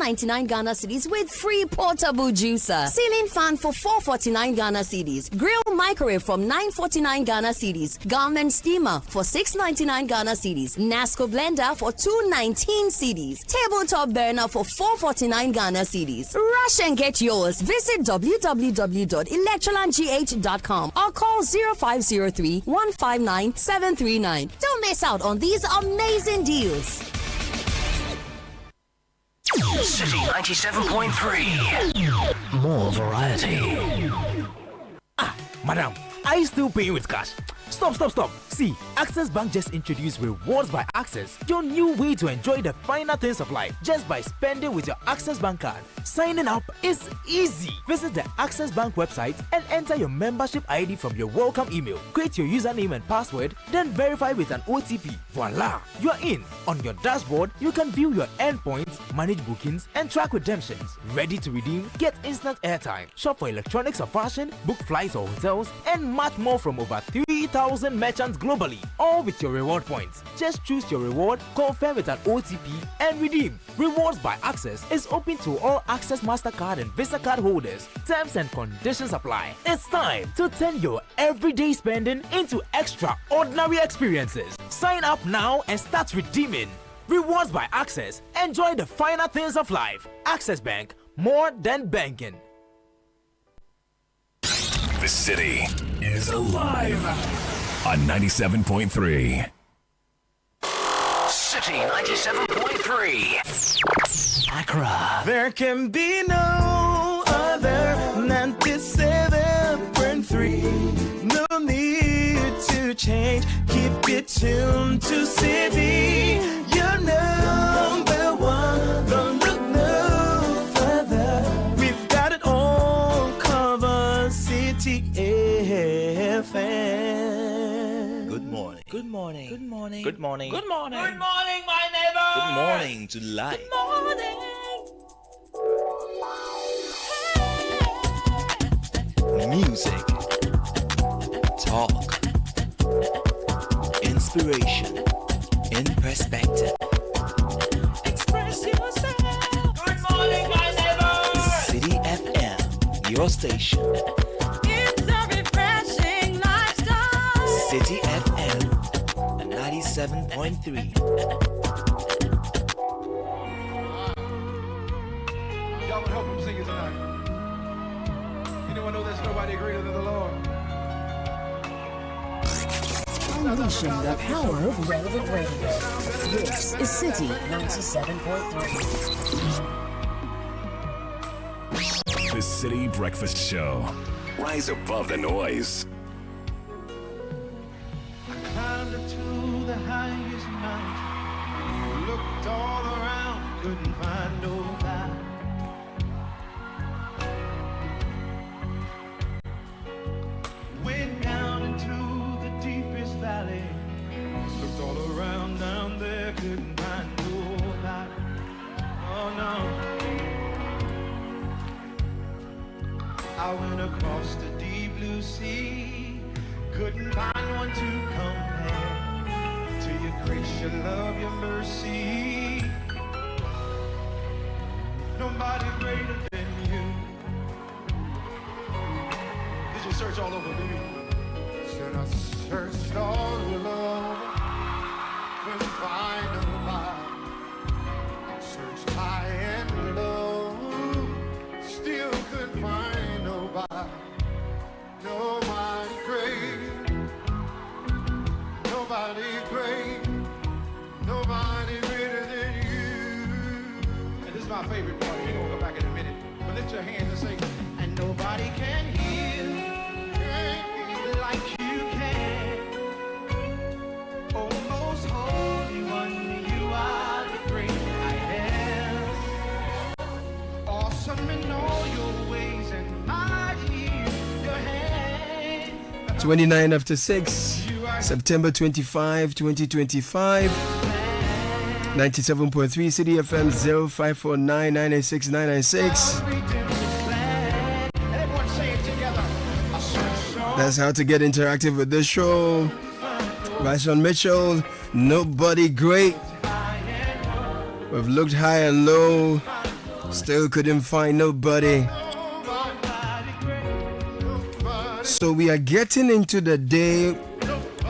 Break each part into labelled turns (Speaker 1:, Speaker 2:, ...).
Speaker 1: 499 Ghana cedis with free portable juicer. Ceiling fan for 449 Ghana cedis. Grill microwave from 949 Ghana cedis. Garment steamer for 699 Ghana cedis. Nasco blender for 219 cedis. Tabletop burner for 449 Ghana cedis. Rush and get yours. Visit www.electrolandgh.com or call 0503 159 739. Don't miss out on these amazing deals.
Speaker 2: City 97.3. More variety.
Speaker 3: Madam, are you still paying with cash? Stop. See, Access Bank just introduced Rewards by Access, your new way to enjoy the finer things of life just by spending with your Access Bank card. Signing up is easy. Visit the Access Bank website and enter your membership ID from your welcome email. Create your username and password, then verify with an OTP. Voila! You're in. On your dashboard, you can view your endpoints, manage bookings, and track redemptions. Ready to redeem? Get instant airtime. Shop for electronics or fashion, book flights or hotels, and much more from over 3,000 merchants globally, all with your reward points. Just choose your reward, confirm with an OTP, and redeem. Rewards by Access is open to all Access MasterCard and Visa card holders. Terms and conditions apply. It's time to turn your everyday spending into extraordinary experiences. Sign up now and start redeeming. Rewards by Access. Enjoy the finer things of life. Access Bank, more than banking.
Speaker 2: The city is alive on 97.3. City 97.3. Accra.
Speaker 4: There can be no other 97.3. No need to change. Keep it tuned to City. You're number one. Don't look no further. We've got it all covered. City FM.
Speaker 5: Good morning.
Speaker 6: Good morning.
Speaker 5: Good morning.
Speaker 6: Good morning.
Speaker 5: Good morning.
Speaker 6: Good morning, my neighbor.
Speaker 5: Good morning to life.
Speaker 6: Good morning.
Speaker 5: Music, talk, inspiration, in perspective.
Speaker 6: Express yourself. Good morning, my neighbor.
Speaker 5: City FM, your station.
Speaker 6: It's a refreshing lifestyle.
Speaker 5: City FM 97.3.
Speaker 7: Y'all would help him sing it tonight. Anyone know there's nobody greater than the Lord?
Speaker 1: Unleashing the power of relevant radio. This is City 97.3.
Speaker 2: The City Breakfast Show. Rise above the noise.
Speaker 7: I climbed up to the highest mountain, looked all around, couldn't find nobody. Went down into the deepest valley, looked all around down there, couldn't find nobody. Oh no. I went across the deep blue sea, couldn't find one to compare to your grace, your love, your mercy. Nobody greater than you. Did you search all over, did you? Said I searched all over, couldn't find nobody. Searched high and low, still couldn't find nobody. Nobody great, nobody great, nobody greater than you. And this is my favorite part. You're gonna go back in a minute. But lift your hands and say, and nobody can heal like you can. Oh, most holy one, you are the great I am. Awesome in all your ways and mighty in your hand.
Speaker 8: 29 after 6, September 25, 2025. 97.3 City FM 0549 986 996. That's how to get interactive with this show. Ryson Mitchell, nobody great. We've looked high and low, Still couldn't find nobody. So we are getting into the day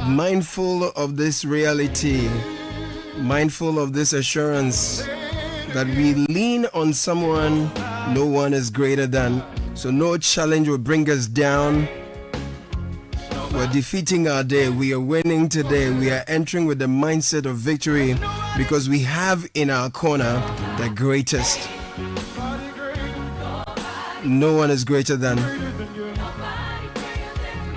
Speaker 8: mindful of this reality, mindful of this assurance that we lean on someone no one is greater than. So no challenge will bring us down. We're defeating our day. We are winning today. We are entering with the mindset of victory because we have in our corner the greatest. No one is greater than.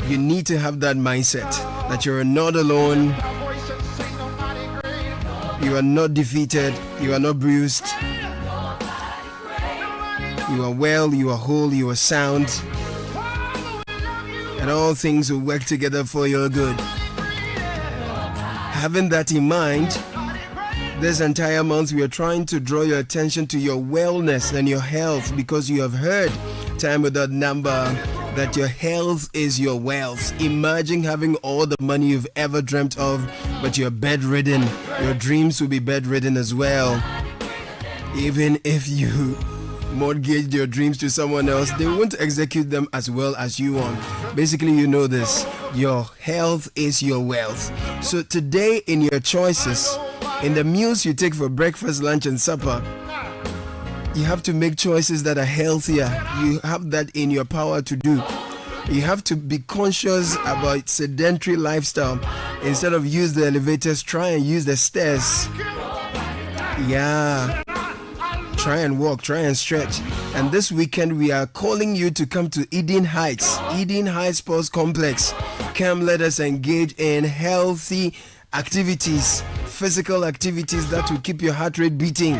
Speaker 8: You need to have that mindset that you're not alone. You are not defeated. You are not bruised. You are well, you are whole, you are sound. And all things will work together for your good. Having that in mind, this entire month we are trying to draw your attention to your wellness and your health because you have heard time without number that your health is your wealth. Imagine having all the money you've ever dreamt of, but you're bedridden. Your dreams will be bedridden as well. Even if you mortgage your dreams to someone else, they won't execute them as well as you want. Basically, you know this. Your health is your wealth. So today, in your choices, in the meals you take for breakfast, lunch, and supper, you have to make choices that are healthier. You have that in your power to do. You have to be conscious about sedentary lifestyle. Instead of use the elevators, try and use the stairs. Yeah. Try and walk, try and stretch. And this weekend we are calling you to come to Eden Heights Sports Complex. Come, let us engage in healthy activities, physical activities that will keep your heart rate beating.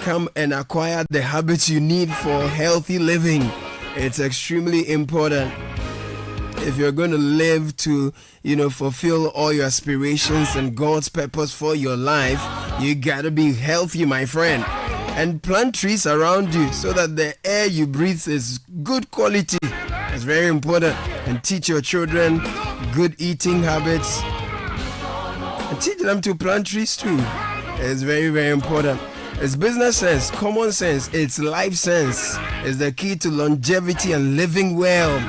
Speaker 8: Come and acquire the habits you need for healthy living. It's extremely important. If you're going to live to, fulfill all your aspirations and God's purpose for your life, you gotta be healthy, my friend. And plant trees around you so that the air you breathe is good quality. It's very important. And teach your children good eating habits. And teach them to plant trees too. It's very, very important. It's business sense, common sense, it's life sense. It's the key to longevity and living well.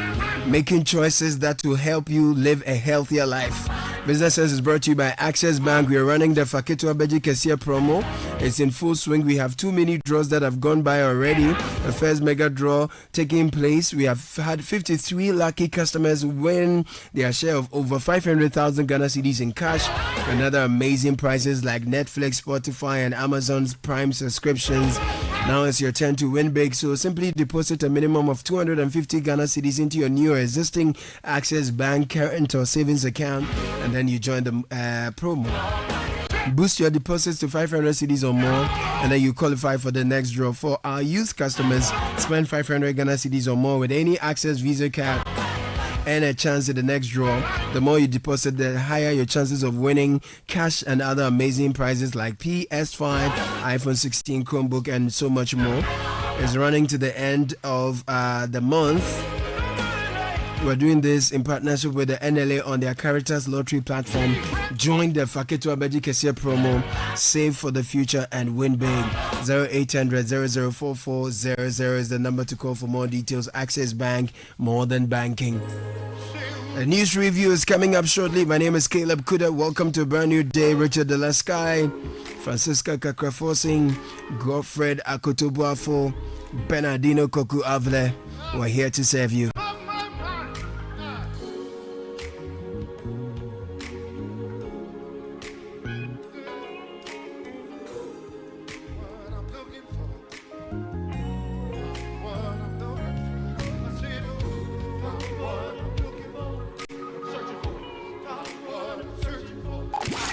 Speaker 8: Making choices that will help you live a healthier life. Business Sense is brought to you by Access Bank. We are running the Faketu Abeji Kesia promo. It's in full swing. We have 2 mini draws that have gone by already. The first mega draw taking place. We have had 53 lucky customers win their share of over 500,000 Ghana cedis in cash. And other amazing prizes like Netflix, Spotify, and Amazon's Prime subscriptions. Now it's your turn to win big. So simply deposit a minimum of 250 Ghana cedis into your new or existing Access Bank current or savings account. And then you join the promo. Boost your deposits to 500 cedis or more, and then you qualify for the next draw. For our youth customers, spend 500 Ghana cedis or more with any Access Visa card and a chance at the next draw. The more you deposit, the higher your chances of winning cash and other amazing prizes like PS5, iPhone 16, Chromebook, and so much more. It's running to the end of the month. We're doing this in partnership with the NLA on their Caritas Lottery platform. Join the Faketu Abeji Kesia promo. Save for the future and win big. 0800 004400 is the number to call for more details. Access Bank, more than banking. A news review is coming up shortly. My name is Caleb Kuda. Welcome to a brand new day. Richard Delasky, Francisca Kakrafosing, Godfred Akotobuafo, Bernardino Koku Avle. We're here to serve you.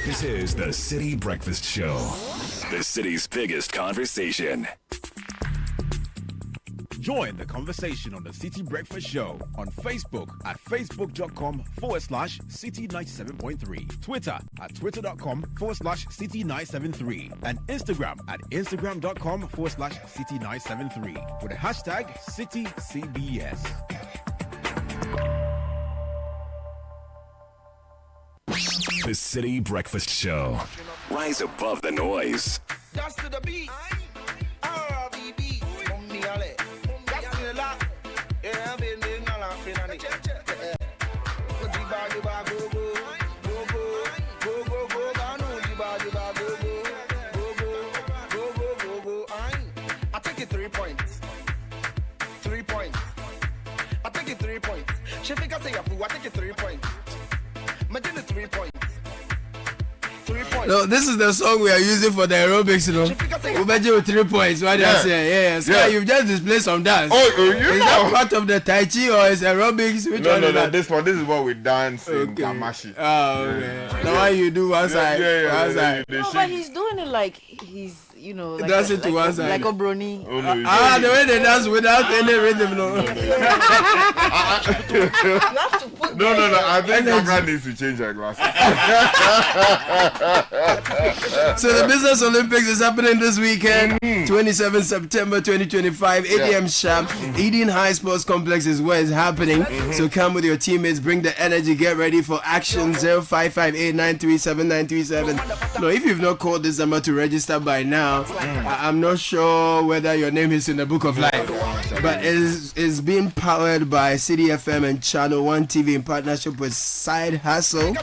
Speaker 2: This is the Citi Breakfast Show, the city's biggest conversation.
Speaker 9: Join the conversation on the Citi Breakfast Show on Facebook at facebook.com/Citi97.3, Twitter at twitter.com/Citi973, and Instagram at instagram.com/Citi973 with the hashtag CitiCBS.
Speaker 2: The Citi Breakfast Show. Rise above the noise.
Speaker 6: Just to the beat. RBB.
Speaker 10: She figure say you fool, I take it 3 points. Imagine the 3 points. 3 points.
Speaker 8: No, this is the song we are using for the aerobics, you know. Imagine with 3 points. What do I say? Yeah, Sky, you've just displayed some dance. Is that part of the Tai Chi or is aerobics? Which one is that?
Speaker 11: This is what we dance in Kamashi.
Speaker 8: Oh, okay. The one you do one side. One side.
Speaker 12: No, but he's doing it like he's, you know, like
Speaker 8: dance it to one side.
Speaker 12: like a brony.
Speaker 8: The way they dance without any rhythm, no.
Speaker 12: You have to put
Speaker 11: No. I think Kakra needs to change her glasses.
Speaker 8: So the Business Olympics is happening this weekend, 27 September 2025, 8 a.m. sharp. Eden High Sports Complex is where it's happening. So come with your teammates, bring the energy, get ready for action. 0558937937. No, if you've not called this number to register by now, I'm not sure whether your name is in the book of life. But it's being powered by Citi FM and Channel 1 TV in partnership with Side Hustle.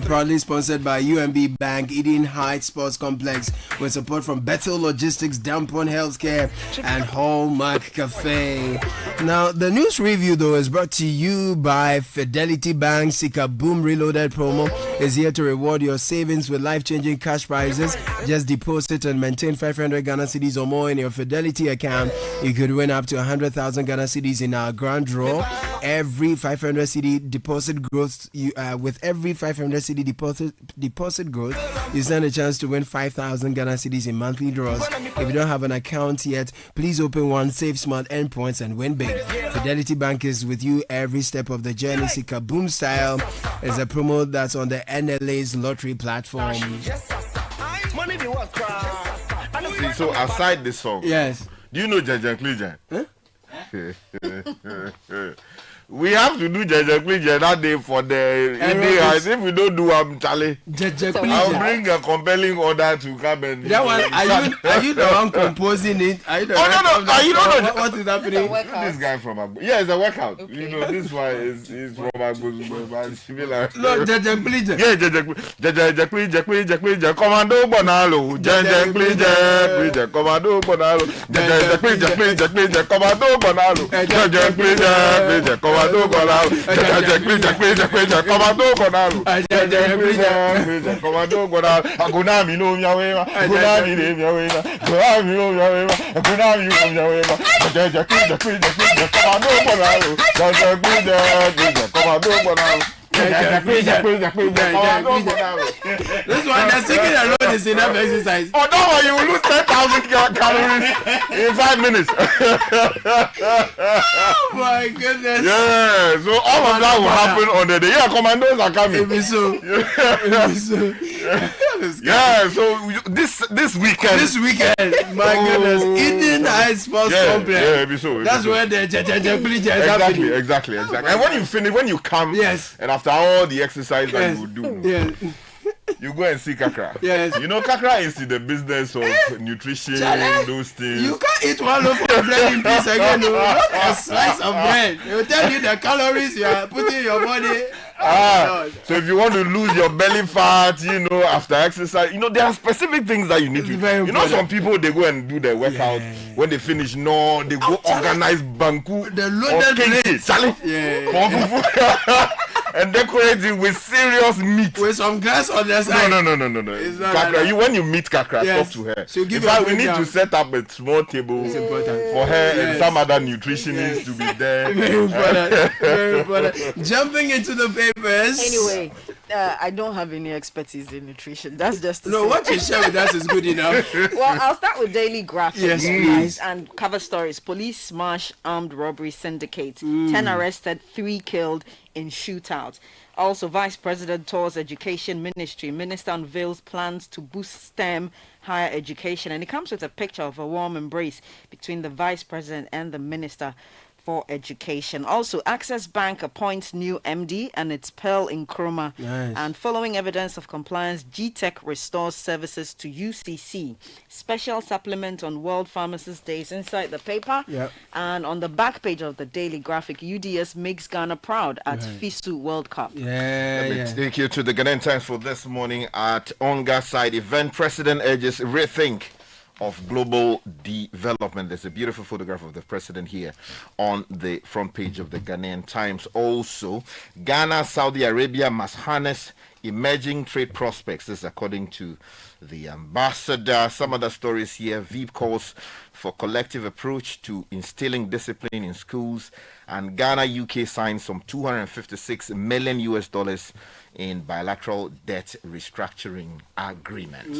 Speaker 8: Proudly sponsored by UMB Bank, Eden Heights Sports Complex, with support from Bethel Logistics, Dampon Healthcare, and Hallmark Cafe. Now, the news review, though, is brought to you by Fidelity Bank. Sika Boom Reloaded promo is here to reward your savings with life-changing cash prizes. Just deposit and maintain 500 Ghana cedis or more in your Fidelity account. You could win up to 100,000 Ghana cedis in our grand draw. Every 500 CD deposit growth, with every 500 CD deposit growth, you stand a chance to win 5,000 Ghana cedis in monthly draws. If you don't have an account yet, please open one, save smart endpoints, and win big. Fidelity Bank is with you every step of the journey. Sika Boom Style is a promo that's on the NLA's lottery platform.
Speaker 11: See, so aside this song,
Speaker 8: yes.
Speaker 11: Do you know Jajan Klijan? We have to do Jaja Klijan that day for the Indians. If we don't do Charlie, I'll bring a compelling order to come and.
Speaker 8: That one, are you the one composing it? Are you the
Speaker 11: no. You don't know
Speaker 8: what is happening?
Speaker 11: This guy from Agbo. Yeah, it's a workout. Okay. You know, this one is from Agbo.
Speaker 8: No, Jaja Klijan.
Speaker 11: Yeah, Jaja Klijan. Commando Bonalo. Jaja Klijan. Commando Bonalo. Jaja Klijan. Commando Bonalo. Jaja Klijan. Commando Bonalo. Jaja Klijan. Commando Bonalo. Jaja Klijan. Commando Bonalo. Agunami no Miawewa. Agunami no Miawewa. Agunami no Miawewa. Agunami no Miawewa. Jaja Klijan. Commando Bonalo. Jaja Klijan. Commando Bonalo. This
Speaker 8: one, the second alone is enough exercise.
Speaker 11: Oh, don't worry, you will lose 10,000 calories in 5 minutes.
Speaker 8: Oh my goodness.
Speaker 11: Yeah, so all of that will happen on the day. Yeah, commandos are coming.
Speaker 8: It be so.
Speaker 11: Yeah, so this weekend.
Speaker 8: My goodness. Eden High Sports Complex.
Speaker 11: Yeah, it be so.
Speaker 8: That's where the
Speaker 11: Exactly. And when you finish, when you come,
Speaker 8: yes,
Speaker 11: and after all the exercise that you do, you go and see Kakra.
Speaker 8: Yes.
Speaker 11: You know, Kakra is in the business of nutrition, those things.
Speaker 8: You can't eat one loaf of bread in peace again. No, not a slice of bread. They will tell you the calories you are putting in your body.
Speaker 11: So if you want to lose your belly fat, you know, after exercise, you know, there are specific things that you need to do. You know, some people, they go and do their workout. When they finish, they go organize banku.
Speaker 8: The loaded plates.
Speaker 11: And decorate it with serious meat.
Speaker 8: With some glass on the side.
Speaker 11: No. Kakra, when you meet Kakra, talk to her. In fact, we need to set up a small table for her and some other nutritionists to be there.
Speaker 8: Very important. Jumping into the papers.
Speaker 12: Anyway, I don't have any expertise in nutrition. That's just
Speaker 8: what you share with us is good enough.
Speaker 12: Well, I'll start with Daily Graphic.
Speaker 8: Yes, please.
Speaker 12: And cover stories. Police smash armed robbery syndicate. 10 arrested, 3 killed in shootout. Also, Vice President tours Education Ministry. Minister unveils plans to boost STEM higher education. And it comes with a picture of a warm embrace between the Vice President and the Minister for Education. Also, Access Bank appoints new MD and it's Pearl in Nkrumah.
Speaker 8: Nice.
Speaker 12: And following evidence of compliance, GTech restores services to UCC. Special supplement on World Pharmacist Days inside the paper.
Speaker 8: Yep.
Speaker 12: And on the back page of the Daily Graphic, UDS makes Ghana proud at FISU World Cup.
Speaker 11: Let me take you to the Ghanaian Times for this morning. At Onga side event, President urges rethink of global development. There's a beautiful photograph of the president here on the front page of the Ghanaian Times. Also, Ghana, Saudi Arabia must harness emerging trade prospects. This is according to the ambassador. Some other stories here. Veep calls for collective approach to instilling discipline in schools. And Ghana, UK signed some $256 million in bilateral debt restructuring agreement.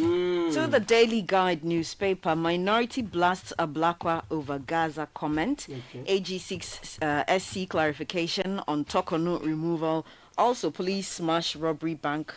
Speaker 12: To the Daily Guide newspaper, minority blasts Ablakwa over Gaza comment. AG6 SC clarification on Tokono removal. Also, police smash robbery bank,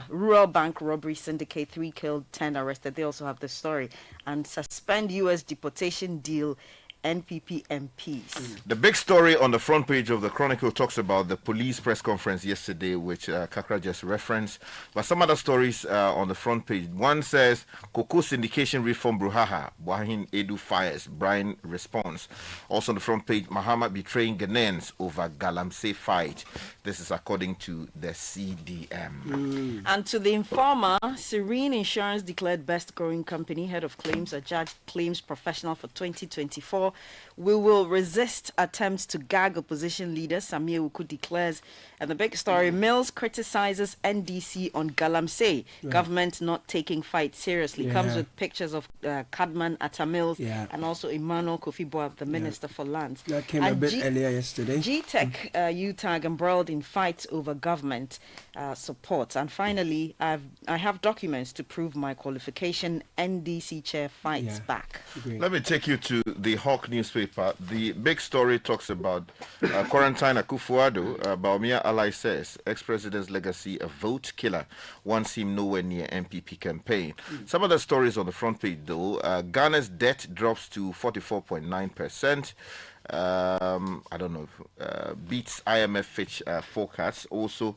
Speaker 12: rural bank robbery syndicate, 3 killed, 10 arrested. They also have the story. And suspend U.S. deportation deal, NPP MPs.
Speaker 11: The big story on the front page of the Chronicle talks about the police press conference yesterday, which Kakra just referenced. But some other stories on the front page. One says, Cocoa syndication reform Bruhaha, Wahin Edu fires, Brian response. Also on the front page, Mahama betraying Ghanaians over Galamsey fight. This is according to the CDM.
Speaker 12: And to the Informer, Serene Insurance declared best growing company, head of claims, adjudged claims professional for 2024. We will resist attempts to gag opposition leader, Samir Uku declares. And the big story, Mills criticizes NDC on Galamsey. Government not taking fight seriously. Comes with pictures of Kadman Atta Mills and also Emmanuel Kofi Boab, the Minister for Lands.
Speaker 8: That came a bit earlier yesterday.
Speaker 12: GTEC UTAG embroiled in fights over government support. And finally, I have documents to prove my qualification. NDC chair fights back.
Speaker 11: Let me take you to the Hawk newspaper. The big story talks about quarantine Akufo-Addo. Baumia ally says ex-president's legacy a vote killer. Once him nowhere near MPP campaign. Some other stories on the front page though. Ghana's debt drops to 44.9%. I don't know, beats IMF Fitch forecast. Also,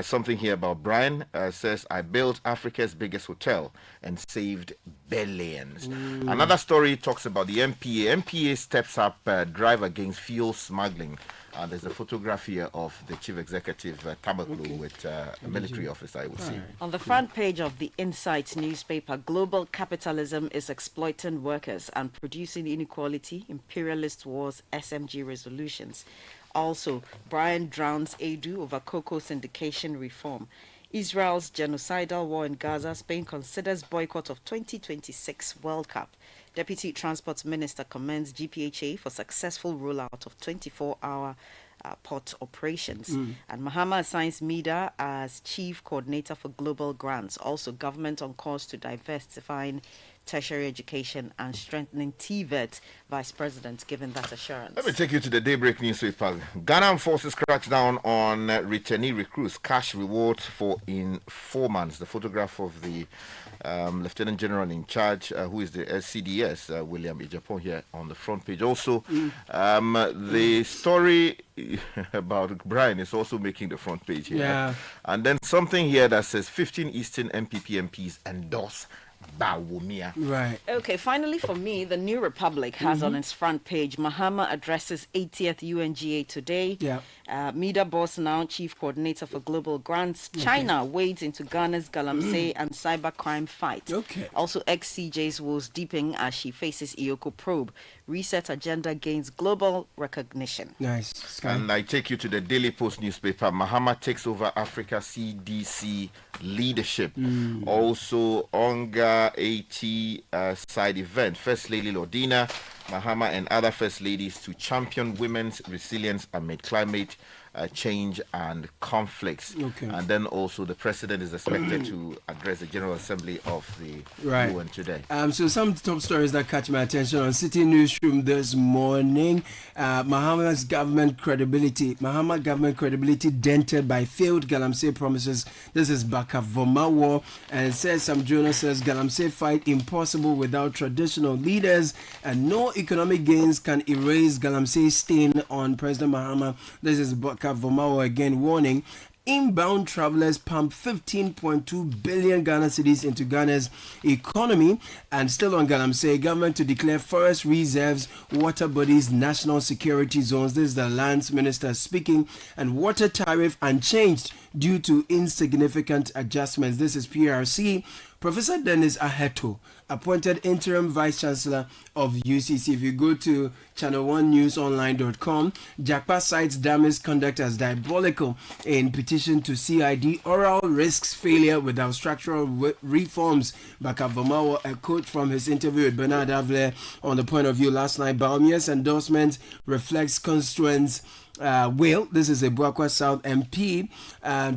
Speaker 11: something here about Brian says, I built Africa's biggest hotel and saved billions. Another story talks about the MPA. MPA steps up drive against fuel smuggling. There's a photograph here of the chief executive, Tabaklu, with a military officer, I would say.
Speaker 12: On the front page of the Insight newspaper, global capitalism is exploiting workers and producing inequality, imperialist wars, SMG resolutions. Also, Brian drowns Edu over cocoa syndication reform. Israel's genocidal war in Gaza, Spain considers boycott of 2026 World Cup. Deputy Transport Minister commends GPHA for successful rollout of 24-hour port operations. And Mahama assigns Mida as Chief Coordinator for Global Grants. Also, government on course to diversifying tertiary education and strengthening TVET. Vice President giving that assurance.
Speaker 11: Let me take you to the Daybreak newspaper. Ghana forces cracks down on returnee recruits. Cash rewards for informants. The photograph of the Lieutenant General in charge, who is the CDS, William Ejapon, here on the front page. Also, the story about Brian is also making the front page here. And then something here that says 15 Eastern MPP MPs endorse Bawumia.
Speaker 8: Right.
Speaker 12: Okay, finally for me, the New Republic has on its front page, Mahama addresses 80th UNGA today. Mida Boss now Chief Coordinator for Global Grants. China wades into Ghana's Galamsey and cybercrime fight. Also, ex-CJ's woes deepening as she faces Iyoko probe. Reset agenda gains global recognition.
Speaker 8: Nice.
Speaker 11: And I take you to the Daily Post newspaper. Mahama takes over Africa CDC leadership. Also, Onga AT side event. First Lady Lordina, Mahama and other First Ladies to champion women's resilience amid climate change and conflicts. And then also the President is expected to address the General Assembly of the UN today.
Speaker 8: So some top stories that catch my attention on City Newsroom this morning. Mahama's government credibility. Mahama government credibility dented by failed Galamsey promises. This is Baka Voma War. And it says, some journal says, Galamsey fight impossible without traditional leaders, and no economic gains can erase Galamsey's stain on President Mahama. This is Baka Voma War again warning. Inbound travelers pump 15.2 billion Ghana cedis into Ghana's economy. And still on Galamsey, government to declare forest reserves, water bodies, national security zones. This is the lands minister speaking. And water tariff unchanged due to insignificant adjustments. This is PRC. Professor Dennis Aheto, appointed interim vice chancellor of UCC. If you go to channel1newsonline.com, JACPA cites Dame's conduct as diabolical in petition to CID. Oral risks failure without structural reforms. Bakavomawa, a quote from his interview with Bernard Avle on the point of view last night. Baumia's endorsement reflects constituents' will. This is a Buakwa South MP.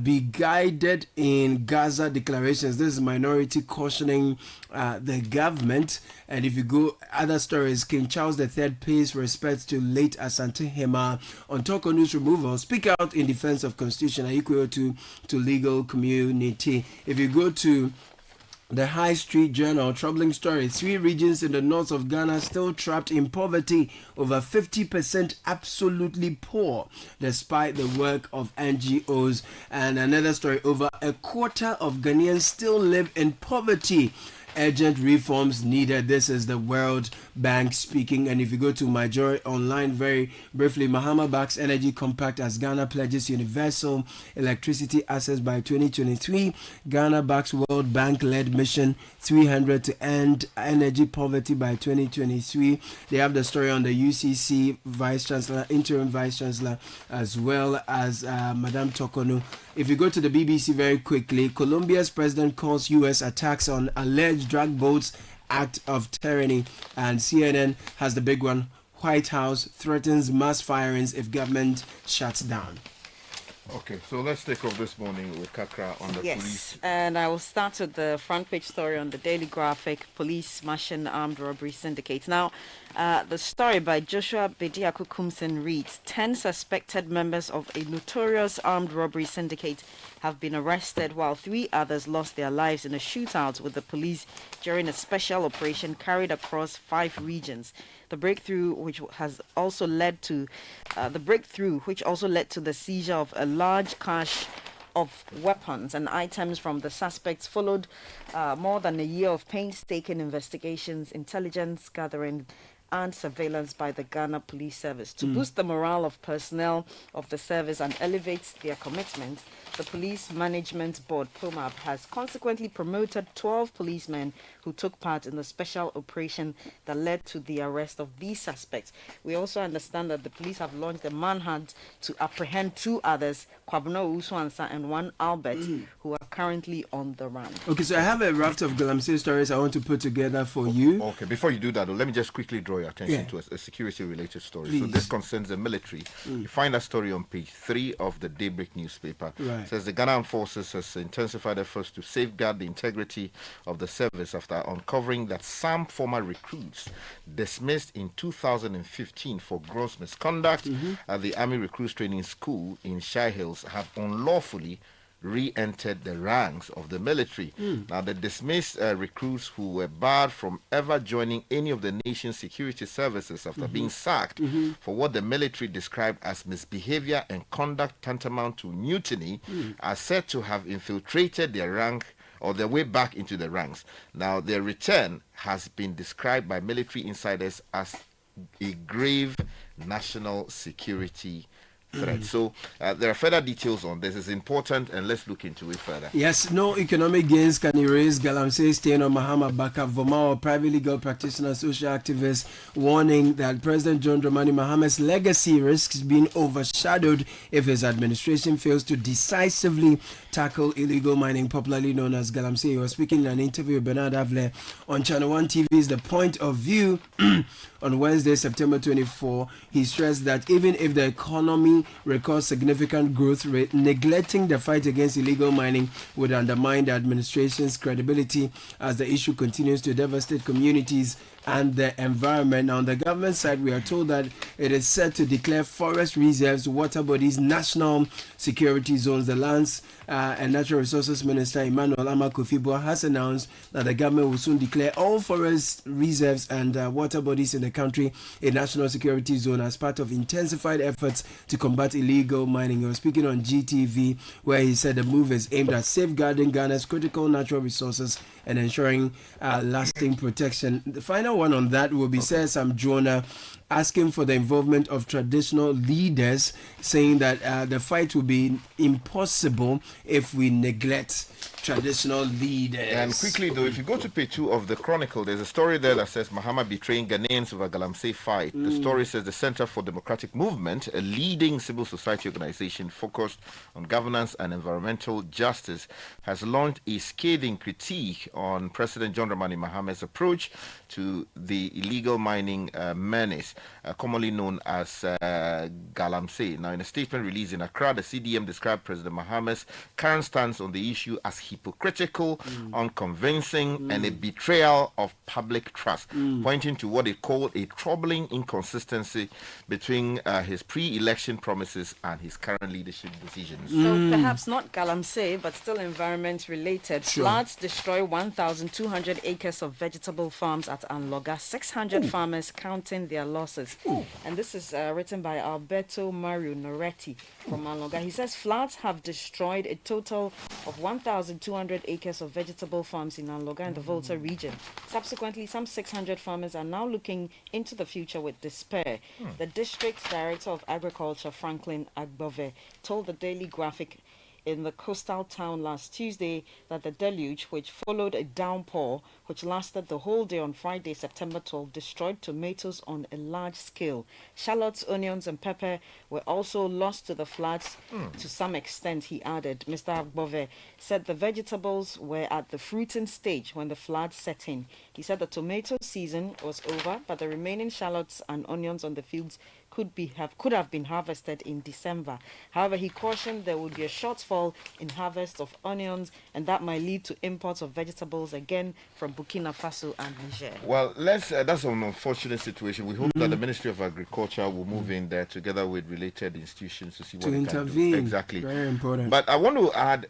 Speaker 8: Be guided in Gaza declarations. This is minority cautioning the government. And if you go other stories, King Charles III pays respect to late Asante Hema on Toko News removal. Speak out in defense of constitution equal to legal community. If you go to the High Street Journal, troubling story. 3 regions in the north of Ghana still trapped in poverty. Over 50% absolutely poor, despite the work of NGOs. And another story, over a quarter of Ghanaians still live in poverty. Urgent reforms needed. This is the World Bank speaking. And if you go to Majority Online, very briefly, Mahama backs energy compact as Ghana pledges universal electricity access by 2023. Ghana backs World Bank-led mission 300 to end energy poverty by 2023. They have the story on the UCC Vice Chancellor, interim Vice Chancellor, as well as Madame Tokono. If you go to the BBC very quickly, Colombia's president calls U.S. attacks on alleged drug boats act of tyranny, and CNN has the big one. White House threatens mass firings if government shuts down.
Speaker 11: Okay, so let's take off this morning with Kakra on the police.
Speaker 12: And I will start with the front page story on the Daily Graphic. Police smashing armed robbery syndicates. Now, the story by Joshua Bediako Kumsen reads, 10 suspected members of a notorious armed robbery syndicate have been arrested, while 3 others lost their lives in a shootout with the police during a special operation carried across 5 regions. The breakthrough, which also led to the seizure of a large cache of weapons and items from the suspects, followed more than a year of painstaking investigations, intelligence gathering, and surveillance by the Ghana Police Service. To boost the morale of personnel of the service and elevate their commitment, the Police Management Board, POMAB, has consequently promoted 12 policemen who took part in the special operation that led to the arrest of these suspects. We also understand that the police have launched a manhunt to apprehend 2 others, Kwabno Uswansa and one Albert, who are currently on the run.
Speaker 8: Okay, so I have a raft of Galamsey stories I want to put together for you.
Speaker 11: Okay, before you do that, though, let me just quickly draw your attention to a security-related story.
Speaker 8: Please.
Speaker 11: So this concerns the military. You find that story on page 3 of the Daybreak newspaper.
Speaker 8: Right.
Speaker 11: It says the Ghana Armed Forces has intensified efforts to safeguard the integrity of the service after uncovering that some former recruits dismissed in 2015 for gross misconduct at the Army Recruits Training School in Shire Hills have unlawfully re-entered the ranks of the military. Now, the dismissed recruits who were barred from ever joining any of the nation's security services after being sacked for what the military described as misbehavior and conduct tantamount to mutiny are said to have infiltrated their rank or their way back into the ranks. Now, their return has been described by military insiders as a grave national security threat. So there are further details on this. It's important, and let's look into it further.
Speaker 8: Yes, no economic gains can erase Galamsey stain on Mahama Baka Vomao, private legal practitioner, social activist, warning that President John Dramani Mahama's legacy risks being overshadowed if his administration fails to decisively tackle illegal mining, popularly known as Galamsey. He was speaking in an interview with Bernard Avle on Channel 1 TV's The Point of View on Wednesday, September 24. He stressed that even if the economy records significant growth rate, neglecting the fight against illegal mining would undermine the administration's credibility as the issue continues to devastate communities and the environment. On the government side, we are told that it is set to declare forest reserves, water bodies, national security zones. The Lands and Natural Resources Minister Emmanuel Amakufibua has announced that the government will soon declare all forest reserves and water bodies in the country a national security zone as part of intensified efforts to combat illegal mining. He was speaking on GTV, where he said the move is aimed at safeguarding Ghana's critical natural resources and ensuring lasting protection. The final one on that will be Sir Sam Jonah asking for the involvement of traditional leaders, saying that the fight will be impossible if we neglect traditional leaders.
Speaker 11: And quickly though, if you go to page 2 of the Chronicle, there's a story there that says Mahama betraying Ghanaians over Galamsey fight. The story says the Center for Democratic Movement, a leading civil society organization focused on governance and environmental justice, has launched a scathing critique on President John Dramani Mahama's approach to the illegal mining menace, commonly known as Galamsey. Now, in a statement released in Accra, the CDM described President Mahama's current stance on the issue as hypocritical, unconvincing, and a betrayal of public trust, pointing to what it called a troubling inconsistency between his pre-election promises and his current leadership decisions.
Speaker 12: So perhaps not Galamsey, but still environment related. Floods destroy 1,200 acres of vegetable farms at Anloga, 600 farmers counting their losses. And this is written by Alberto Mario Noretti from Anloga. He says floods have destroyed a total of 1,200 acres of vegetable farms in Anloga and the Volta region. Subsequently, some 600 farmers are now looking into the future with despair. The district director of agriculture, Franklin Agbove, told the Daily Graphic in the coastal town last Tuesday that the deluge, which followed a downpour which lasted the whole day on Friday, September 12, destroyed tomatoes on a large scale. Shallots, onions and pepper were also lost to the floods to some extent, he added. Mr. Agbove said the vegetables were at the fruiting stage when the floods set in. He said the tomato season was over, but the remaining shallots and onions on the fields could have been harvested in December. However, he cautioned there would be a shortfall in harvest of onions, and that might lead to imports of vegetables again from Burkina Faso and Niger.
Speaker 11: Well, that's an unfortunate situation. We hope that the Ministry of Agriculture will move in there together with related institutions to see what
Speaker 8: To
Speaker 11: they
Speaker 8: intervene.
Speaker 11: can do. Exactly.
Speaker 8: Very important.
Speaker 11: But I want to add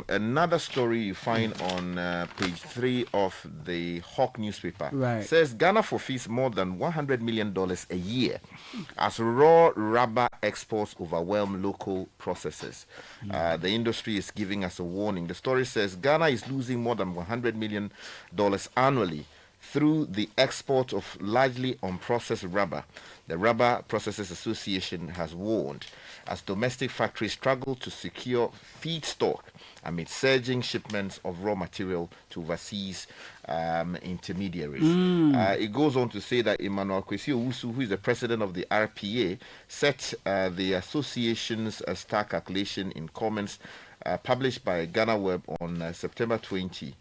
Speaker 11: another story you find on page 3 of the Hawk newspaper.
Speaker 8: Right.
Speaker 11: It says Ghana forfeits more than $100 million a year as raw rubber exports overwhelm local processors. The industry is giving us a warning. The story says Ghana is losing more than $100 million annually through the export of largely unprocessed rubber. The Rubber Processors Association has warned as domestic factories struggle to secure feedstock amid surging shipments of raw material to overseas intermediaries. It goes on to say that Emmanuel Kwesi Owusu, who is the president of the RPA, set the association's star calculation in comments published by Ghana Web on September 20.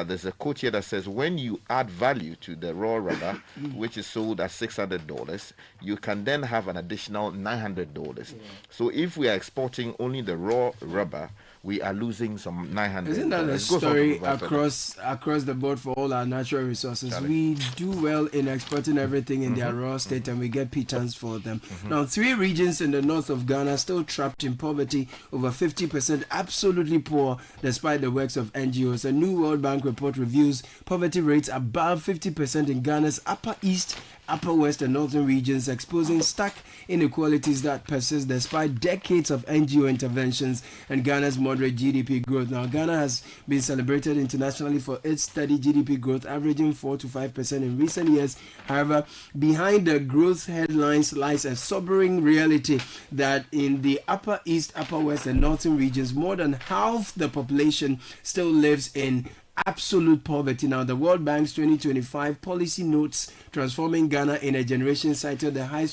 Speaker 11: There's a quote here that says, when you add value to the raw rubber, which is sold at $600, you can then have an additional $900. So if we are exporting only the raw rubber, we are losing some $900.
Speaker 8: Isn't that a story across the board for all our natural resources? We do well in exporting everything in their raw state, and we get pittance for them. Now, 3 regions in the north of Ghana still trapped in poverty, over 50% absolutely poor despite the works of NGOs. A new World Bank report reviews poverty rates above 50% in Ghana's Upper East, Upper West and Northern regions, exposing stark inequalities that persist despite decades of NGO interventions and Ghana's moderate GDP growth. Now, Ghana has been celebrated internationally for its steady GDP growth, averaging 4 to 5% in recent years. However, behind the growth headlines lies a sobering reality that in the Upper East, Upper West and Northern regions, more than half the population still lives in absolute poverty. Now, the World Bank's 2025 policy notes transforming Ghana in a generation cited by the High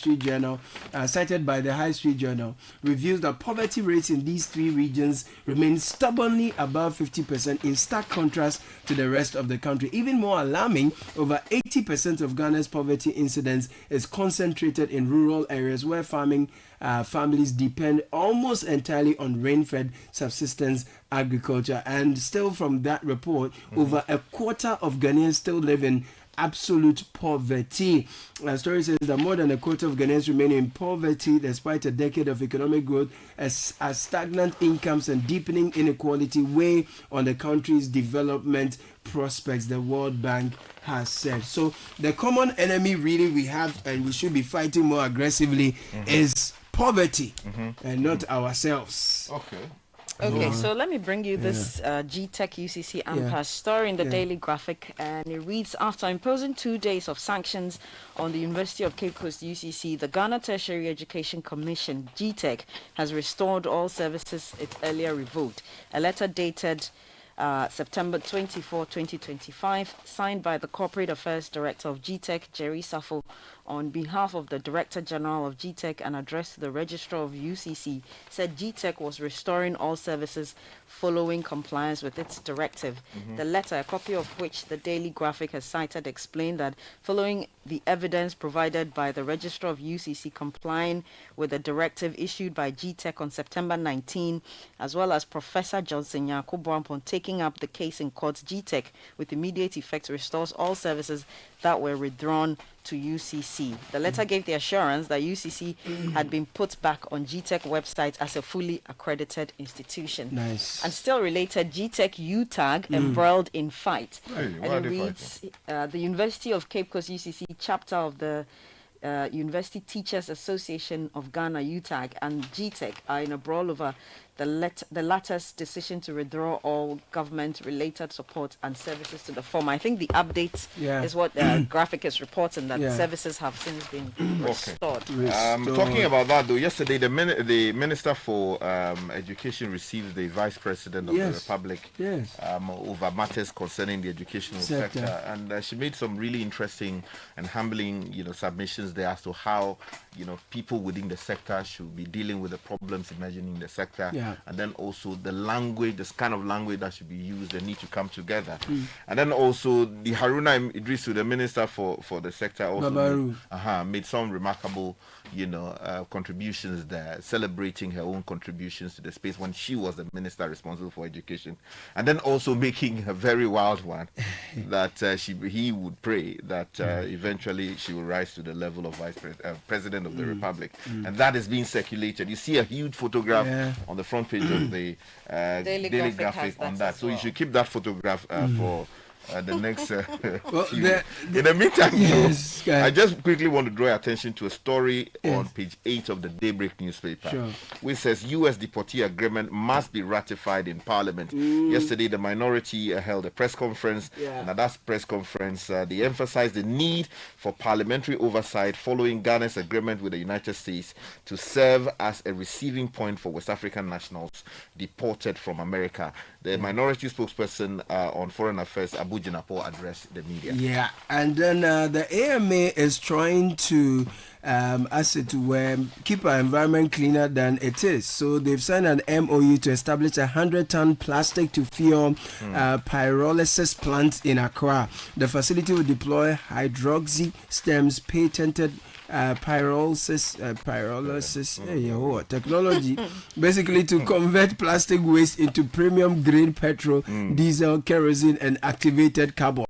Speaker 8: Street Journal, reviews that poverty rates in these 3 regions remain stubbornly above 50%, in stark contrast to the rest of the country. Even more alarming, over 80% of Ghana's poverty incidence is concentrated in rural areas where farming families depend almost entirely on rain-fed subsistence agriculture. And still from that report, over a quarter of Ghanaians still live in absolute poverty. The story says that more than a quarter of Ghanaians remain in poverty despite a decade of economic growth, as stagnant incomes and deepening inequality weigh on the country's development prospects, the World Bank has said. So the common enemy really we have and we should be fighting more aggressively is poverty and not ourselves.
Speaker 12: Okay, so let me bring you this G-Tech UCC AMPAS story in the Daily Graphic, and it reads, after imposing 2 days of sanctions on the University of Cape Coast UCC, the Ghana Tertiary Education Commission, G-Tech, has restored all services it earlier revoked. A letter dated September 24, 2025, signed by the Corporate Affairs Director of GTEC, Jerry Safo, on behalf of the Director General of GTEC and addressed to the Registrar of UCC, said GTEC was restoring all services following compliance with its directive. The letter, a copy of which the Daily Graphic has cited, explained that following the evidence provided by the Registrar of UCC complying with the directive issued by GTEC on September 19, as well as Professor Johnson Yakubu taking up the case in court, GTEC with immediate effect restores all services that were withdrawn to UCC. The letter gave the assurance that UCC had been put back on GTEC website as a fully accredited institution.
Speaker 8: Nice.
Speaker 12: And still related, GTEC U-Tag embroiled in fight.
Speaker 11: Hey, why
Speaker 12: And
Speaker 11: are
Speaker 12: it
Speaker 11: they
Speaker 12: reads, the University of Cape Coast UCC chapter of the University Teachers Association of Ghana, UTAG, and GTEC are in a brawl over the latter's decision to withdraw all government-related support and services to the former. I think the update is what Graphic is reporting, that services have since been restored.
Speaker 11: Talking about that, though, yesterday the Minister for Education received the Vice President of the Republic over matters concerning the educational sector, and she made some really interesting and humbling, submissions there as to how, people within the sector should be dealing with the problems emerging in the sector. And then also the language, this kind of language that should be used, they need to come together. And then also the Haruna Idrisu, the Minister for the sector, also made some remarkable, contributions there, celebrating her own contributions to the space when she was the Minister responsible for education. And then also making a very wild one that he would pray that eventually she will rise to the level of President of the Republic. And that is being circulated. You see a huge photograph on the front page of the Daily Graphic on that. So you should keep that photograph for the next in the meantime, I just quickly want to draw your attention to a story on page 8 of the Daybreak newspaper, which says U.S. deportee agreement must be ratified in Parliament. Yesterday, the minority held a press conference, and at that press conference, they emphasized the need for parliamentary oversight following Ghana's agreement with the United States to serve as a receiving point for West African nationals deported from America. The minority spokesperson on foreign affairs, Abu Jinapo, addressed the media.
Speaker 8: Yeah, and then the AMA is trying to, keep our environment cleaner than it is. So they've signed an MOU to establish a 100-ton plastic to fuel pyrolysis plant in Accra. The facility will deploy hydroxy stems patented pyrolysis technology, basically to convert plastic waste into premium grade petrol, diesel, kerosene, and activated carbon.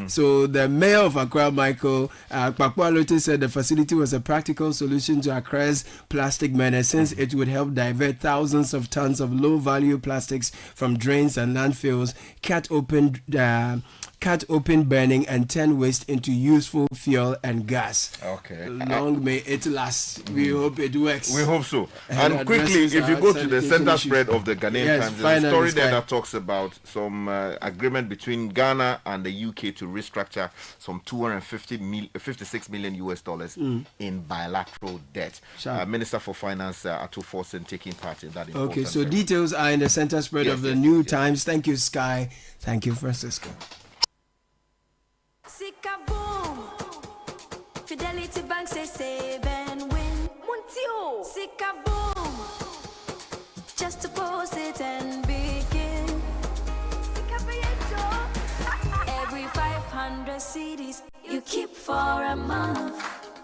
Speaker 8: So the mayor of Accra, Michael Kpakpalote, said the facility was a practical solution to Accra's plastic menace, since it would help divert thousands of tons of low-value plastics from drains and landfills, cut open burning, and turn waste into useful fuel and gas.
Speaker 11: Okay.
Speaker 8: Long may it last. We hope it works.
Speaker 11: We hope so. And quickly, if you go to the center spread of the Ghanaian Times, there's a story there that talks about some agreement between Ghana and the UK to restructure some $256 million US in bilateral debt. Minister for Finance Atu Forsen taking part in that.
Speaker 8: Okay, so details are in the center spread of the New Times. Thank you, Sky. Thank you, Francisco.
Speaker 6: Fidelity Bank say save and win. Muntio. Sika boom. Just deposit and begin. Every 500 CDs you keep for a month,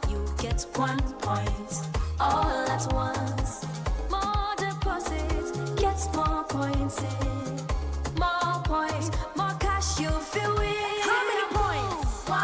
Speaker 6: you get 1 point all at once. More deposits gets more points in. More points, more cash you feel win. How many points? 1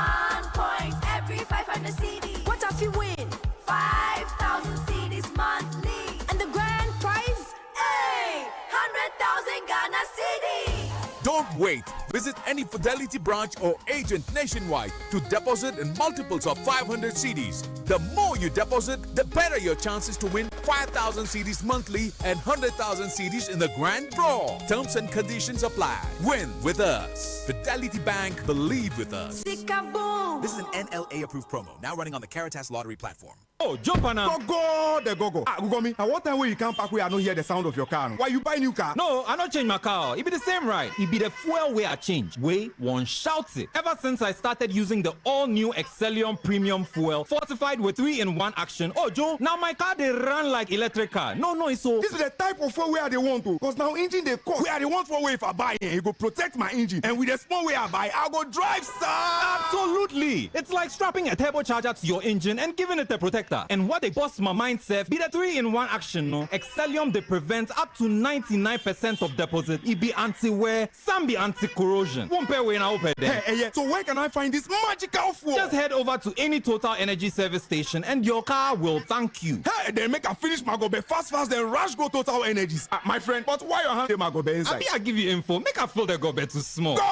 Speaker 6: point every 500 CDs. What if you win? 5,000 CDs monthly. And the grand prize? Hey! 100,000 Ghana CDs.
Speaker 9: Don't wait. Visit any Fidelity branch or agent nationwide to deposit in multiples of 500 CDs. The more you deposit, the better your chances to win 5,000 CDs monthly and 100,000 CDs in the grand draw. Terms and conditions apply. Win with us. Fidelity Bank, believe with us.
Speaker 6: Sika boom.
Speaker 3: This is an NLA approved promo, now running on the Caritas Lottery platform.
Speaker 13: Oh, jump on now. Go. Go me. And what time will you come back where I don't hear the sound of your car? Why you buy new car? No, I not change my car. It be the same ride. It be the fuel way I change. Way one shouts it. Ever since I started using the all-new Excellium Premium Fuel, fortified with 3-in-1 action. Oh, Joe, now my car they run like electric car. No, it's so. This is the type of fuel where they want to. Because now engine they cost. Where they want for way if I buy it, it go protect my engine. And with the small way I buy, I go drive, sir. Absolutely. It's like strapping a turbocharger to your engine and giving it a protector. And what they bust my mind, Seth, be the 3-in-1 action, no? Excellium, they prevent up to 99% of deposit. It be anti-wear, some be anti-corrosion. Won't pay when I open them. Hey, so where can I find this magical fuel? Just head over to any Total Energy service station and your car will thank you. Hey, then make a finish my gobe fast, then rush go Total Energies. My friend, but why you have my gobe inside? I give you info. Make a fill the gobe too small. Go.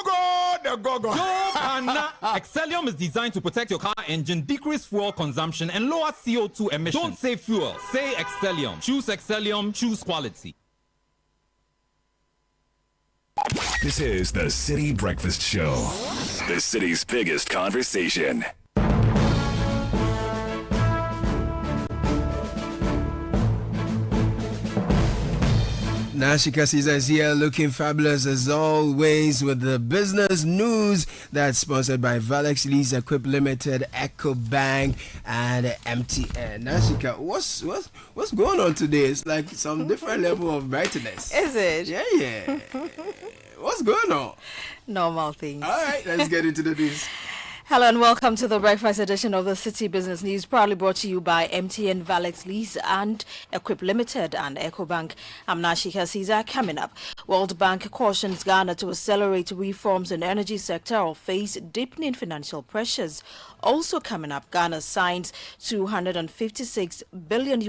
Speaker 13: Excellium is designed to protect your car engine, decrease fuel consumption, and lower CO2 emissions. Don't say fuel, say Excellium. Choose Excellium, choose quality.
Speaker 2: This is the Citi Breakfast Show, the city's biggest conversation.
Speaker 8: Nashika Caesar is here looking fabulous as always with the business news that's sponsored by Valex Lease Equip Limited, Echo Bank, and MTN. Nashika, what's going on today? It's like some different level of brightness.
Speaker 12: Is it?
Speaker 8: Yeah. What's going on?
Speaker 12: Normal things.
Speaker 8: All right, let's get into the news.
Speaker 12: Hello and welcome to the breakfast edition of the City Business News, proudly brought to you by MTN, Valex Lease and Equip Limited and EcoBank. I'm Nashika Caesar. Coming up, World Bank cautions Ghana to accelerate reforms in the energy sector or face deepening financial pressures. Also coming up, Ghana signs $256 billion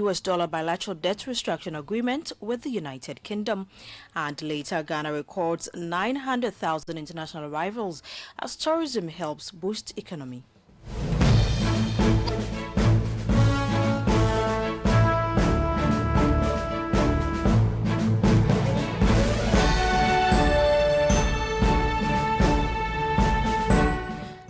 Speaker 12: bilateral debt restructuring agreement with the United Kingdom. And later, Ghana records 900,000 international arrivals as tourism helps boost economy.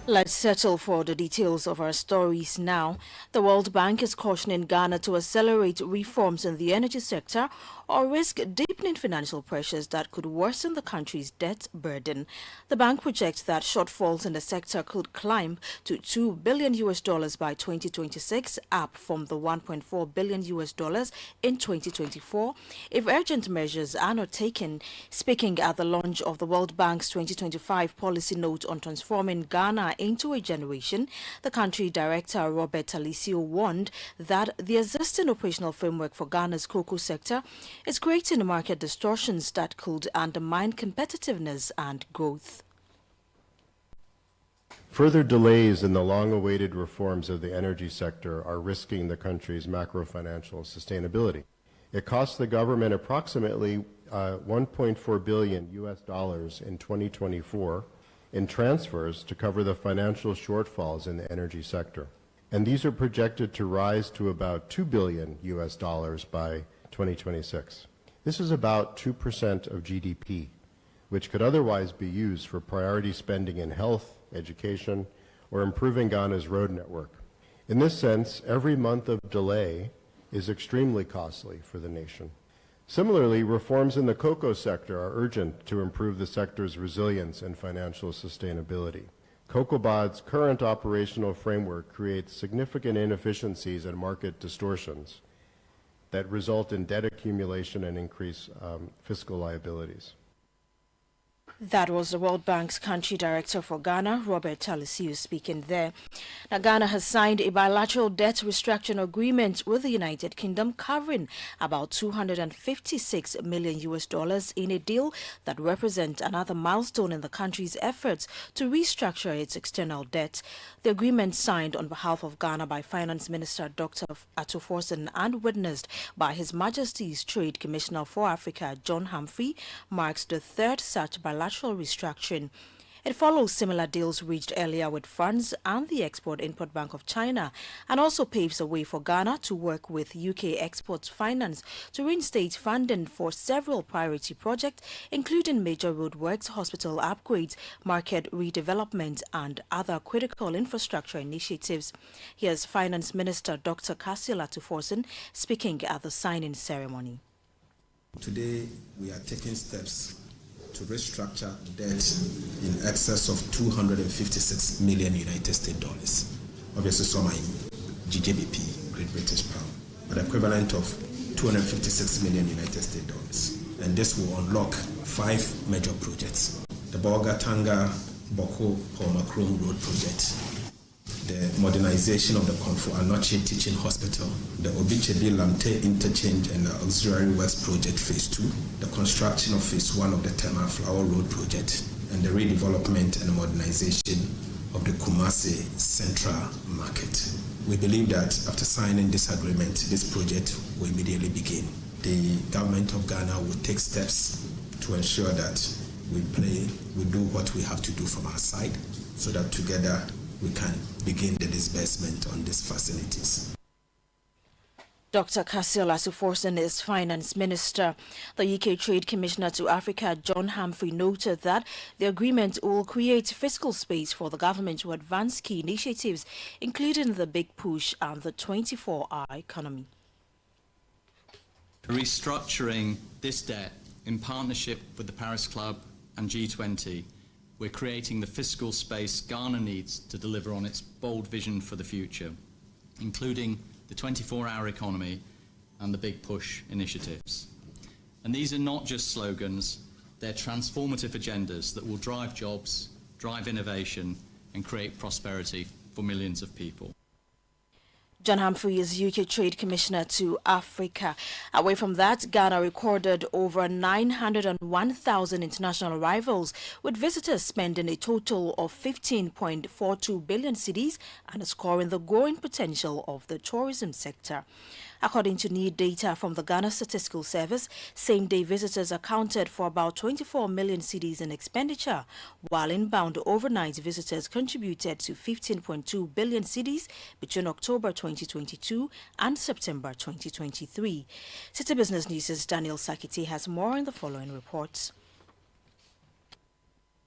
Speaker 12: Let's settle for the details of our stories now. The World Bank is cautioning Ghana to accelerate reforms in the energy sector or risk deepening financial pressures that could worsen the country's debt burden. The bank projects that shortfalls in the sector could climb to $2 billion by 2026, up from the $1.4 billion in 2024, if urgent measures are not taken. Speaking at the launch of the World Bank's 2025 policy note on transforming Ghana into a generation, the country director Robert Talisio warned that the existing operational framework for Ghana's cocoa sector is creating market distortions that could undermine competitiveness and growth.
Speaker 14: Further delays in the long-awaited reforms of the energy sector are risking the country's macro-financial sustainability. It cost the government approximately $1.4 billion in 2024 in transfers to cover the financial shortfalls in the energy sector. And these are projected to rise to about $2 billion by 2026. This is about 2% of GDP, which could otherwise be used for priority spending in health, education, or improving Ghana's road network. In this sense, every month of delay is extremely costly for the nation. Similarly, reforms in the cocoa sector are urgent to improve the sector's resilience and financial sustainability. COCOBOD's current operational framework creates significant inefficiencies and market distortions that result in debt accumulation and increased fiscal liabilities.
Speaker 12: That was the World Bank's country director for Ghana, Robert Talisio, speaking there. Now, Ghana has signed a bilateral debt restructuring agreement with the United Kingdom covering about $256 million in a deal that represents another milestone in the country's efforts to restructure its external debt. The agreement, signed on behalf of Ghana by Finance Minister Dr. Ato Forson and witnessed by His Majesty's Trade Commissioner for Africa, John Humphrey, marks the third such bilateral restructuring.
Speaker 15: It follows similar deals reached earlier with France and the Export-Import Bank of China, and also paves the way for Ghana to work with UK Export Finance to reinstate funding for several priority projects, including major roadworks, hospital upgrades, market redevelopment, and other critical infrastructure initiatives. Here's Finance Minister Dr. Kasila Tuforsen speaking at the signing ceremony.
Speaker 16: Today, we are taking steps to restructure debt in excess of 256 million United States dollars. Obviously, some are in GBP, Great British Pound, but equivalent of 256 million United States dollars. And this will unlock 5 major projects: the Bolgatanga Boko Holmacrom Road project, the modernization of the Konfu Anoche Teaching Hospital, the Obichedi Lamte Interchange and the Auxiliary Works Project Phase 2, the construction of Phase 1 of the Tema Flower Road project, and the redevelopment and modernization of the Kumasi Central Market. We believe that after signing this agreement, this project will immediately begin. The government of Ghana will take steps to ensure that we do what we have to do from our side, so that together we can begin the disbursement on these facilities.
Speaker 15: Dr. Kasila Tuforsen is Finance Minister. The UK Trade Commissioner to Africa, John Humphrey, noted that the agreement will create fiscal space for the government to advance key initiatives, including the Big Push and the 24-hour economy.
Speaker 17: Restructuring this debt in partnership with the Paris Club and G20, we're creating the fiscal space Ghana needs to deliver on its bold vision for the future, including the 24-hour economy and the Big Push initiatives. And these are not just slogans, they're transformative agendas that will drive jobs, drive innovation, and create prosperity for millions of people.
Speaker 15: John Humphrey is UK Trade Commissioner to Africa. Away from that, Ghana recorded over 901,000 international arrivals, with visitors spending a total of 15.42 billion cedis, underscoring the growing potential of the tourism sector. According to new data from the Ghana Statistical Service, same-day visitors accounted for about 24 million cedis in expenditure, while inbound overnight visitors contributed to 15.2 billion cedis between October 2022 and September 2023. Citi Business News' Daniel Sakiti has more in the following reports.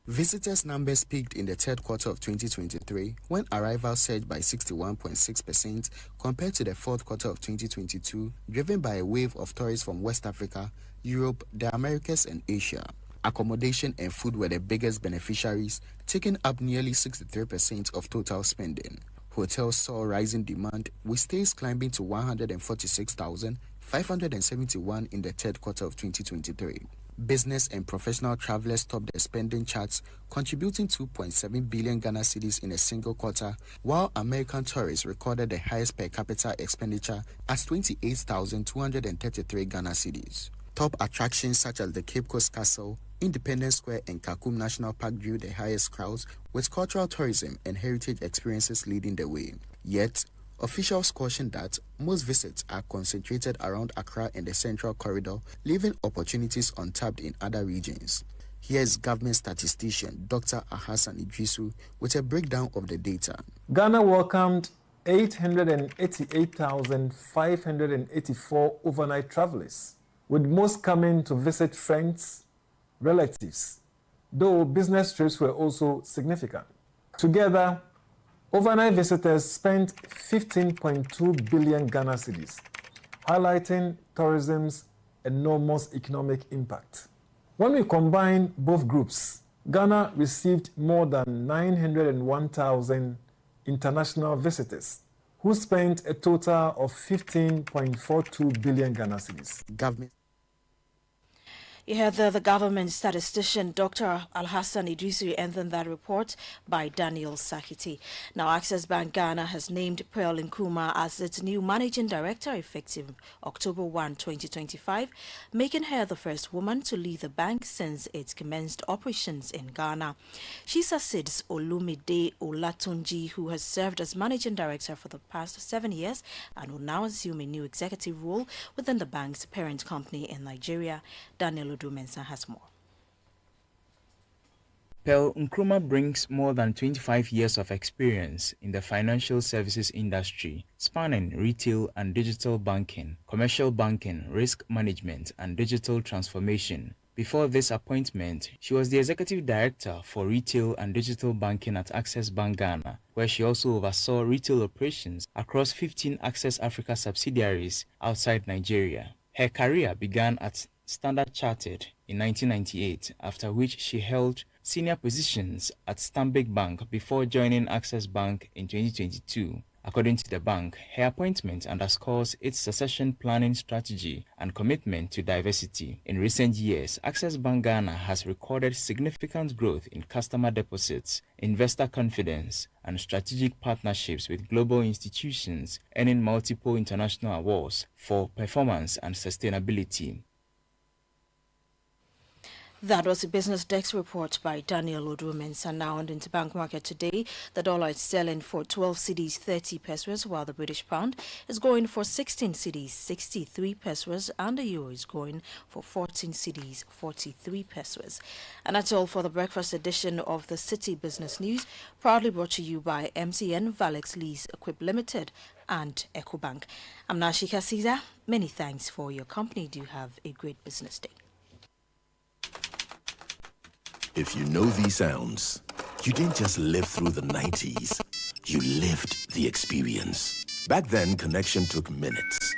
Speaker 18: Visitors' numbers peaked in the third quarter of 2023 when arrivals surged by 61.6% compared to the fourth quarter of 2022, driven by a wave of tourists from West Africa, Europe, the Americas, and Asia. Accommodation and food were the biggest beneficiaries, taking up nearly 63% of total spending. Hotels saw rising demand, with stays climbing to 146,571 in the third quarter of 2023. Business and professional travelers topped the spending charts, contributing 2.7 billion Ghana cedis in a single quarter, while American tourists recorded the highest per capita expenditure at 28,233 Ghana cedis. Top attractions such as the Cape Coast Castle, Independence Square, and Kakum National Park drew the highest crowds, with cultural tourism and heritage experiences leading the way. Yet, officials cautioned that most visits are concentrated around Accra and the Central Corridor, leaving opportunities untapped in other regions. Here is government statistician Dr. Alhassan Idrisu with a breakdown of the data.
Speaker 19: Ghana welcomed 888,584 overnight travelers, with most coming to visit friends, relatives, though business trips were also significant. Together, overnight visitors spent 15.2 billion Ghana cedis, highlighting tourism's enormous economic impact. When we combine both groups, Ghana received more than 901,000 international visitors, who spent a total of 15.42 billion Ghana cedis.
Speaker 18: Government.
Speaker 15: You heard the government statistician Dr. Alhassan Idrisu, and then that report by Daniel Sakiti. Now, Access Bank Ghana has named Pearl Nkrumah as its new managing director effective October 1, 2025, making her the first woman to lead the bank since it commenced operations in Ghana. She succeeds Olumide Olatunji, who has served as managing director for the past 7 years and will now assume a new executive role within the bank's parent company in Nigeria. Daniel Mensa has more.
Speaker 3: Pearl Nkrumah brings more than 25 years of experience in the financial services industry, spanning retail and digital banking, commercial banking, risk management, and digital transformation. Before this appointment, she was the Executive Director for Retail and Digital Banking at Access Bank Ghana, where she also oversaw retail operations across 15 Access Africa subsidiaries outside Nigeria. Her career began at Standard Chartered in 1998, after which she held senior positions at Stanbic Bank before joining Access Bank in 2022. According to the bank, her appointment underscores its succession planning strategy and commitment to diversity. In recent years, Access Bank Ghana has recorded significant growth in customer deposits, investor confidence, and strategic partnerships with global institutions, earning multiple international awards for performance and sustainability.
Speaker 15: That was the Business Desk report by Daniel Odumens. And now on the interbank market today, the dollar is selling for 12 cedis 30 pesos, while the British pound is going for 16 cedis 63 pesos, and the euro is going for 14 cedis 43 pesos. And that's all for the breakfast edition of the Citi Business News, proudly brought to you by MTN, Valex Lease Equip Limited, and EcoBank. I'm Nashika Caesar. Many thanks for your company. Do have a great business day.
Speaker 20: If you know these sounds, you didn't just live through the 90s. You lived the experience. Back then, connection took minutes.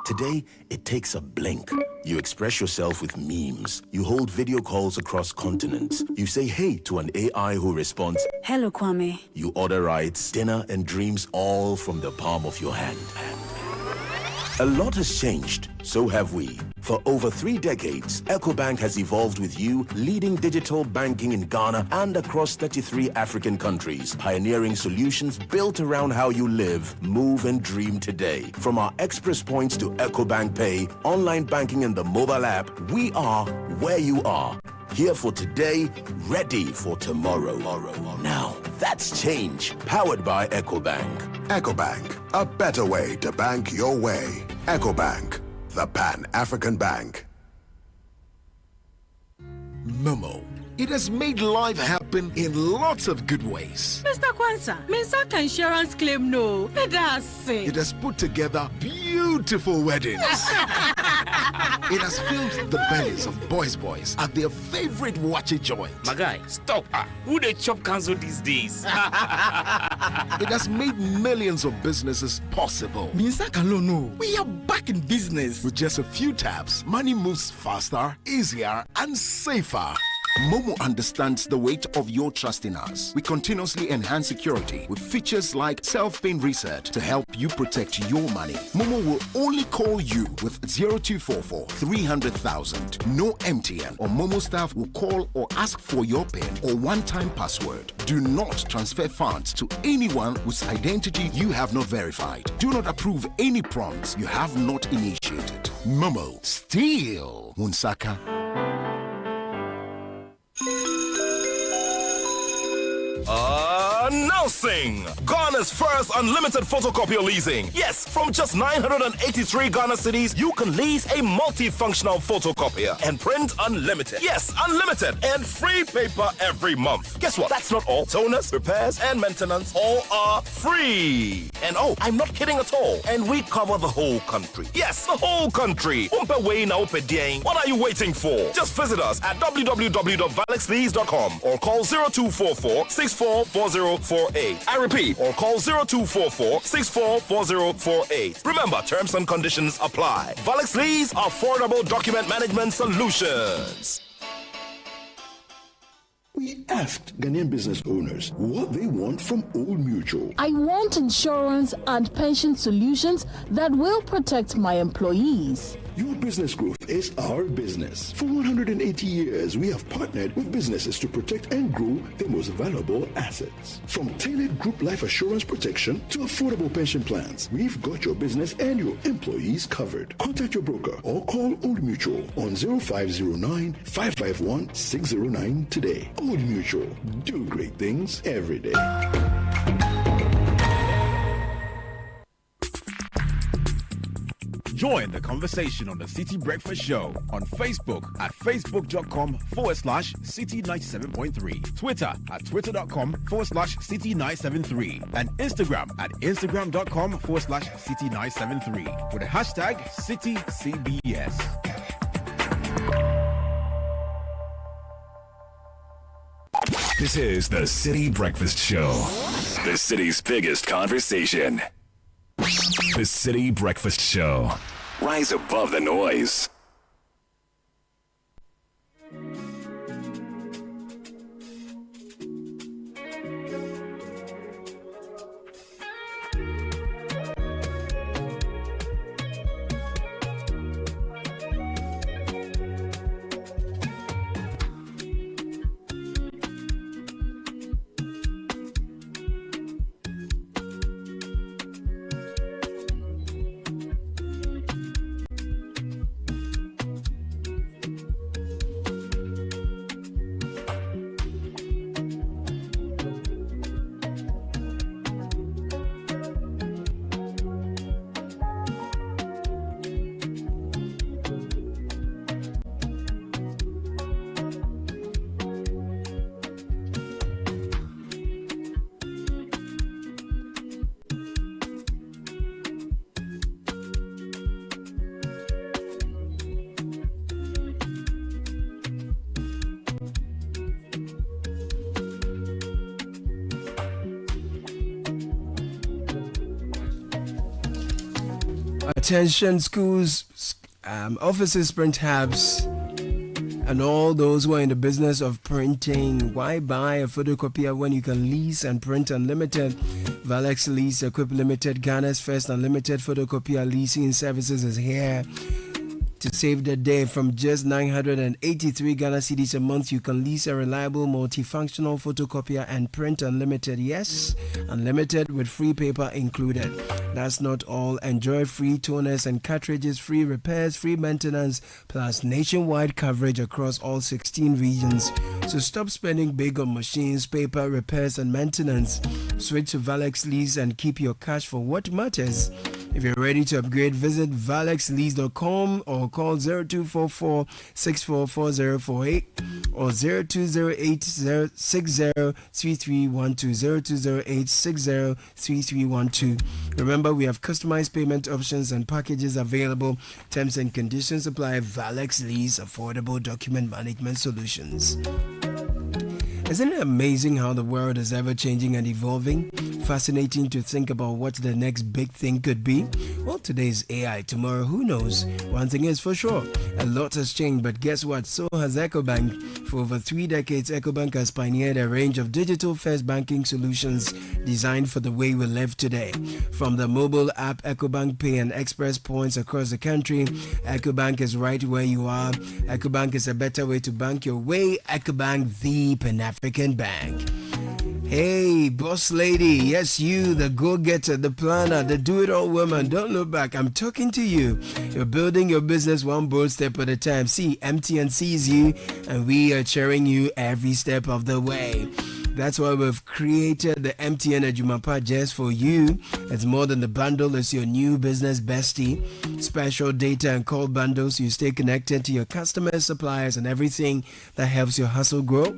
Speaker 20: Today, it takes a blink. You express yourself with memes. You hold video calls across continents. You say hey to an AI who responds,
Speaker 21: "Hello, Kwame."
Speaker 20: You order rides, dinner, and dreams all from the palm of your hand. A lot has changed, so have we. For over 3 decades, EcoBank has evolved with you, leading digital banking in Ghana and across 33 African countries, pioneering solutions built around how you live, move, and dream today. From our express points to EcoBank Pay, online banking, and the mobile app, we are where you are. Here for today, ready for tomorrow. Now, that's change, powered by EcoBank.
Speaker 22: EcoBank, a better way to bank your way. EcoBank, the Pan-African Bank.
Speaker 23: Momo. It has made life happen in lots of good ways.
Speaker 24: Mr. Kwanzaa, Minsaka insurance claim no.
Speaker 23: It has put together beautiful weddings. It has filled the bellies of boys at their favorite wachi joint.
Speaker 25: My guy, stop. Who they chop cancel these days?
Speaker 23: It has made millions of businesses possible.
Speaker 24: Minsaka no. We are back in business.
Speaker 23: With just a few taps, money moves faster, easier, and safer. Momo understands the weight of your trust in us. We continuously enhance security with features like self-paying reset to help you protect your money. Momo will only call you with 0244 300,000. No MTN or Momo staff will call or ask for your PIN or one-time password. Do not transfer funds to anyone whose identity you have not verified. Do not approve any prompts you have not initiated. Momo, still Munsaka.
Speaker 26: Announcing Ghana's first unlimited photocopier leasing. Yes, from just 983 Ghana cedis, you can lease a multifunctional photocopier and print unlimited. Yes, unlimited and free paper every month. Guess what? That's not all. Toners, repairs, and maintenance all are free. And oh, I'm not kidding at all. And we cover the whole country. Yes, the whole country. What are you waiting for? Just visit us at www.valexlease.com or call 0244 644048. I repeat, or call 0244 644048. Remember, terms and conditions apply. Valex Lease, affordable document management solutions.
Speaker 22: We asked Ghanaian business owners what they want from Old Mutual.
Speaker 27: I want insurance and pension solutions that will protect my employees.
Speaker 22: Your business growth is our business. For 180 years, we have partnered with businesses to protect and grow their most valuable assets. From tailored group life assurance protection to affordable pension plans, we've got your business and your employees covered. Contact your broker or call Old Mutual on 0509 551 609 today. Old Mutual, do great things every day.
Speaker 1: Join the conversation on the City Breakfast Show on Facebook at facebook.com/City97.3, Twitter at twitter.com/City973, and Instagram at instagram.com/City973 with the hashtag CityCBS.
Speaker 2: This is the City Breakfast Show, the city's biggest conversation. The City Breakfast Show. Rise above the noise.
Speaker 8: Attention schools, offices, print hubs, and all those who are in the business of printing. Why buy a photocopier when you can lease and print unlimited? Valex Lease Equip Limited, Ghana's first unlimited photocopier leasing services, is here to save the day. From just 983 Ghana cedis a month, you can lease a reliable multifunctional photocopier and print unlimited. Yes, unlimited with free paper included. That's not all. Enjoy free toners and cartridges, free repairs, free maintenance, plus nationwide coverage across all 16 regions. So stop spending big on machines, paper, repairs, and maintenance. Switch to Valex Lease and keep your cash for what matters. If you're ready to upgrade, visit valexlease.com or call 0244 644048 or 0208 603312 0208 603312. Remember, we have customized payment options and packages available. Terms and conditions apply. Valex Lease, affordable document management solutions. Isn't it amazing how the world is ever changing and evolving? Fascinating to think about what the next big thing could be. Well, today is AI, tomorrow who knows? One thing is for sure, a lot has changed, but guess what? So has EcoBank. For over 3 decades, EcoBank has pioneered a range of digital-first banking solutions designed for the way we live today. From the mobile app EcoBank Pay and Express Points across the country, EcoBank is right where you are. EcoBank is a better way to bank your way. EcoBank, the Pan-African Bank. Hey, boss lady, yes, you, the go-getter, the planner, the do-it-all woman, don't look back, I'm talking to you. You're building your business one bold step at a time. See, MTN sees you, and we are cheering you every step of the way. That's why we've created the MTN Ejumapa just for you. It's more than the bundle, it's your new business bestie. Special data and call bundles so you stay connected to your customers, suppliers, and everything that helps your hustle grow.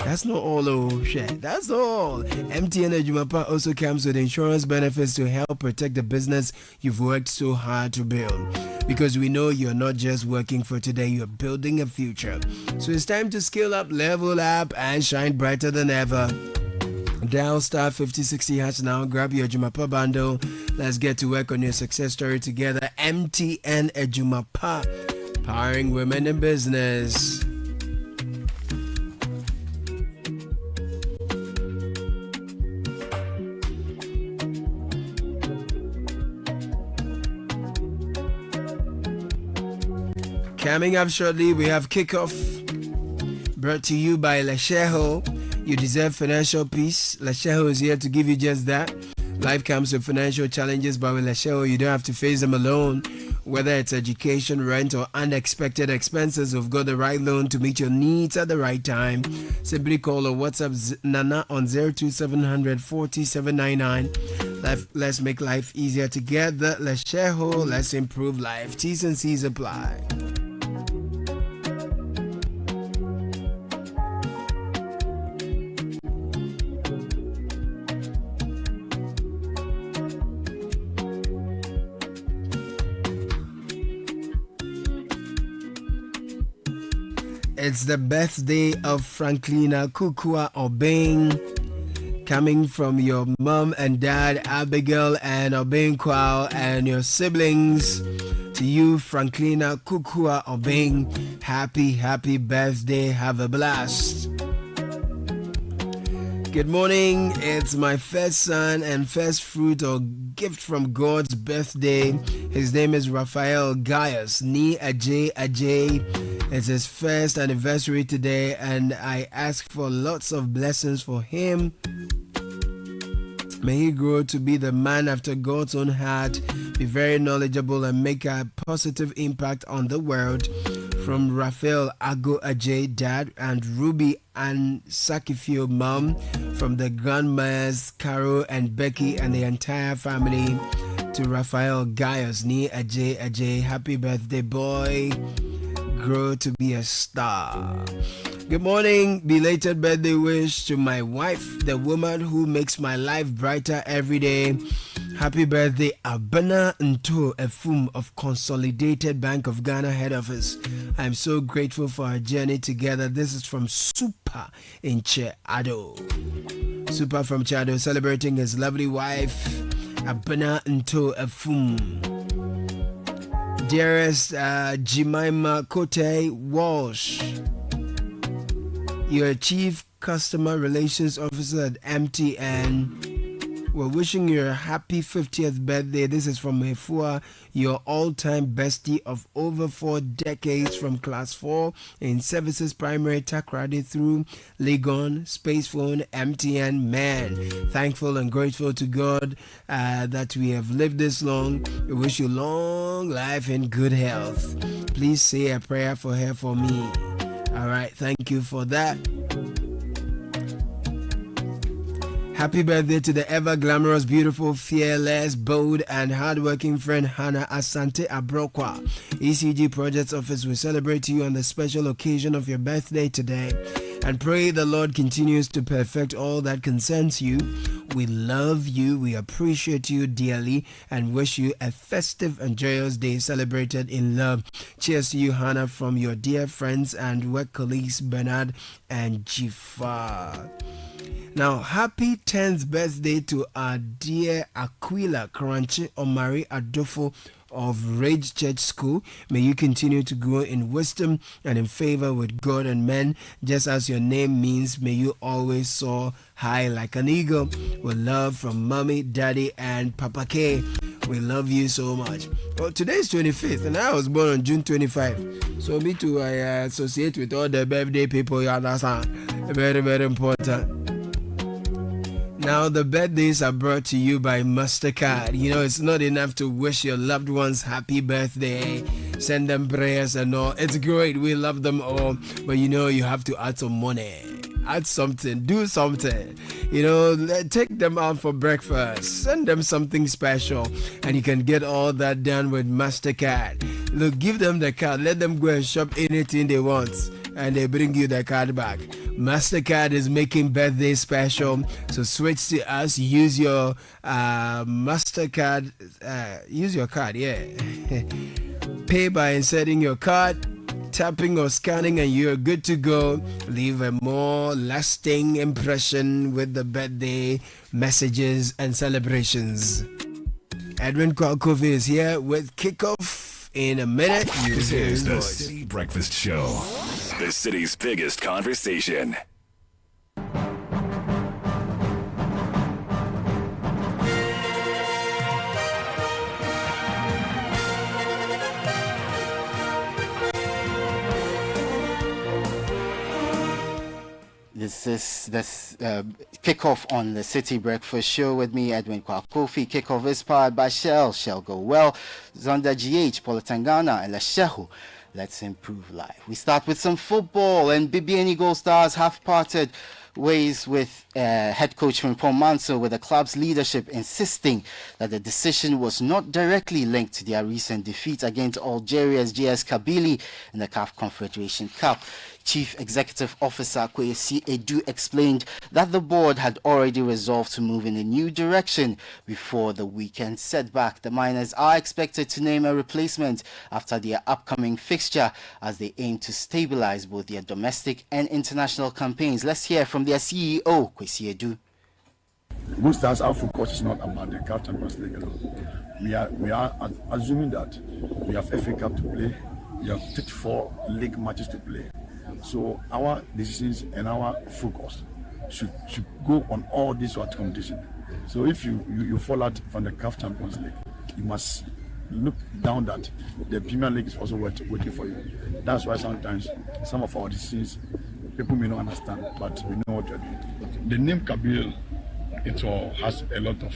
Speaker 8: That's not all, oh shit. That's all. MTN Ejumapa also comes with insurance benefits to help protect the business you've worked so hard to build. Because we know you're not just working for today, you're building a future. So it's time to scale up, level up, and shine brighter than ever. Dial star 5060 hash now, grab your Ejumapa bundle. Let's get to work on your success story together. MTN Ejumapa, powering women in business. Coming up shortly, we have Kickoff, brought to you by Lesheho. You deserve financial peace. Lesheho is here to give you just that. Life comes with financial challenges, but with Lesheho, you don't have to face them alone. Whether it's education, rent, or unexpected expenses, we've got the right loan to meet your needs at the right time. Simply call or WhatsApp Nana on 02700 4799. Let's make life easier together. Let's share whole. Let's improve life. T's and C's apply. It's the birthday of Franklina Kukua Obeng, coming from your mom and dad, Abigail and Obeng Kwao, and your siblings. To you, Franklina Kukua Obeng, happy birthday. Have a blast. Good morning. It's my first son and first fruit or gift from God's birthday. His name is Raphael Gaius Ni Ajay. It's his first anniversary today, and I ask for lots of blessings for him. May he grow to be the man after God's own heart, be very knowledgeable, and make a positive impact on the world. From Raphael Ago Ajay, dad, and Ruby and Sakifio, mom. From the grandmas Carol and Becky and the entire family. To Raphael Gaius Ni Ajay, happy birthday, boy. Grow to be a star. Good morning, belated birthday wish to my wife, the woman who makes my life brighter every day. Happy birthday, Abana Nto Efum of Consolidated Bank of Ghana head office. I'm so grateful for our journey together. This is from Super in Cheado. Super from Cheado celebrating his lovely wife, Abana Nto Efum. Dearest Jemima Kote Walsh, your Chief Customer Relations Officer at MTN. We're wishing you a happy 50th birthday. This is from Hefua, your all-time bestie of over 4 decades, from Class 4 in Services Primary Takrady through Legon, Spacephone, MTN. Man, thankful and grateful to God that we have lived this long. We wish you long life and good health. Please say a prayer for her for me. All right, thank you for that. Happy birthday to the ever glamorous, beautiful, fearless, bold, and hardworking friend Hannah Asante Abrokwa. ECG Projects Office will celebrate you on the special occasion of your birthday today and pray the Lord continues to perfect all that concerns you. We love you, we appreciate you dearly, and wish you a festive and joyous day celebrated in love. Cheers to you, Hannah, from your dear friends and work colleagues Bernard and Jifar. Now, happy 10th birthday to our dear Aquila Kranchi Omari Adofo of Rage Church School. May you continue to grow in wisdom and in favor with God and men, just as your name means. May you always soar high like an eagle. With love from Mommy, Daddy, and Papa K. We love you so much. Well, today's 25th, and I was born on June 25. So me too, I associate with all the birthday people. You understand? Very, very important. Now, the birthdays are brought to you by MasterCard. You know, it's not enough to wish your loved ones happy birthday, send them prayers and all. It's great. We love them all. But, you know, you have to add some money. Add something. Do something. You know, take them out for breakfast. Send them something special. And you can get all that done with MasterCard. Look, give them the card. Let them go and shop anything they want. And they bring you the card back. MasterCard is making birthday special, so switch to us. Use your MasterCard. Use your card, yeah. Pay by inserting your card, tapping or scanning, and you're good to go. Leave a more lasting impression with the birthday messages and celebrations. Edwin Kwalkovi is here with kickoff. In a minute,
Speaker 2: this is the City Breakfast Show, the city's biggest conversation.
Speaker 4: This is kickoff on the City Breakfast Show with me, Edwin Kwakofi. Kickoff is powered by Shell Go Well, Zonda GH, Politangana, and Lashehu. Let's improve life. We start with some football, and BBN Eagle Stars have parted weighs with head coach Frimpong Manso, with the club's leadership insisting that the decision was not directly linked to their recent defeat against Algeria's JS Kabylie in the CAF Confederation Cup. Chief Executive Officer Kwesi Edu explained that the board had already resolved to move in a new direction before the weekend setback. The Miners are expected to name a replacement after their upcoming fixture as they aim to stabilize both their domestic and international campaigns. Let's hear from their CEO, Kwesi Edu.
Speaker 5: Good stars, our focus is not about the CAF Champions League alone. We are assuming that we have FA Cup to play, we have 34 league matches to play. So our decisions and our focus should go on all these sort of competition. So if you fall out from the CAF Champions League, you must look down that the Premier League is also waiting for you. That's why sometimes some of our decisions people may not understand, but we know what we're doing. The name Kabylie, it has a lot of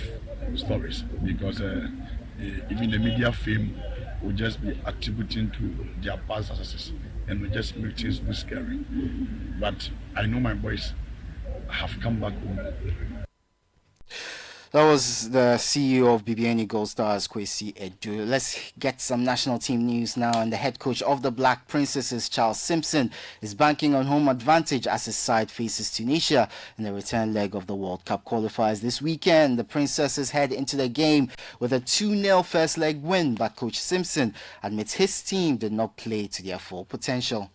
Speaker 5: stories because even the media fame will just be attributing to their past successes and will just make things look scary. But I know my boys have come back home.
Speaker 4: That was the CEO of BBN Gold Stars, Kwesi Edu. Let's get some national team news now. And the head coach of the Black Princesses, Charles Simpson, is banking on home advantage as his side faces Tunisia in the return leg of the World Cup qualifiers this weekend. The Princesses head into the game with a 2-0 first leg win, but Coach Simpson admits his team did not play to their full potential.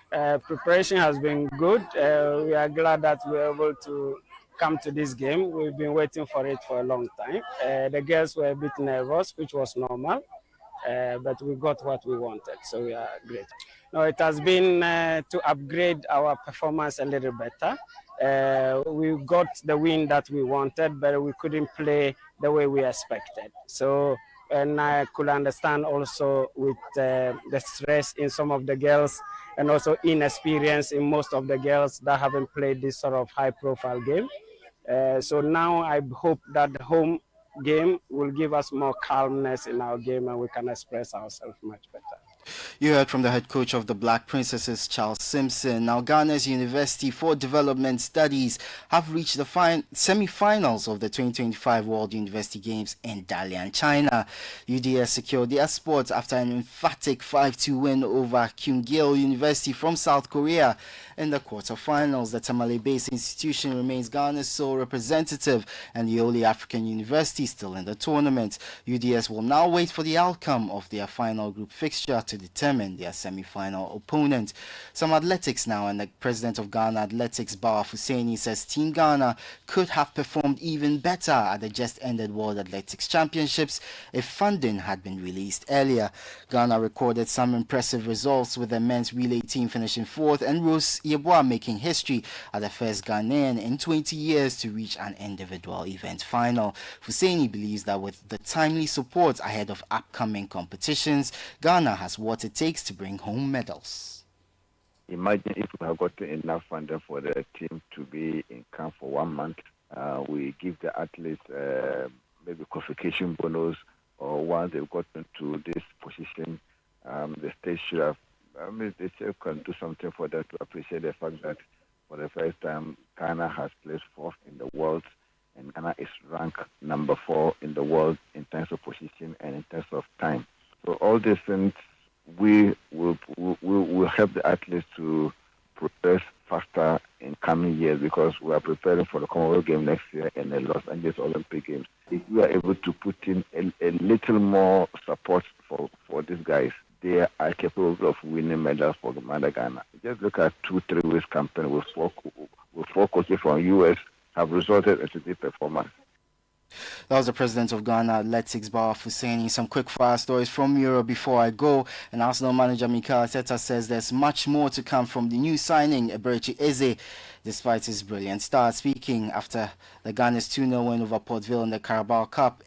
Speaker 6: Preparation has been good. We are glad that we were able to come to this game. We've been waiting for it for a long time. The girls were a bit nervous, which was normal, but we got what we wanted, so we are great. No, it has been to upgrade our performance a little better. We got the win that we wanted, but we couldn't play the way we expected. So, and I could understand also with the stress in some of the girls and also inexperience in most of the girls that haven't played this sort of high-profile game. So now I hope that the home game will give us more calmness in our game and we can express ourselves much better.
Speaker 4: You heard from the head coach of the Black Princesses, Charles Simpson. Now, Ghana's University for Development Studies have reached the semi-finals of the 2025 World University Games in Dalian, China. UDS secured their spots after an emphatic 5-2 win over Kyungil University from South Korea in the quarterfinals. The Tamale-based institution remains Ghana's sole representative and the only African university still in the tournament. UDS will now wait for the outcome of their final group fixture to determine their semi-final opponent. Some athletics now, and the president of Ghana Athletics, Bawa Husseini, says Team Ghana could have performed even better at the just-ended World Athletics Championships if funding had been released earlier. Ghana recorded some impressive results, with the men's relay team finishing fourth and Rose Yeboah making history as the first Ghanaian in 20 years to reach an individual event final. Husseini believes that with the timely support ahead of upcoming competitions, Ghana has what it takes to bring home medals.
Speaker 7: Imagine if we have gotten enough funding for the team to be in camp for 1 month. We give the athletes maybe qualification bonus, or once they've gotten to this position, the state should have, they still can do something for them to appreciate the fact that for the first time, Ghana has placed fourth in the world, and Ghana is ranked number 4 in the world in terms of position and in terms of time. So all these things we will help the athletes to progress faster in coming years, because we are preparing for the Commonwealth Games next year and the Los Angeles Olympic Games. If we are able to put in a little more support for these guys, they are capable of winning medals for Ghana. Just look at 2-3 weeks campaign with four coaches from US have resulted in the performance.
Speaker 4: That was the president of Ghana Athletics, Bawa Husseini. Some quick fire stories from Europe before I go. And Arsenal manager Mikel Arteta says there's much more to come from the new signing, Eberechi Eze, despite his brilliant start. Speaking after the Ghana's 2-0 win over Port Vale in the Carabao Cup,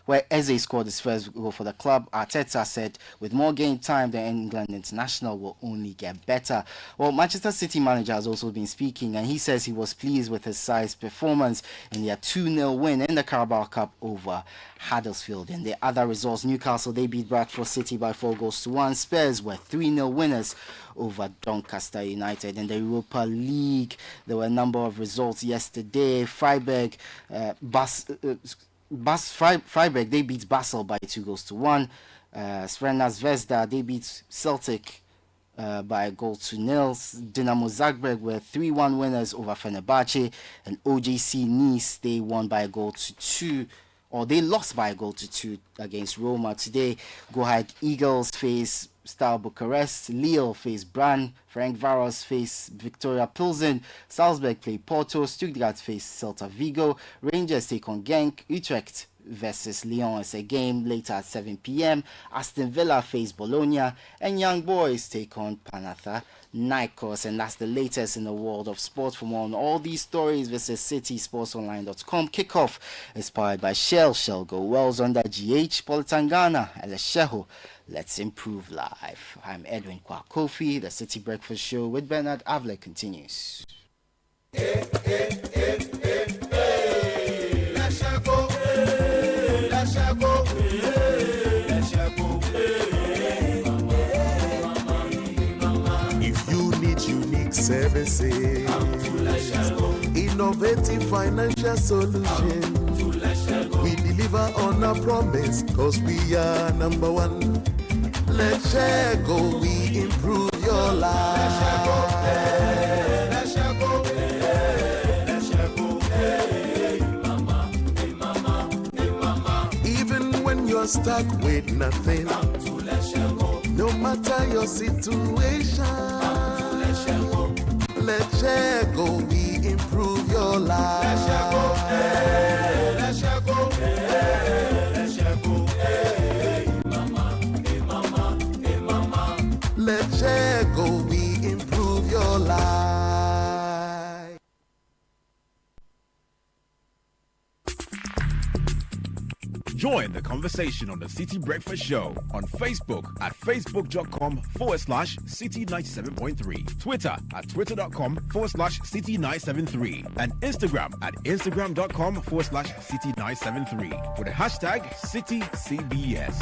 Speaker 4: where Eze scored his first goal for the club, Arteta said with more game time, the England international will only get better. Well, Manchester City manager has also been speaking, and he says he was pleased with his side's performance in their 2-0 win in the Carabao Cup over Huddersfield. In the other results, Newcastle, they beat Bradford City by 4-1. Spurs were 3-0 winners over Doncaster United. In the Europa League, there were a number of results yesterday. Freiburg, Freiburg, they beat Basel by 2-1. Crvena Zvezda, they beat Celtic by a 1-0. Dinamo Zagreb were 3-1 winners over Fenerbahce, and OJC Nice, they won by a 2-2. Or they lost by a 2-2 against Roma. Today, Go Ahead Eagles face Steaua Bucharest, Lille face Brann, Frank Varos face Victoria Pilsen, Salzburg play Porto, Stuttgart face Celta Vigo, Rangers take on Genk, Utrecht versus Lyon is a game later at 7 p.m. Aston Villa face Bologna, and Young Boys take on Panathinaikos. And that's the latest in the world of sport. For more on all these stories, visit citysportsonline.com. Kickoff is powered by Shell Go Wells under GH, Politangana, Elesheho. Let's improve life. I'm Edwin Kwakofi. The City Breakfast Show with Bernard Avle continues.
Speaker 9: If you need unique services, innovative financial solutions, we deliver on our promise, cause we are number one. Let's share go, we improve your life. Even when you're stuck with nothing, no matter your situation, let's share go, we improve your life. Let's share go, we improve your life.
Speaker 1: Join the conversation on the City Breakfast Show on Facebook at facebook.com/City97.3, Twitter at twitter.com/City973, and Instagram at instagram.com/City973 with the hashtag CityCBS.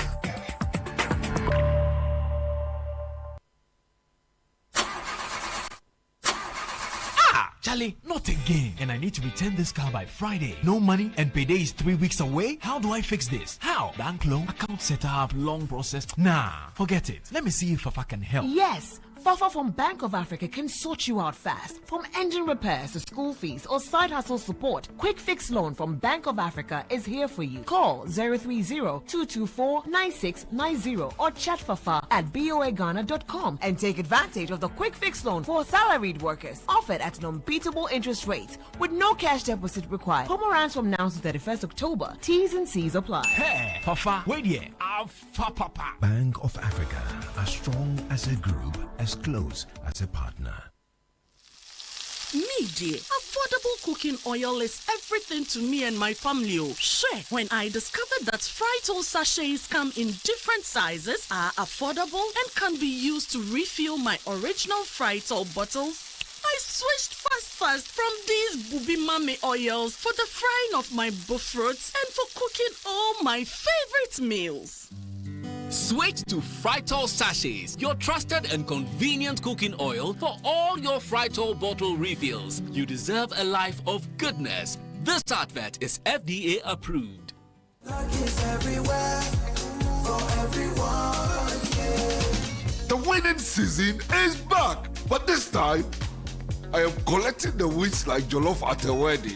Speaker 10: Charlie, not again. And I need to return this car by Friday. No money and payday is 3 weeks away? How do I fix this? How? Bank loan, account setup, long process. Nah, forget it. Let me see if Fafa can help.
Speaker 11: Yes. Fafa from Bank of Africa can sort you out fast. From engine repairs to school fees or side hustle support, Quick Fix Loan from Bank of Africa is here for you. Call 030-224-9690 or chat Fafa at boaghana.com and take advantage of the Quick Fix Loan for salaried workers, offered at an unbeatable interest rate with no cash deposit required. Home runs from now to 31st October. T's and C's apply.
Speaker 10: Hey, Fafa, wait here.
Speaker 12: Bank of Africa, as strong as a group, as close as a partner.
Speaker 13: Me, dear, affordable cooking oil is everything to me and my family. Sure, when I discovered that Frytol sachets come in different sizes, are affordable, and can be used to refill my original Frytol bottles, I switched fast from these Bubi Mame oils for the frying of my buffets and for cooking all my favorite meals.
Speaker 14: Switch to Frytol sachets, your trusted and convenient cooking oil for all your Frytol bottle refills. You deserve a life of goodness. This advert is FDA approved.
Speaker 9: Everywhere, for everyone, yeah.
Speaker 21: The winning season is back, but this time I am collecting the wins like jollof at a wedding.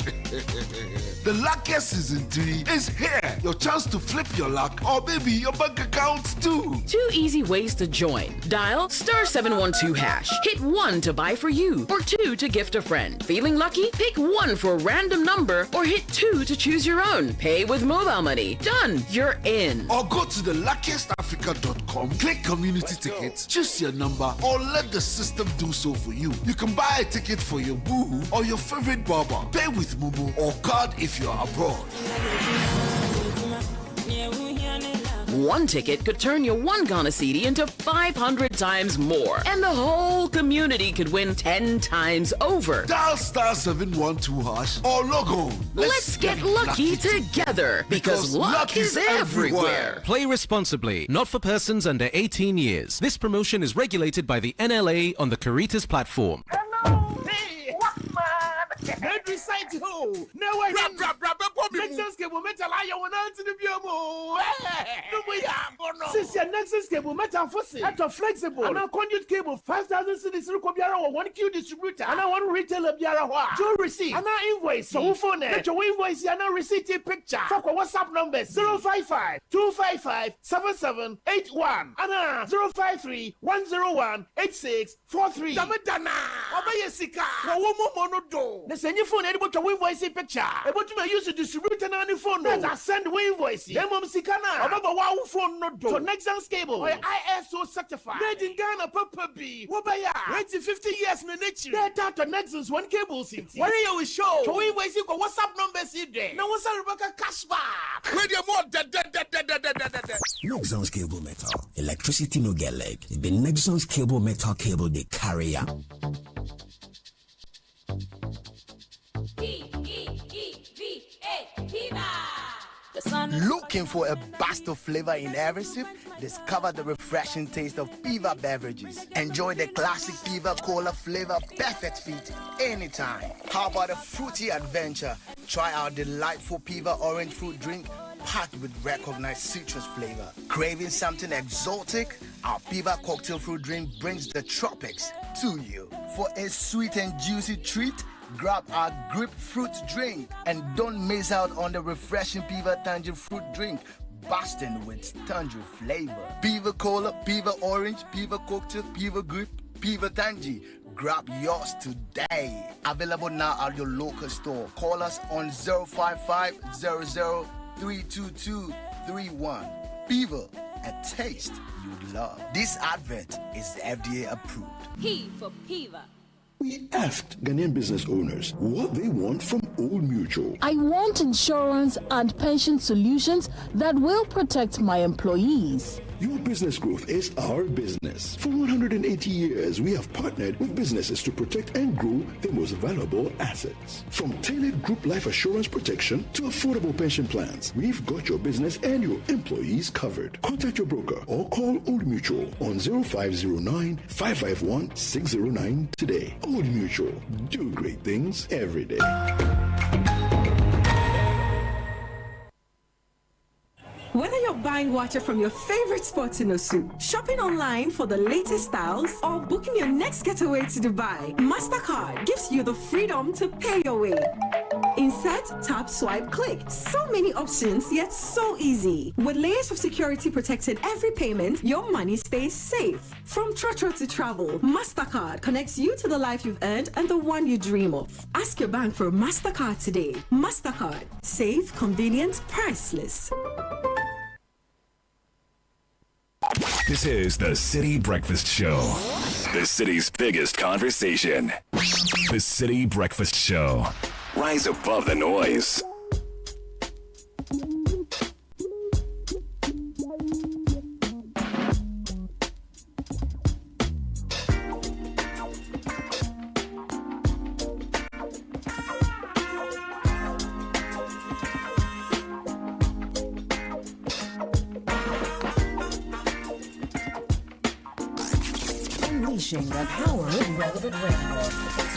Speaker 21: The luckiest season 3 is here. Your chance to flip your luck or maybe your bank accounts too.
Speaker 28: 2 easy ways to join. Dial *712#. Hit 1 to buy for you or 2 to gift a friend. Feeling lucky? Pick 1 for a random number or hit 2 to choose your own. Pay with mobile money. Done. You're in.
Speaker 21: Or go to the luckiestafrica.com, click community tickets, choose your number or let the system do so for you. You can buy a ticket for your boo or your favorite barber. Pay with Momo or card if you're abroad.
Speaker 28: One ticket could turn your 1 Ghana cedi into 500 times more. And the whole community could win 10 times over.
Speaker 21: Dial *712# or log on.
Speaker 28: Let's get lucky together because luck is everywhere.
Speaker 3: Play responsibly, not for persons under 18 years. This promotion is regulated by the NLA on the Caritas platform.
Speaker 15: Every side ho. No way. Nexus cable metal I want to the biomo. No way. Since your Nexus cable metal fossil at a flexible and a conduit cable 5,000 cities Rukobiara or 1Q distributor and I want retailer Biara. Joe receipt and I invoice so phone. Let your invoice and a receipt picture. Fuck WhatsApp number 055 255 7781 and 053 101 8643. Damadana. Obayesika. Womo the send your phone able to invoice picture. Able to use the distributor on the phone. That send invoice. Demom Sikana. Remember wow phone no do. So Nexus cable. ISO certified. Made in Ghana Papa B. Wobaya. Waiting 50 years in the nature. Data to Nexus one cable city. Where you will show. To invoice you WhatsApp numbers here there. Now what's Rebecca cashback? Where you more
Speaker 16: Nexus cable metal. Electricity no get leg. The Nexus cable metal cable they carry up.
Speaker 17: Looking for a burst of flavor in every sip? Discover the refreshing taste of Piva beverages. Enjoy the classic Piva Cola flavor, perfect fit anytime. How about a fruity adventure? Try our delightful Piva orange fruit drink packed with recognized citrus flavor. Craving something exotic? Our Piva cocktail fruit drink brings the tropics to you. For a sweet and juicy treat, grab our grapefruit drink and don't miss out on the refreshing Piva tangerine fruit drink, bursting with tangerine flavor. Piva Cola, Piva Orange, Piva Cocktail, Piva Grape, Piva Tangy. Grab yours today. Available now at your local store. Call us on 055 00 32231. Piva, a taste you'd love. This advert is FDA approved.
Speaker 18: P for Piva.
Speaker 22: We asked Ghanaian business owners what they want from Old Mutual.
Speaker 27: I want insurance and pension solutions that will protect my employees.
Speaker 22: Your business growth is our business. For 180 years, we have partnered with businesses to protect and grow their most valuable assets. From tailored group life assurance protection to affordable pension plans, we've got your business and your employees covered. Contact your broker or call Old Mutual on 0509 551 609 today. Old Mutual, do great things every day.
Speaker 19: Whether you're buying water from your favorite spot in Osu, shopping online for the latest styles, or booking your next getaway to Dubai, MasterCard gives you the freedom to pay your way. Insert, tap, swipe, click. So many options, yet so easy. With layers of security protecting every payment, your money stays safe. From Trotro to travel, MasterCard connects you to the life you've earned and the one you dream of. Ask your bank for MasterCard today. MasterCard. Safe, convenient, priceless.
Speaker 2: This is the Citi Breakfast Show. The city's biggest conversation. The Citi Breakfast Show. Rise above the noise.
Speaker 11: Unleashing the power of relevant radio.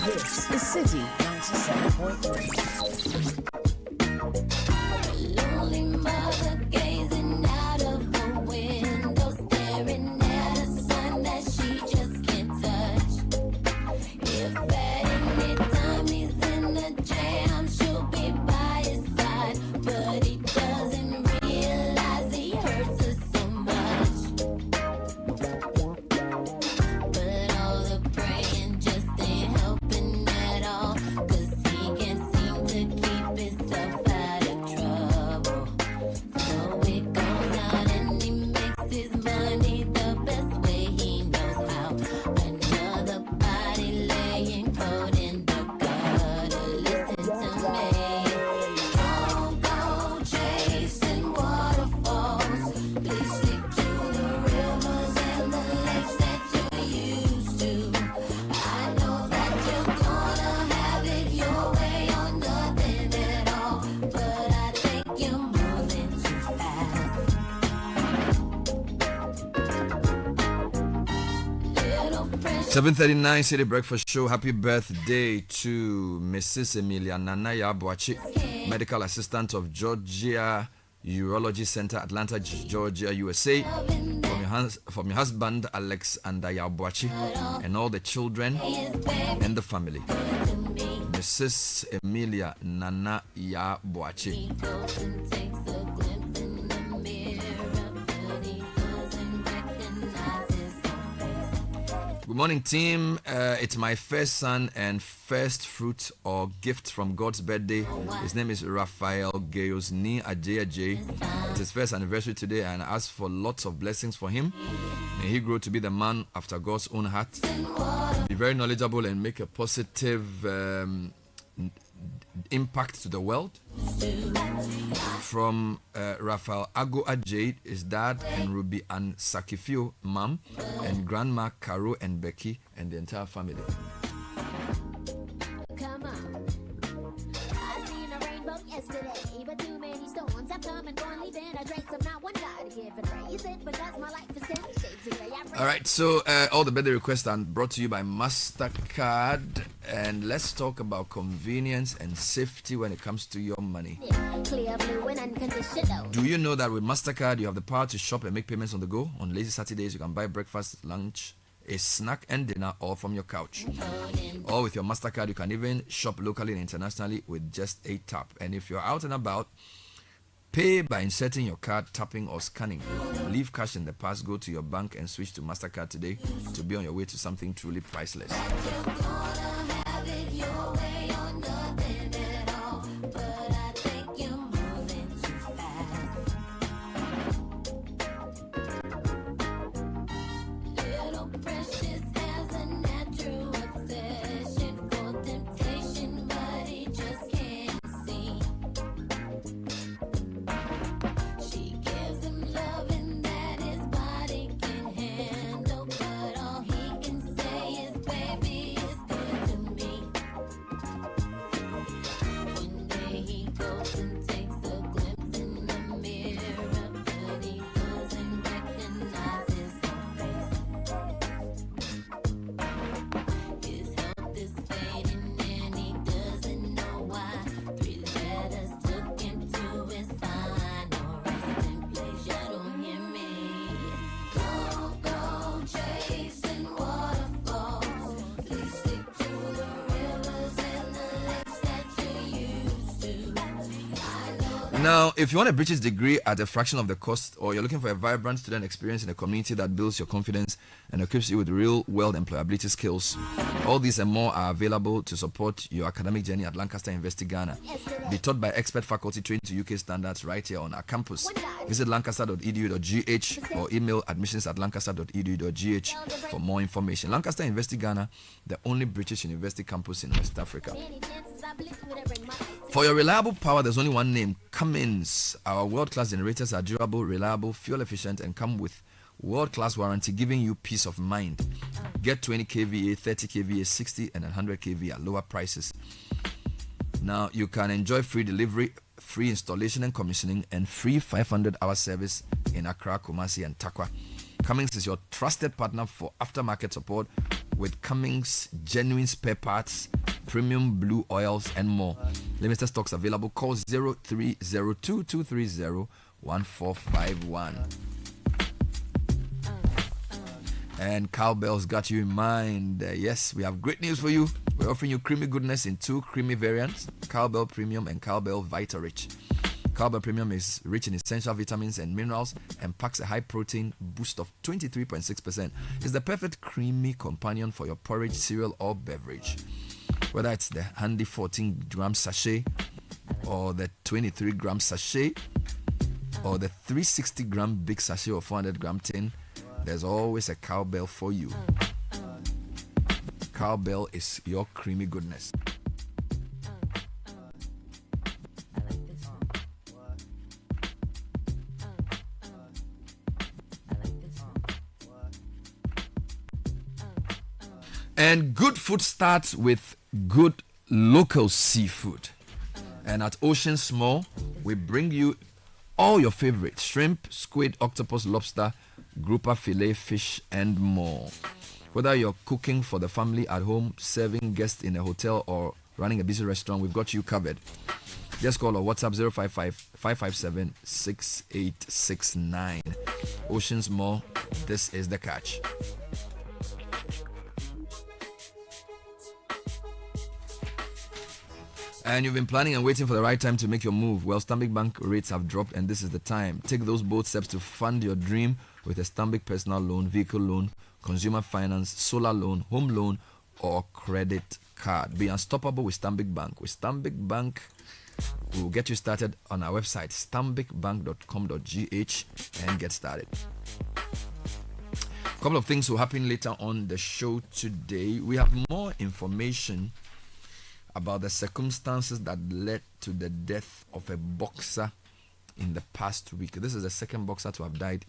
Speaker 11: This is Citi 97.3.
Speaker 20: Lonely mother gazing out of the window, staring at a sun that she just can't touch. If at any time he's in a jam, she'll be by his side, but he doesn't realize he hurts her so much. But all the praying just ain't helping at all, 'cause he can't seem to keep his
Speaker 5: 7:39 City Breakfast Show. Happy birthday to Mrs. Emilia Nanaya Boachi, medical assistant of Georgia Urology Center, Atlanta, Georgia, USA. From your husband Alex Andaya Boachi and all the children and the family. Mrs. Emilia Nanaya Boachi. Good morning, team. It's my first son and first fruit or gift from God's birthday. His name is Raphael Geosni Ajay. It's his first anniversary today, and I ask for lots of blessings for him. May he grow to be the man after God's own heart. Be very knowledgeable and make a positive impact to the world. From Raphael Ago Ajay, his dad, and Ruby and Sakifio, mom, and grandma Caro and Becky, and the entire family.
Speaker 20: Come on. I seen a rainbow yesterday, but too many storms have come and gone, leaving a trace of not one God to give and praise it because my life is 10 shades of gray.
Speaker 5: All right, so all the birthday requests are brought to you by MasterCard, and let's talk about convenience and safety when it comes to your money.
Speaker 20: Clear blue and unconditional.
Speaker 5: Do you know that with MasterCard, you have the power to shop and make payments on the go? On lazy Saturdays, you can buy breakfast, lunch, a snack, and dinner all from your couch. Or with your MasterCard, you can even shop locally and internationally with just a tap. And if you're out and about, pay by inserting your card, tapping, or scanning. Leave cash in the past, go to your bank and switch to MasterCard today to be on your way to something truly priceless. Now, if you want a British degree at a fraction of the cost, or you're looking for a vibrant student experience in a community that builds your confidence and equips you with real-world employability skills, all these and more are available to support your academic journey at Lancaster University, Ghana. Be taught by expert faculty trained to UK standards right here on our campus. Visit lancaster.edu.gh or email admissions@lancaster.edu.gh for more information. Lancaster University, Ghana, the only British university campus in West Africa. For your reliable power, there's only one name, Cummins. Our world-class generators are durable, reliable, fuel-efficient, and come with world-class warranty, giving you peace of mind. Get 20 kVA, 30 kVA, 60 and 100 kVA at lower prices. Now, you can enjoy free delivery, free installation and commissioning, and free 500-hour service in Accra, Kumasi, and Takwa. Cummins is your trusted partner for aftermarket support with Cummins genuine spare parts, premium blue oils, and more. Limited stocks available. Call 0302-230-1451. And Cowbell's got you in mind. Yes, we have great news for you. We're offering you creamy goodness in 2 creamy variants, Cowbell Premium and Cowbell Vita Rich. Cowbell Premium is rich in essential vitamins and minerals and packs a high protein boost of 23.6%. It's the perfect creamy companion for your porridge, cereal, or beverage. Whether it's the handy 14-gram sachet or the 23-gram sachet or the 360-gram big sachet or 400-gram tin, there's always a Cowbell for you. Cowbell is your creamy goodness. And good food starts with good local seafood. And at Ocean Small, we bring you all your favorite shrimp, squid, octopus, lobster, grouper, fillet, fish, and more. Whether you're cooking for the family at home, serving guests in a hotel, or running a busy restaurant, we've got you covered. Just call or WhatsApp 055-557-6869. Oceans Mall, this is the catch. And you've been planning and waiting for the right time to make your move. Well, Stanbic Bank rates have dropped, and this is the time. Take those bold steps to fund your dream with a Stanbic personal loan, vehicle loan, consumer finance, solar loan, home loan, or credit card. Be unstoppable with Stanbic Bank. With Stanbic Bank, we will get you started on our website, stanbicbank.com.gh, and get started. A couple of things will happen later on the show today. We have more information about the circumstances that led to the death of a boxer in the past week. This is the second boxer to have died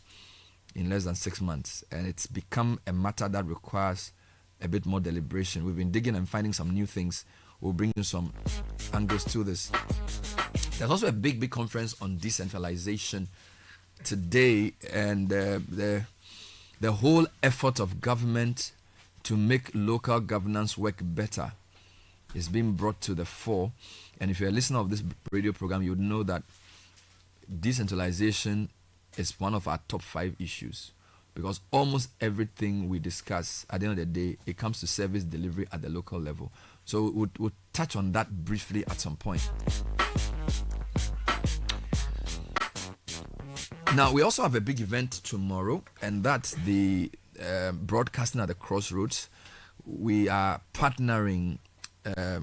Speaker 5: in less than 6 months, and it's become a matter that requires a bit more deliberation. We've been digging and finding some new things. We'll bring you some angles to this. There's also a big conference on decentralization today, and the whole effort of government to make local governance work better is being brought to the fore. And if you're a listener of this radio program, you would know that decentralization is one of our top 5 issues, because almost everything we discuss at the end of the day, it comes to service delivery at the local level. So we'll touch on that briefly at some point. Now, we also have a big event tomorrow, and that's the broadcasting at the crossroads. We are partnering a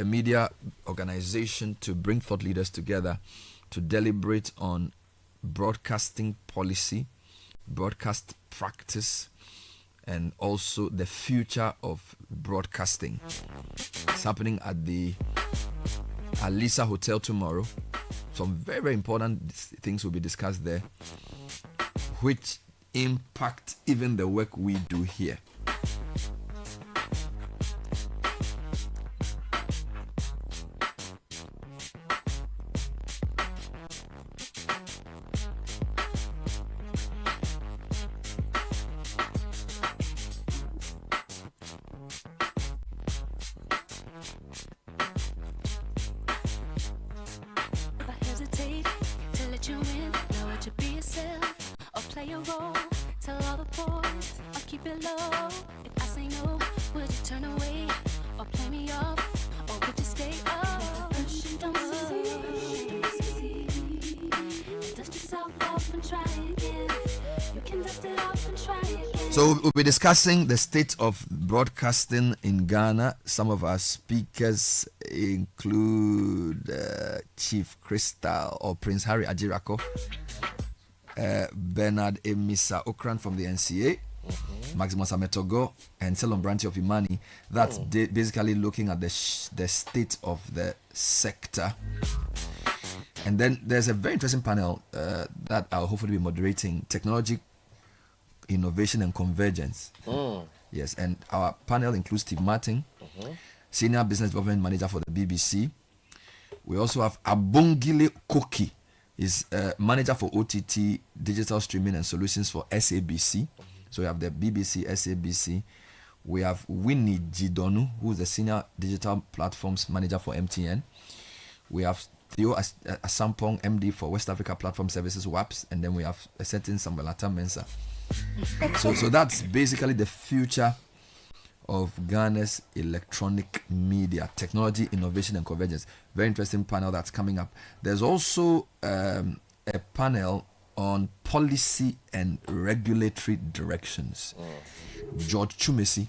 Speaker 5: media organization to bring thought leaders together to deliberate on broadcasting policy, broadcast practice, and also the future of broadcasting. It's happening at the Alisa Hotel tomorrow. Some very important things will be discussed there, which impact even the work we do here. So we'll be discussing the state of broadcasting in Ghana. Some of our speakers include Chief Crystal or Prince Harry Ajirako, Bernard Emisa Okran from the NCA, Maximus Ametogo, and Selon Branty of Imani. That's basically looking at the state of the sector. And then there's a very interesting panel that I'll hopefully be moderating: technology, innovation, and convergence. Yes, and our panel includes Steve Martin, Senior Business Development Manager for the BBC. We also have Abungile Koki, is Manager for OTT, Digital Streaming and Solutions for SABC. So we have the BBC, SABC. We have Winnie Jidonu, who is the Senior Digital Platforms Manager for MTN. We have Theo Asampong, MD for West Africa Platform Services, WAPS. And then we have a certain Sambalata Mensa. So that's basically the future of Ghana's electronic media, technology, innovation, and convergence. Very interesting panel that's coming up. There's also a panel on policy and regulatory directions. George Chumesi,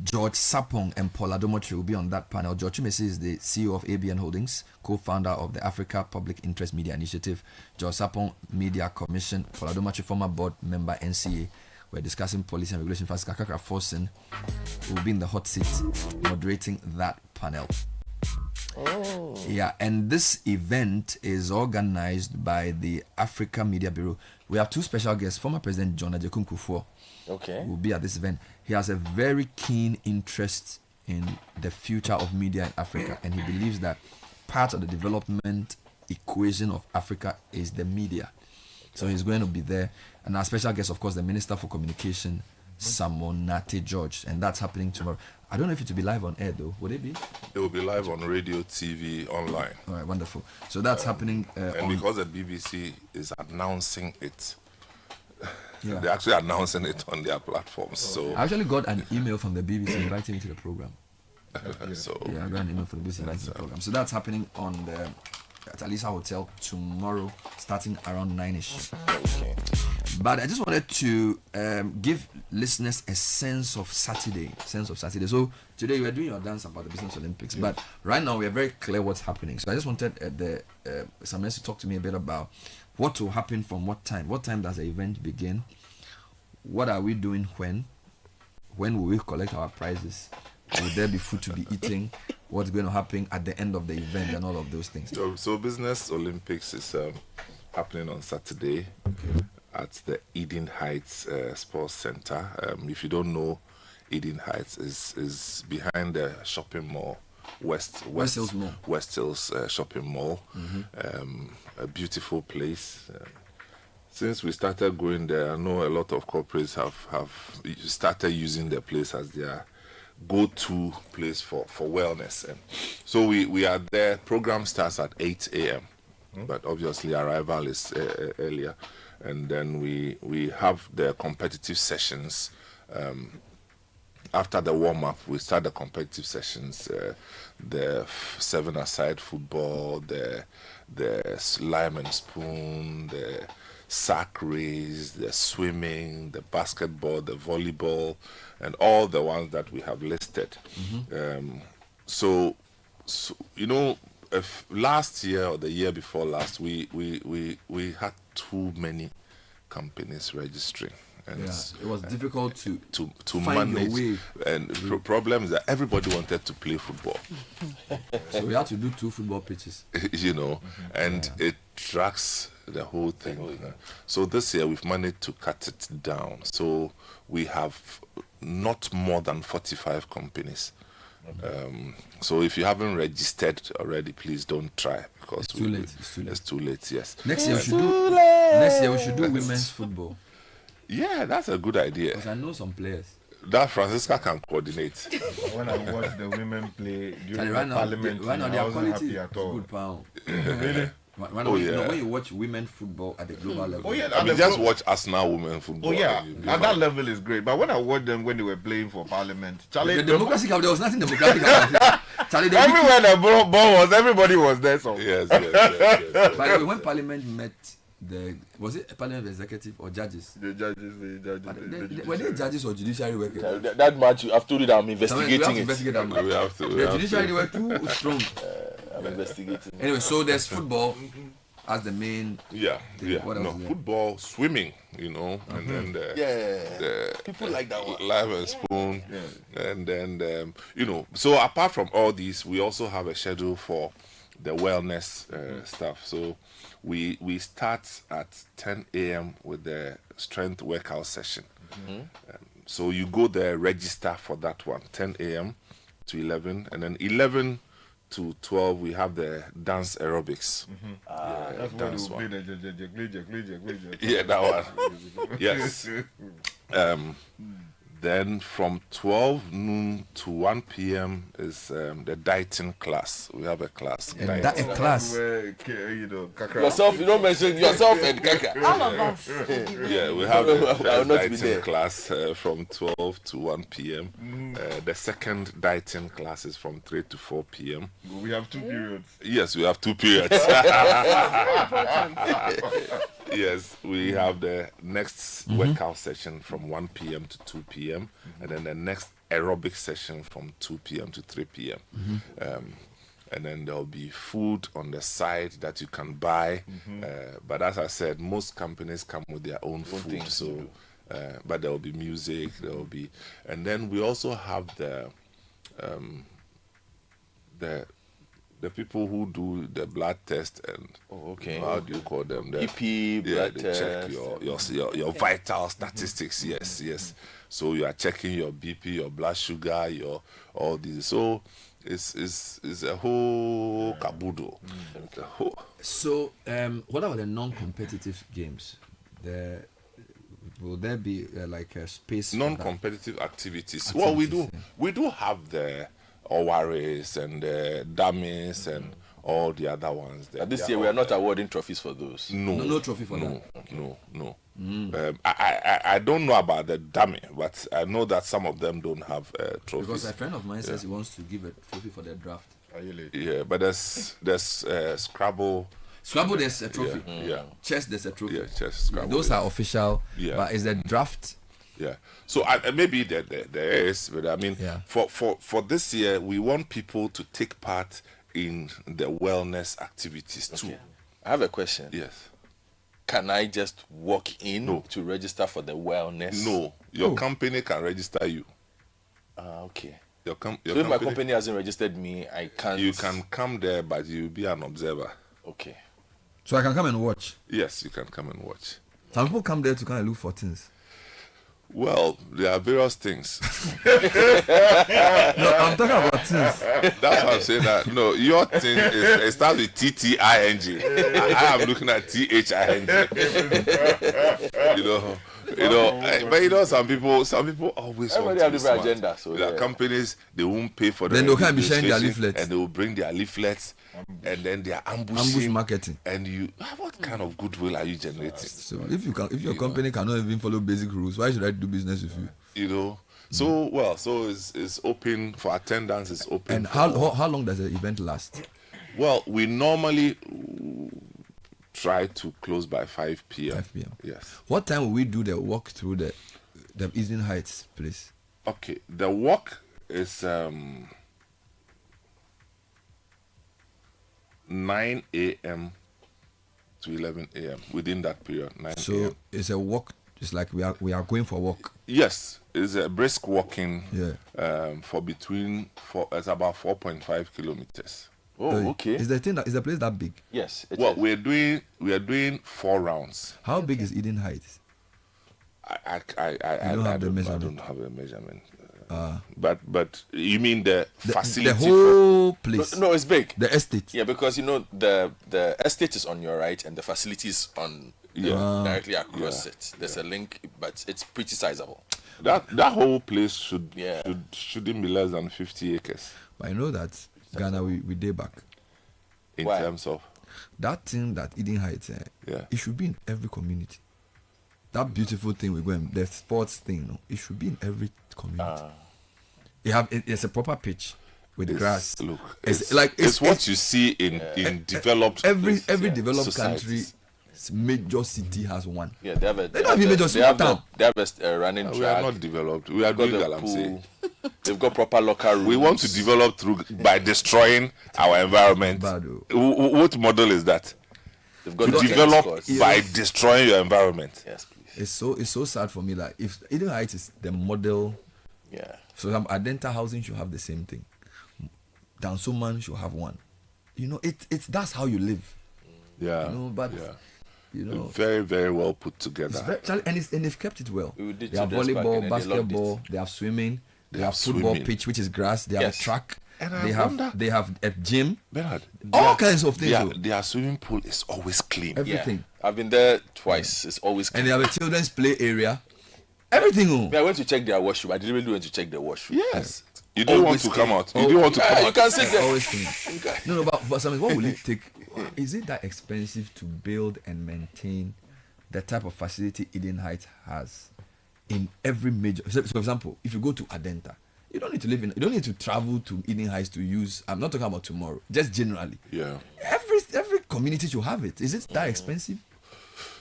Speaker 5: George Sapong, and Paul Adomotri will be on that panel. George Chumesi is the CEO of ABN Holdings, co-founder of the Africa Public Interest Media Initiative. George Sapong, Media Commission. Paul Adomotri, former board member, NCA. We're discussing policy and regulation. Fast Kakaka Forsen will be in the hot seat moderating that panel. Yeah, and this event is organized by the Africa Media Bureau. We have 2 special guests. Former President John Ajekun Kufuor will be at this event. He has a very keen interest in the future of media in Africa, and he believes that part of the development equation of Africa is the media. So he's going to be there. And our special guest, of course, the Minister for Communication, Samonate George. And that's happening tomorrow. I don't know if it will be live on air, though. Would it be?
Speaker 6: It will be live on radio, TV, online.
Speaker 5: All right, wonderful. So that's happening.
Speaker 6: And because the BBC is announcing it,
Speaker 5: Yeah.
Speaker 6: they're actually announcing it on their platforms. So
Speaker 5: I actually got an email from the BBC inviting me to the program.
Speaker 6: so
Speaker 5: Yeah, I got an email from the BBC inviting me to the program. So that's happening on the at Alisa Hotel tomorrow, starting around 9ish.
Speaker 6: Okay.
Speaker 5: But I just wanted to give listeners a sense of Saturday. So today we are doing your dance about the Business Olympics, but right now we are very clear what's happening. So I just wanted Samuel to talk to me a bit about what will happen from what time. What time does the event begin? What are we doing when? When will we collect our prizes? Will there be food to be eating? What's going to happen at the end of the event and all of those things?
Speaker 6: So Business Olympics is happening on Saturday at the Eden Heights Sports Center. If you don't know, Eden Heights is behind the shopping mall, West
Speaker 5: Hills Mall.
Speaker 6: West Hills Shopping Mall. A beautiful place. Since we started going there, I know a lot of corporates have started using the place as their go-to place for wellness. And so we are there. Program starts at 8 a.m. But obviously arrival is earlier. And then we have the competitive sessions. After the warm-up, we start the competitive sessions, the 7-a-side football, the lime and spoon, the sack race, the swimming, the basketball, the volleyball, and all the ones that we have listed. So you know, if last year or the year before last, we had too many companies registering. And
Speaker 5: it was difficult to
Speaker 6: find
Speaker 5: manage.
Speaker 6: your way. And the problem is that everybody wanted to play football.
Speaker 5: So we had to do 2 football pitches.
Speaker 6: You know, and it drags the whole thing. So this year we've managed to cut it down. So we have not more than 45 companies. So if you haven't registered already, please don't try, because
Speaker 5: it's too late.
Speaker 6: It's too late. Yes.
Speaker 5: Next year we should do women's football.
Speaker 6: Yeah, that's a good idea.
Speaker 5: Because I know some players.
Speaker 6: That Francisca can coordinate.
Speaker 7: When I watch the women play during
Speaker 5: right
Speaker 7: the
Speaker 5: now,
Speaker 7: parliament,
Speaker 5: right now
Speaker 7: I
Speaker 5: their
Speaker 7: wasn't
Speaker 5: quality
Speaker 7: happy at all.
Speaker 5: good pound.
Speaker 7: Really?
Speaker 5: When you watch women football at the global level.
Speaker 7: Oh yeah,
Speaker 6: I mean, just watch Arsenal women football.
Speaker 7: Oh yeah,
Speaker 6: and
Speaker 7: at that level is great. But when I watched them when they were playing for parliament, Charlie,
Speaker 5: the democracy cup, there was nothing democratic about it. Charlie,
Speaker 7: everywhere the ball was, everybody was there. So
Speaker 6: yes.
Speaker 5: By the way, when parliament met, was it parliament executive or judges?
Speaker 7: The judges.
Speaker 5: Were they judges or judiciary workers?
Speaker 7: That match, I've told you that I'm investigating
Speaker 5: we have to investigate that match.
Speaker 6: We have to.
Speaker 5: The judiciary were too strong.
Speaker 7: I'm investigating.
Speaker 5: Anyway, so there's football as the main.
Speaker 6: Yeah.
Speaker 5: What else is there?
Speaker 6: Football, swimming, you know, and then the
Speaker 7: people like that one.
Speaker 6: Lime and spoon, and then you know. So apart from all these, we also have a schedule for the wellness stuff. So we start at 10 a.m. with the strength workout session. So you go there, register for that one, 10 a.m. to 11, and then 11 to 12 we have the dance aerobics.
Speaker 7: That's
Speaker 6: dance
Speaker 7: when
Speaker 6: one.
Speaker 7: Yeah,
Speaker 6: that one. Yes. Then from 12 noon to 1 p.m. is the dieting class. We have a class.
Speaker 5: A class.
Speaker 7: Yourself, you don't mention yourself and Kaka.
Speaker 27: All of us.
Speaker 6: Yeah, we have a dieting class from 12 to 1 p.m. The second dieting class is from 3 to 4 p.m.
Speaker 7: We have 2 periods.
Speaker 6: Yes, we have 2 periods. Yes, we have the next workout session from 1 p.m. to 2 p.m. And then the next aerobic session from 2 p.m. to 3 p.m. And then there'll be food on the side that you can buy. But as I said, most companies come with their own food. So, but there will be music. There will be, and then we also have the people who do the blood test and how do you call them? The
Speaker 7: EP, blood
Speaker 6: they
Speaker 7: test.
Speaker 6: check your vital statistics. Yes. So you are checking your BP, your blood sugar, your all these. So is a whole caboodle.
Speaker 5: So, what about the non-competitive games? Will there be like a space?
Speaker 6: Non-competitive activities. Well, we do have the Owaris and the dummies and all the other ones.
Speaker 1: This year we are not awarding trophies for those.
Speaker 5: No trophy for that.
Speaker 6: No. I don't know about the dummy, but I know that some of them don't have trophies.
Speaker 5: Because a friend of mine says he wants to give a trophy for the draft.
Speaker 6: Yeah, but there's Scrabble.
Speaker 5: Scrabble, there's a trophy.
Speaker 6: Yeah.
Speaker 5: Chess, there's a trophy.
Speaker 6: Yeah, chess, Scrabble.
Speaker 5: Those are official.
Speaker 6: Yeah.
Speaker 5: But is the draft?
Speaker 6: Yeah. So maybe there is, but I mean, for this year, we want people to take part in the wellness activities too.
Speaker 1: I have a question.
Speaker 6: Yes.
Speaker 1: Can I just walk in to register for the wellness?
Speaker 6: No, your company can register you.
Speaker 1: Okay.
Speaker 6: So
Speaker 1: if my company hasn't registered me, I can't.
Speaker 6: You can come there, but you'll be an observer.
Speaker 1: Okay.
Speaker 5: So I can come and watch?
Speaker 6: Yes, you can come and watch.
Speaker 5: Some people come there to kind of look for things.
Speaker 6: Well, there are various things.
Speaker 5: No, I'm talking about things.
Speaker 6: That's why I'm saying that. No, your thing it starts with TTING. I am looking at THING. But some people always
Speaker 1: everybody have different agenda. So
Speaker 6: there are companies, they won't pay for
Speaker 5: then they can't be sharing their leaflets,
Speaker 6: and they will bring their leaflets, and then they are ambush
Speaker 5: marketing.
Speaker 6: And what kind of goodwill are you generating?
Speaker 5: So if your company cannot even follow basic rules, why should I do business with you?
Speaker 6: So it's open for attendance. It's open.
Speaker 5: And how long does the event last?
Speaker 6: Well, we normally try to close by 5 p.m.
Speaker 5: 5 p.m.
Speaker 6: Yes.
Speaker 5: What time will we do the walk through the Eastern Heights place?
Speaker 6: Okay, the walk is 9 a.m. to 11 a.m. within that period. 9
Speaker 5: so
Speaker 6: a.m.
Speaker 5: It's a walk. It's like we are going for a walk.
Speaker 6: Yes, it's a brisk walking.
Speaker 5: Yeah.
Speaker 6: It's about 4.5 kilometers.
Speaker 1: Oh, okay.
Speaker 5: Is the place that big?
Speaker 1: Yes.
Speaker 6: We are doing 4 rounds.
Speaker 5: How big is Eden Heights?
Speaker 6: I don't have a measurement. But you mean the facility?
Speaker 5: The whole place.
Speaker 1: No, it's big.
Speaker 5: The estate.
Speaker 1: Yeah, because the estate is on your right and the facility is on directly across it. There's a link, but it's pretty sizable.
Speaker 6: That whole place shouldn't be less than 50 acres.
Speaker 5: But I know that Ghana we day back.
Speaker 6: In terms of
Speaker 5: that thing that Eden Heights, it should be in every community. That beautiful thing we go in, the sports thing, it should be in every community. It's a proper pitch with grass.
Speaker 6: Look,
Speaker 5: it's
Speaker 6: what you see in developed
Speaker 5: every developed country. Major city has one.
Speaker 1: Yeah, they have a.
Speaker 5: They don't have a major small town.
Speaker 1: They have a running track.
Speaker 6: We are not developed. We are doing that. I'm saying.
Speaker 1: They've got proper locker rooms.
Speaker 6: We want to develop by destroying our environment. What model is that?
Speaker 1: They've got
Speaker 6: to develop by destroying your environment.
Speaker 1: Yes, please.
Speaker 5: It's so sad for me. Like if Eden Heights is the model.
Speaker 1: Yeah.
Speaker 5: So some Adenta housing should have the same thing. Dansoman should have one. It's that's how you live.
Speaker 6: Yeah. Very, very well put together.
Speaker 5: And they've kept it well.
Speaker 1: They
Speaker 5: have volleyball, basketball, they have swimming, they have football pitch, which is grass, they have a track,
Speaker 6: and
Speaker 5: they have a gym,
Speaker 6: Bernard,
Speaker 5: all kinds of things.
Speaker 6: Their swimming pool is always clean.
Speaker 5: Everything.
Speaker 1: Yeah. I've been there twice. It's always clean.
Speaker 5: And they have a children's play area. Everything.
Speaker 1: I went to check their washroom. I didn't really want to check their washroom.
Speaker 6: Yes. You don't want to come out. You don't want to come out.
Speaker 1: You can sit there.
Speaker 5: Always clean. No, but for some, what will it take? Is it that expensive to build and maintain the type of facility Eden Heights has in every major? So, for example, if you go to Adenta, you don't need to live in. You don't need to travel to Eden Heights to use. I'm not talking about tomorrow. Just generally.
Speaker 6: Yeah.
Speaker 5: Every community should have it. Is it that expensive?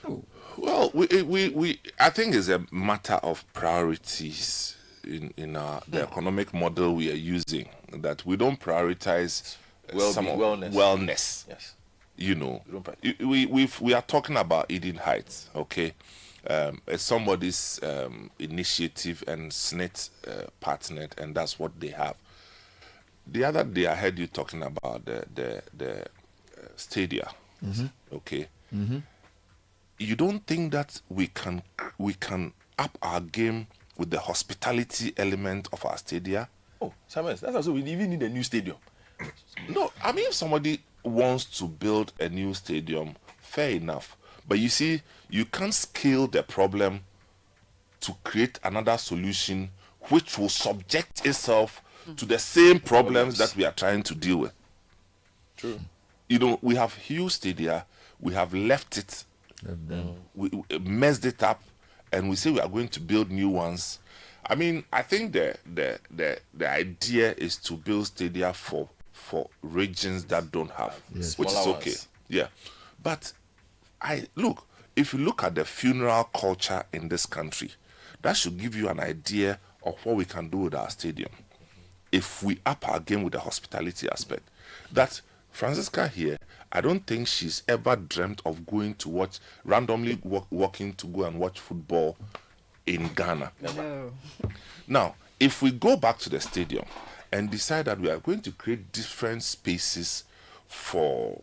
Speaker 5: No.
Speaker 6: Well, we I think it's a matter of priorities in the economic model we are using, that we don't prioritize wellness.
Speaker 1: Yes.
Speaker 6: We are talking about Eden Heights, okay? It's somebody's initiative and SNIT partnered, and that's what they have. The other day I heard you talking about the stadia, okay?
Speaker 5: Mm-hmm.
Speaker 6: You don't think that we can up our game with the hospitality element of our stadia?
Speaker 1: Oh, Samuel, that's also we even need a new stadium.
Speaker 6: No, I mean, if somebody wants to build a new stadium, fair enough. But you see, you can't scale the problem to create another solution which will subject itself to the same problems that we are trying to deal with.
Speaker 1: True.
Speaker 6: You know, we have huge stadia, we have left it, we messed it up, and we say we are going to build new ones. I mean, I think the idea is to build stadia for regions that don't have, which is
Speaker 1: Smaller
Speaker 6: okay.
Speaker 1: ones.
Speaker 6: Yeah. But if you look at the funeral culture in this country, that should give you an idea of what we can do with our stadium. If we up our game with the hospitality aspect, that Francisca here, I don't think she's ever dreamt of going to watch, randomly walking to go and watch football in Ghana.
Speaker 5: No.
Speaker 6: Now, if we go back to the stadium and decide that we are going to create different spaces for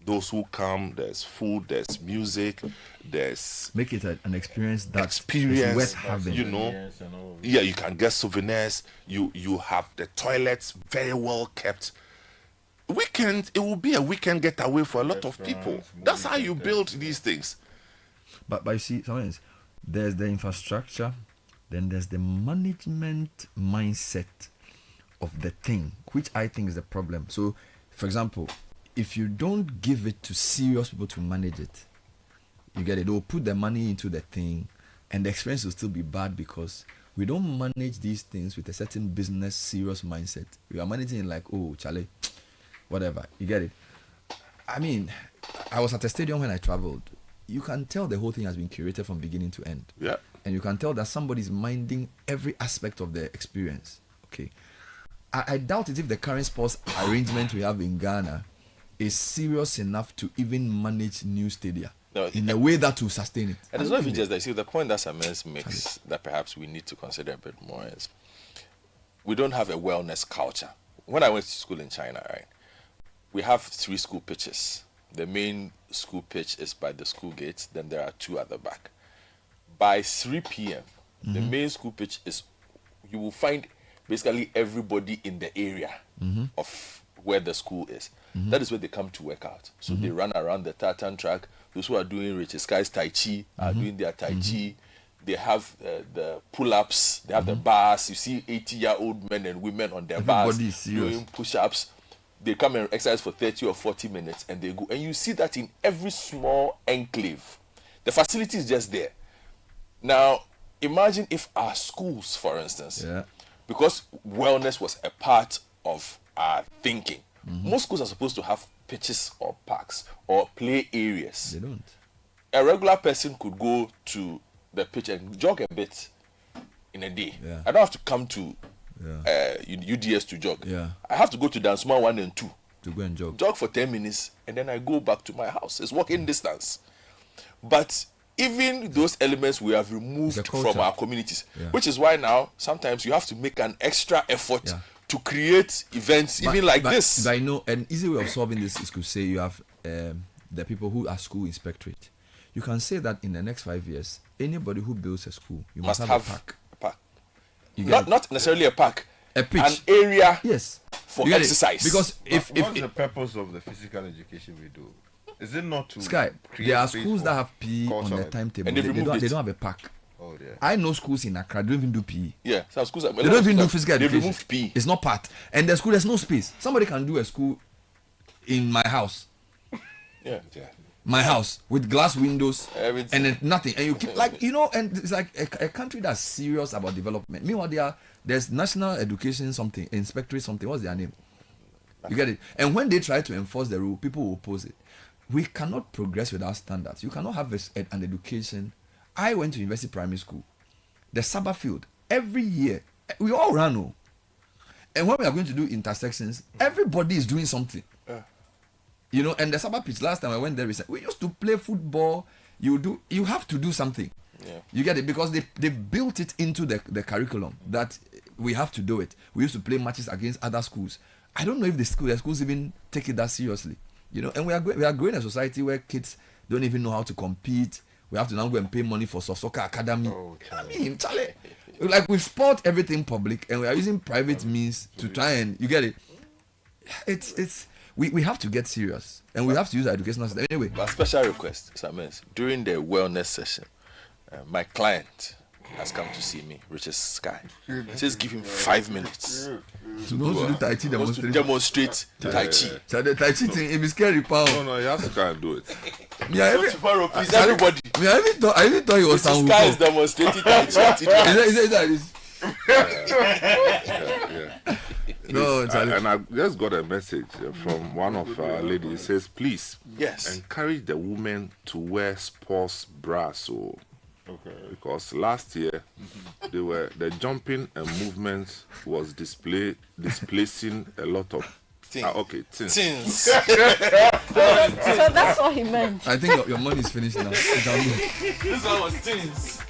Speaker 6: those who come, there's food, there's music, there's...
Speaker 5: Make it an experience that
Speaker 6: experience,
Speaker 5: is worth having.
Speaker 6: you know. Yeah, you can get souvenirs. You have the toilets very well kept. Weekend, it will be a weekend getaway for a lot of people. That's how you build these things.
Speaker 5: But you see, sometimes there's the infrastructure, then there's the management mindset of the thing, which I think is the problem. So, for example, if you don't give it to serious people to manage it, you get it, they'll put the money into the thing and the experience will still be bad because we don't manage these things with a certain business serious mindset. We are managing it like, oh, Charlie, whatever, you get it. I mean, I was at a stadium when I traveled. You can tell the whole thing has been curated from beginning to end.
Speaker 6: Yeah.
Speaker 5: And you can tell that somebody's minding every aspect of the experience. Okay. I doubt it if the current sports arrangement we have in Ghana is serious enough to even manage new stadia in a way that will sustain it.
Speaker 1: And it's not even just that. See, the point that Samuels makes that perhaps we need to consider a bit more is we don't have a wellness culture. When I went to school in China, right, we have 3 school pitches. The main school pitch is by the school gates. Then there are 2 at the back. By 3 p.m., the main school pitch is, you will find basically everybody in the area of where the school is. That is where they come to work out. So they run around the tartan track. Those who are doing Richard Sky's Tai Chi are doing their Tai Chi. They have the pull-ups. They have the bars. You see 80-year-old men and women on their bars doing push-ups. They come and exercise for 30 or 40 minutes and they go. And you see that in every small enclave. The facility is just there. Now, imagine if our schools, for instance, because wellness was a part of our thinking, most schools are supposed to have pitches or parks or play areas.
Speaker 5: They don't.
Speaker 1: A regular person could go to the pitch and jog a bit in a day. I don't have to come to UDS to jog. I have to go to Dansuma 1 and 2
Speaker 5: to go and jog.
Speaker 1: Jog for 10 minutes and then I go back to my house. It's walking distance. But even those elements we have removed from our communities, which is why now sometimes you have to make an extra effort to create events this.
Speaker 5: But I know an easy way of solving this is to say you have the people who are school inspectorate. You can say that in the next 5 years, anybody who builds a school, you must have a park.
Speaker 1: Not necessarily a park.
Speaker 5: A pitch.
Speaker 1: An area
Speaker 5: for
Speaker 1: exercise.
Speaker 5: Because
Speaker 7: what's the purpose of the physical education we do? Is it not to create
Speaker 5: there are schools that have PE on their timetable.
Speaker 1: And
Speaker 5: they don't have a park.
Speaker 7: Oh, yeah.
Speaker 5: I know schools in Accra don't even do PE.
Speaker 1: Yeah, some schools
Speaker 5: they don't even do physical education.
Speaker 1: They removed PE.
Speaker 5: It's not part. And the school, there's no space. Somebody can do a school in my house. My house with glass windows and then nothing. And you keep and it's like a country that's serious about development. Meanwhile, there's National Education something, Inspectorate something. What's their name? You get it? And when they try to enforce the rule, people will oppose it. We cannot progress without standards. You cannot have an education. I went to University Primary School. The Saba field, every year, we all run. And when we are going to do intersections, everybody is doing something. And the Saba pitch, last time I went there, we used to play football. You have to do something. You get it? Because they built it into the curriculum that we have to do it. We used to play matches against other schools. I don't know if the schools even take it that seriously. And we are growing a society where kids don't even know how to compete. We have to now go and pay money for soccer academy. I mean, Charlie, Like we sport everything public, and we are using private means to try and you get it. We have to get serious, and we have to use our educational system anyway.
Speaker 1: But special request, Samis, during the wellness session, my client has come to see me, Richard Sky. Just give him 5 minutes.
Speaker 5: So don't do Tai Chi demonstration.
Speaker 1: Demonstrate Tai Chi.
Speaker 5: So the Tai Chi thing, it be scary, pal.
Speaker 6: No, he has to try and do it.
Speaker 1: Tomorrow, please, everybody.
Speaker 5: I even thought he was some
Speaker 1: Sky is demonstrating Tai Chi.
Speaker 5: Is that this?
Speaker 6: No, and I just got a message from one of our ladies. It says, please, encourage the women to wear sports bras. So, because last year the jumping and movements was displacing a lot of things.
Speaker 4: So that's what he meant.
Speaker 5: I think your money is finished now.
Speaker 1: This one was things.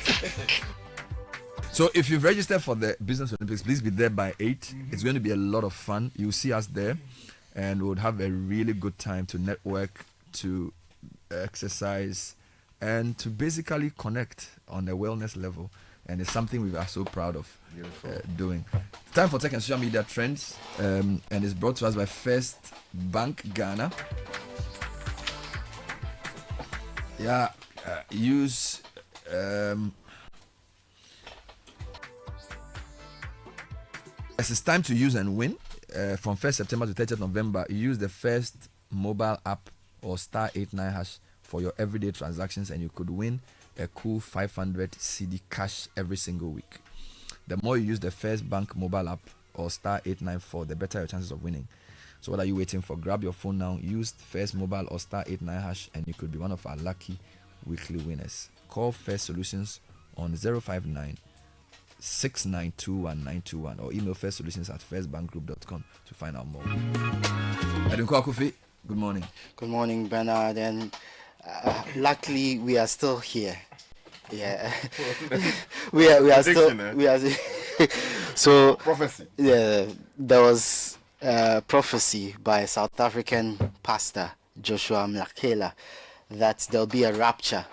Speaker 5: So if you've registered for the Business Olympics, please be there by 8. It's going to be a lot of fun. You'll see us there, and we'll have a really good time to network, to exercise, and to basically connect on a wellness level. And it's something we are so proud of doing. Time for tech and social media trends, and it's brought to us by First Bank Ghana. Use as it's time to use and win. From 1st September to 30th November, use the First mobile app or *89# for your everyday transactions, and you could win a cool 500 CD cash every single week. The more you use the First Bank mobile app or *894, the better your chances of winning. So what are you waiting for? Grab your phone now, use First mobile or *89#, and you could be one of our lucky weekly winners. Call First Solutions on 059 6921 or email firstsolutions@firstbankgroup.com to find out more. Adunko Akufi, good morning.
Speaker 8: Good morning, Bernard. And luckily, we are still here. Yeah, we are still. We are. So
Speaker 7: prophecy.
Speaker 8: Yeah, there was prophecy by a South African pastor, Joshua Mlakela, that there'll be a rapture.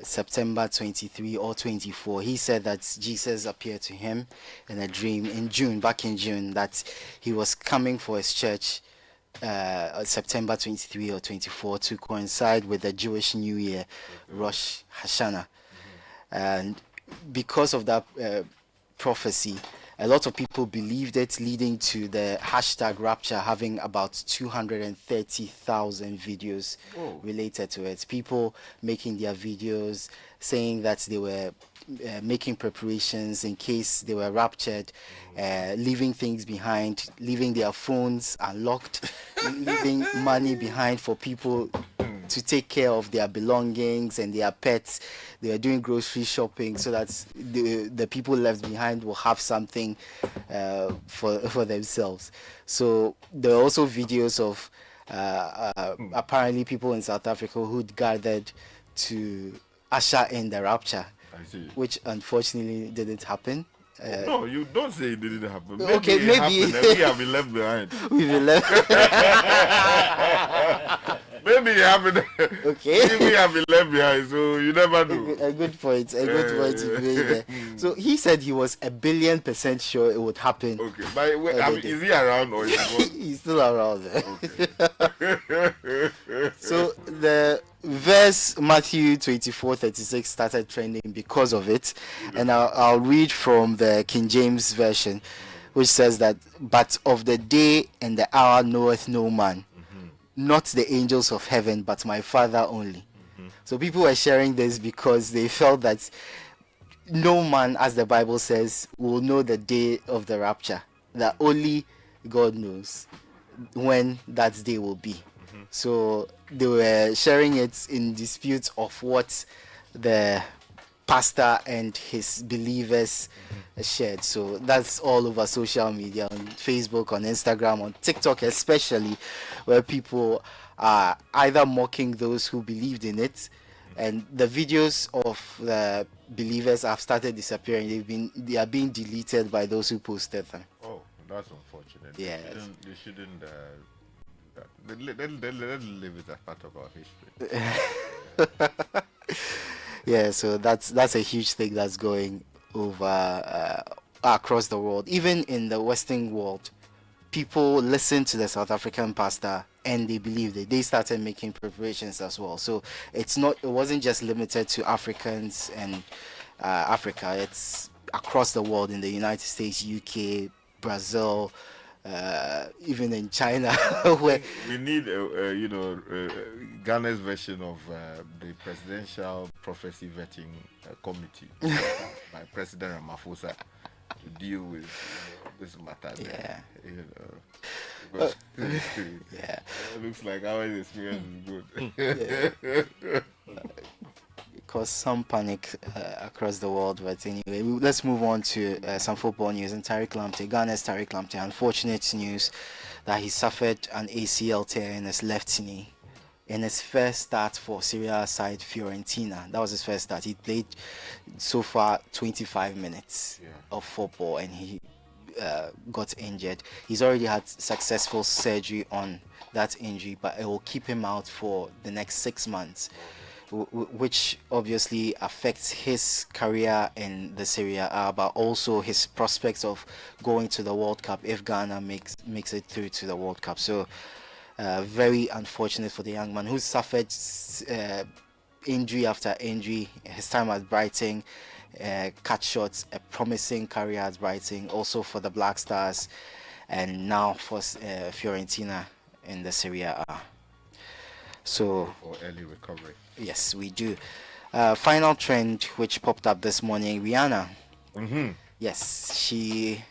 Speaker 8: September 23 or 24. He said that Jesus appeared to him in a dream back in June, that he was coming for his church September 23 or 24 to coincide with the Jewish New Year, Rosh Hashanah. And because of that prophecy, a lot of people believed it, leading to the hashtag Rapture having about 230,000 videos related to it. People making their videos saying that they were making preparations in case they were raptured, leaving things behind, leaving their phones unlocked, leaving money behind for people to take care of their belongings and their pets. They are doing grocery shopping so that the people left behind will have something for themselves. So there are also videos of apparently people in South Africa who'd gathered to usher in the rapture, which unfortunately didn't happen.
Speaker 7: No, you don't say it didn't happen.
Speaker 8: Okay, maybe.
Speaker 7: It happened and we have been left behind.
Speaker 8: We've been left.
Speaker 7: Maybe it happened.
Speaker 8: Okay.
Speaker 7: Maybe we have been left behind, so you never know.
Speaker 8: A good point. A good point you made there. So he said he was 1,000,000,000% sure it would happen.
Speaker 7: Okay, but is he around or is he gone?
Speaker 8: He's still around. So the verse Matthew 24:36 started trending because of it, and I'll read from the King James version, which says that, "But of the day and the hour knoweth no man, not the angels of heaven, but my Father only." So people were sharing this because they felt that no man, as the Bible says, will know the day of the rapture, that only God knows when that day will be. So they were sharing it in dispute of what the pastor and his believers shared. So that's all over social media, on Facebook, on Instagram, on TikTok especially, where people are either mocking those who believed in it, and the videos of the believers have started disappearing. They are being deleted by those who posted them.
Speaker 7: Oh, that's unfortunate.
Speaker 8: Yeah,
Speaker 7: they shouldn't let's leave it as part of our history.
Speaker 8: Yeah, so that's a huge thing that's going over across the world. Even in the Western world, people listen to the South African pastor and they believed it. They started making preparations as well. So it wasn't just limited to Africans and Africa. It's across the world, in the United States, UK, Brazil, even in China. Where
Speaker 7: we need Ghana's version of the presidential prophecy vetting committee by President Ramaphosa to deal with this matter.
Speaker 8: Yeah.
Speaker 7: Because it looks like our experience is good.
Speaker 8: Caused some panic across the world, but anyway, let's move on to some football news. And Ghana's Tariq Lamptey, unfortunate news that he suffered an ACL tear in his left knee in his first start for Serie A side Fiorentina. That was his first start. He played so far 25 minutes of football and he got injured. He's already had successful surgery on that injury, but it will keep him out for the next 6 months, which obviously affects his career in the Serie A, but also his prospects of going to the World Cup if Ghana makes it through to the World Cup. So very unfortunate for the young man who suffered injury after injury. His time at Brighton, cut short a promising career at Brighton, also for the Black Stars, and now for Fiorentina in the Serie A. So
Speaker 7: for early recovery.
Speaker 8: Yes, we do. Final trend which popped up this morning, Rihanna. Yes, she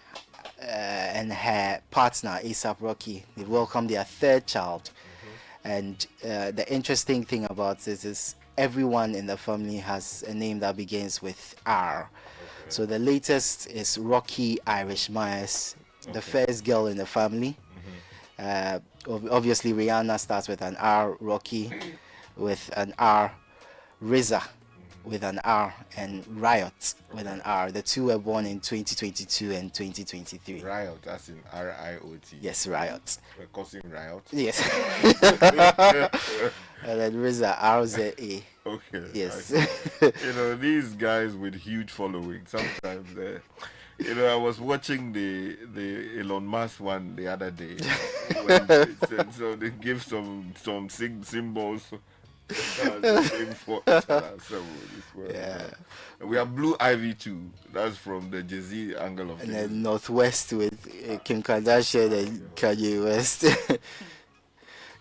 Speaker 8: and her partner A$AP Rocky, they welcomed their third child. And the interesting thing about this is everyone in the family has a name that begins with R. So the latest is Rocky Irish Myers, the first girl in the family. Obviously Rihanna starts with an R, Rocky with an R, RZA with an R, and Riot with an R. The two were born in 2022 and 2023.
Speaker 7: Riot, as in R-I-O-T.
Speaker 8: Yes, Riot.
Speaker 7: We're causing riot.
Speaker 8: Yes. And then RZA, R-Z-A.
Speaker 7: Okay.
Speaker 8: Yes.
Speaker 7: These guys with huge following, sometimes I was watching the Elon Musk one the other day. So they give some symbols. We have Blue Ivy too. That's from the Jay-Z angle of
Speaker 8: and
Speaker 7: things.
Speaker 8: then Northwest with Kim Kardashian and Kanye West.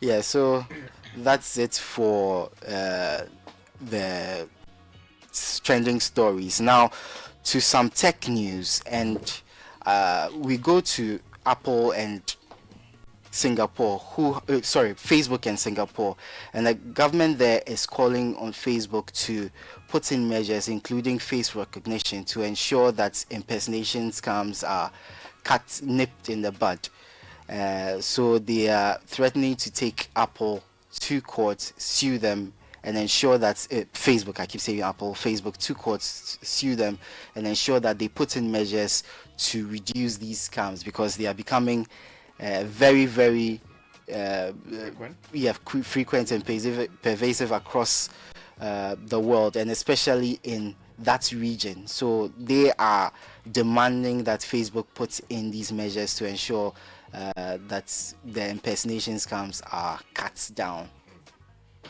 Speaker 8: Yeah, so that's it for the trending stories. Now to some tech news, and we go to Apple and Singapore, Facebook and Singapore, and the government there is calling on Facebook to put in measures including face recognition to ensure that impersonation scams are nipped in the bud. So they are threatening to take Apple to court, sue them, and ensure that Facebook, I keep saying Apple, Facebook, to courts, sue them and ensure that they put in measures to reduce these scams, because they are becoming very, very frequent and pervasive across the world, and especially in that region. So they are demanding that Facebook puts in these measures to ensure that the impersonation scams are cut down.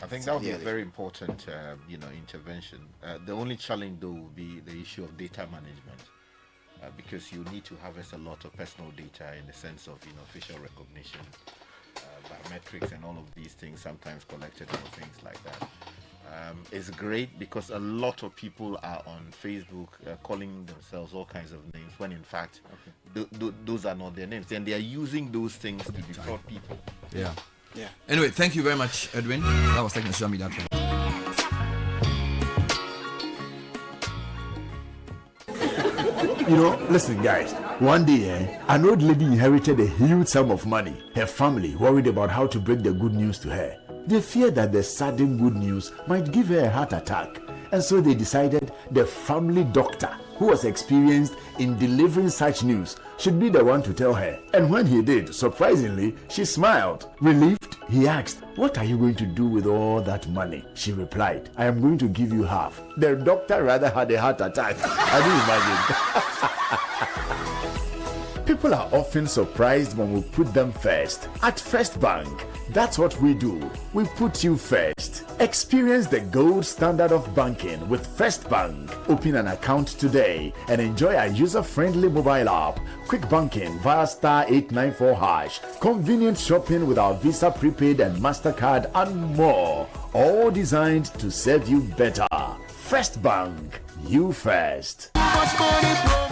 Speaker 7: I think that would be a very important, intervention. The only challenge, though, will be the issue of data management. Because you need to harvest a lot of personal data in the sense of facial recognition, biometrics, and all of these things, sometimes collected and things like that. It's great because a lot of people are on Facebook calling themselves all kinds of names when in fact those are not their names, and they are using those things to defraud people.
Speaker 5: Yeah. Anyway, thank you very much, Edwin. That was taking a show me that one.
Speaker 10: Listen, guys. One day, an old lady inherited a huge sum of money. Her family worried about how to break the good news to her. They feared that the sudden good news might give her a heart attack. And so they decided the family doctor, who was experienced in delivering such news, should be the one to tell her. And when he did, surprisingly, she smiled. Relieved? He asked, "What are you going to do with all that money?" She replied, "I am going to give you half." The doctor rather had a heart attack. Can you imagine? People are often surprised when we put them first. At First Bank, that's what we do. We put you first. Experience the gold standard of banking with First Bank. Open an account today and enjoy our user-friendly mobile app, quick banking via *894#, convenient shopping with our Visa Prepaid and MasterCard, and more. All designed to serve you better. First Bank, you first.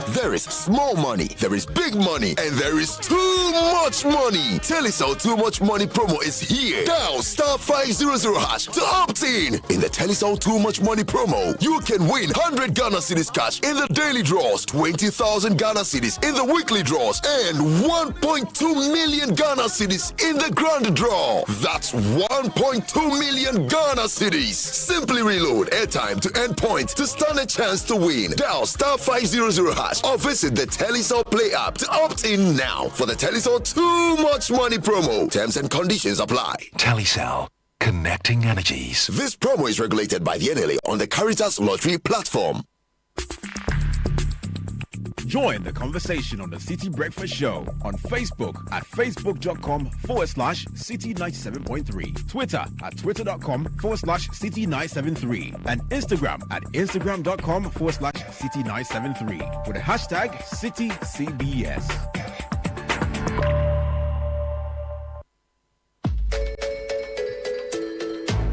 Speaker 12: There is small money, there is big money, and there is too much money. Telecel Too Much Money promo is here. Dial *500# to opt in. In the Telecel Too Much Money promo, you can win 100 Ghana cedis cash in the daily draws, 20,000 Ghana cedis in the weekly draws, and 1.2 million Ghana cedis in the grand draw. That's 1.2 million Ghana cedis. Simply reload airtime to end points to stand a chance to win. Dial *500# or visit the Telecel Play app to opt in now for the Telecel Too Much Money promo. Terms and conditions apply.
Speaker 13: Telecel, connecting energies.
Speaker 12: This promo is regulated by the NLA on the Caritas Lottery platform.
Speaker 14: Join the conversation on the City Breakfast Show on Facebook at facebook.com/City97.3, Twitter at twitter.com/City973, and Instagram at instagram.com/City973 with the hashtag CityCBS.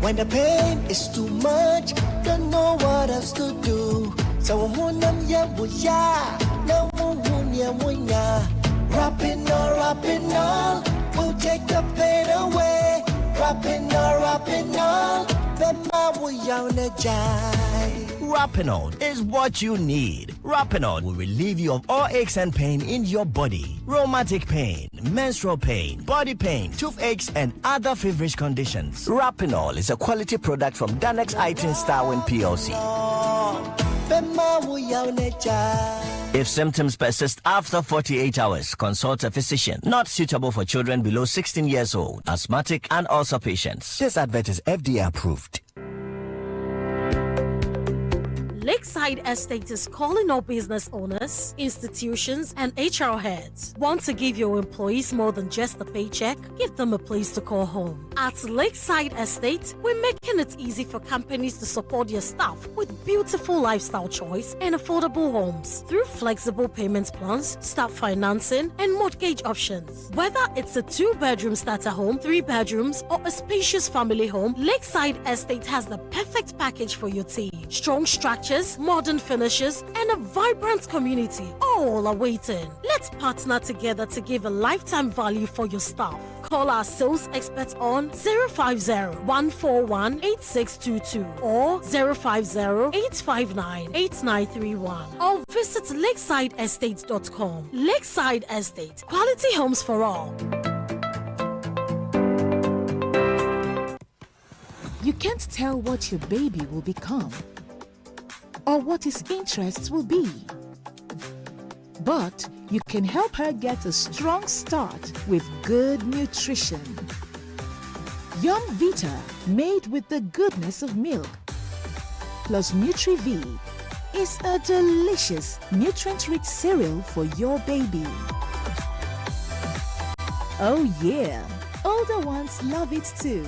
Speaker 18: When the pain is too much, don't know what else to do. So rapping all, we'll take the pain away. Rapping all,
Speaker 17: Rapinol is what you need. Rapinol will relieve you of all aches and pain in your body. Rheumatic pain, menstrual pain, body pain, toothaches, and other feverish conditions. Rapinol is a quality product from Danex Itin Starwin PLC. If symptoms persist after 48 hours, consult a physician. Not suitable for children below 16 years old, asthmatic, and also patients. This advert is FDA approved.
Speaker 23: Lakeside Estate is calling all business owners, institutions, and HR heads. Want to give your employees more than just a paycheck? Give them a place to call home. At Lakeside Estate, we're making it easy for companies to support their staff with beautiful lifestyle choice and affordable homes through flexible payment plans, staff financing, and mortgage options. Whether it's a 2-bedroom starter home, 3 bedrooms, or a spacious family home, Lakeside Estate has the perfect package for your team. Strong structures, modern finishes, and a vibrant community all are waiting. Let's partner together to give a lifetime value for your staff. Call our sales experts on 050-141-8622 or 050-859-8931 or visit lakesideestate.com. Lakeside Estate, quality homes for all.
Speaker 24: You can't tell what your baby will become or what his interests will be. But you can help her get a strong start with good nutrition. Yum Vita, made with the goodness of milk, plus Nutri-V, is a delicious, nutrient-rich cereal for your baby. Oh yeah, older ones love it too.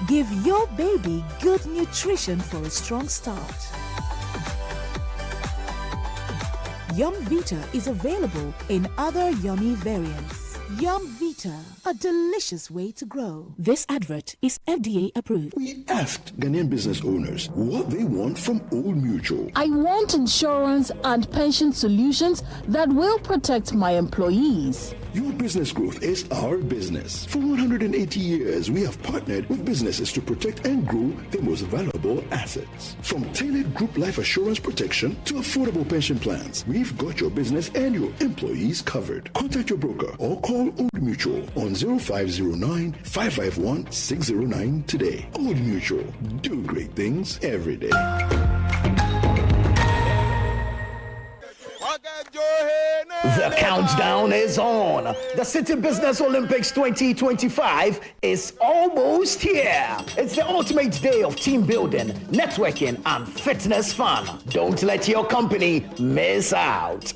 Speaker 24: Give your baby good nutrition for a strong start. Yum Vita is available in other yummy variants. Yum Vita, a delicious way to grow. This advert is FDA approved.
Speaker 22: We asked Ghanaian business owners what they want from Old Mutual.
Speaker 27: I want insurance and pension solutions that will protect my employees.
Speaker 22: Your business growth is our business. For 180 years, we have partnered with businesses to protect and grow their most valuable assets. From tailored group life assurance protection to affordable pension plans, we've got your business and your employees covered. Contact your broker or call Old Mutual on 0509-551-609 today. Old Mutual, do great things every day.
Speaker 10: The countdown is on. The City Business Olympics 2025 is almost here. It's the ultimate day of team building, networking, and fitness fun. Don't let your company miss out.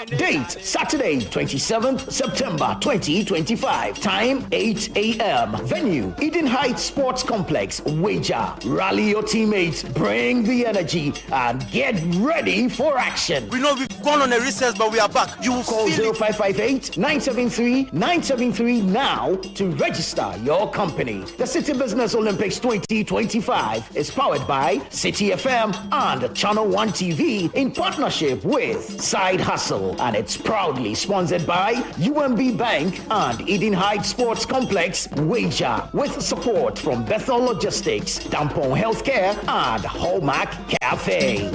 Speaker 10: Date Saturday, 27th September 2025. Time 8 a.m. Venue Eden Heights Sports Complex. Wager. Rally your teammates, bring the energy, and get ready for action.
Speaker 3: We know we've gone on a recess, but we are back. You will
Speaker 10: call 0558-973-973 now to register your company. The City Business Olympics 2025 is powered by Citi FM and Channel 1 TV in partnership with Side Hustle, and it's proudly sponsored by UMB Bank and Eden Heights Sports Complex. Wager with support from Bethel Logistics, Tampon Healthcare, and Hallmark Cafe.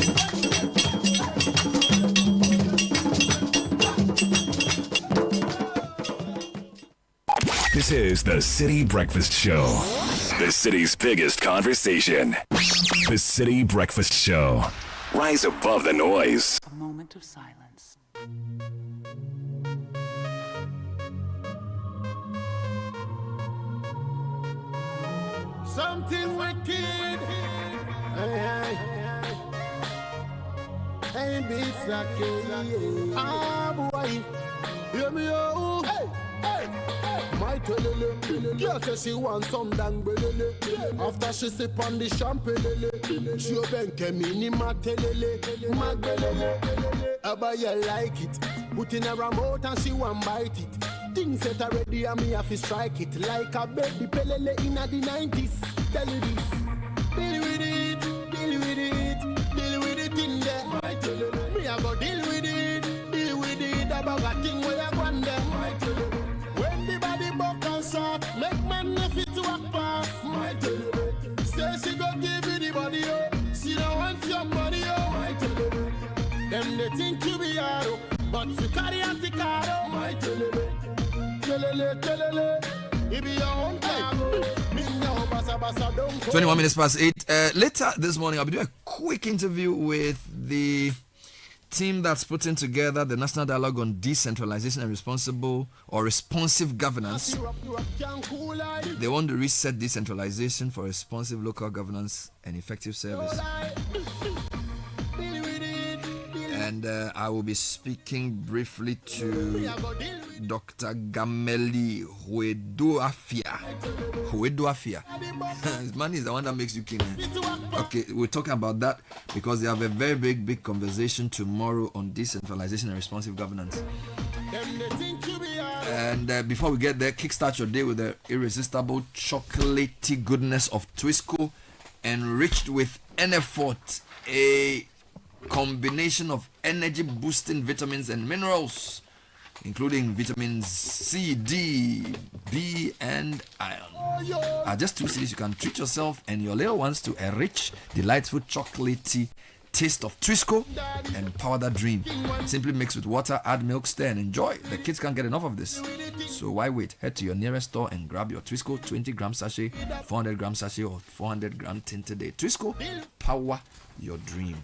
Speaker 2: This is the City Breakfast Show. The city's biggest conversation. The City Breakfast Show. Rise above the noise.
Speaker 9: A moment of silence.
Speaker 15: Something wicked. Hey, beats like ah boy, hear me oh. My telele, girl say she want some dang belele. After she sip on the champagne, she benke mini matelele, magbelele. Aba you like it, put in her mouth and she want bite it. Things set already and me have to strike it like a baby pelele in the 90s. Tell you this, deal with it, deal with it, deal with it in there. My telele, me I go deal with it about a thing where I want them. My telele. Make man if it walk past. My telele. Say she go give you the body, oh. She don't want your money, oh. My telele. Them they think you be hard, but you carry out the car, oh. My telele. Telele, telele. It be your own car, me now, basa, basa, don't go.
Speaker 5: 21 minutes past 8. Later this morning, I'll be doing a quick interview with the team that's putting together the National Dialogue on Decentralization and Responsive Governance. They want to reset decentralization for responsive local governance and effective service. And I will be speaking briefly to Dr. Gameli Hueduafia. His man is the one that makes you king. Okay, we're talking about that because they have a very big conversation tomorrow on decentralization and responsive governance. And before we get there, kickstart your day with the irresistible chocolatey goodness of Twisco, enriched with NF4, a combination of energy boosting vitamins and minerals, including vitamins C, D, B, and iron. Just 2 cedis, you can treat yourself and your little ones to a rich, delightful, chocolatey taste of Twisco and power that dream. Simply mix with water, add milk, stir, and enjoy. The kids can't get enough of this. So why wait? Head to your nearest store and grab your Twisco 20-gram sachet, 400-gram sachet, or 400-gram tinted day. Twisco, power your dream.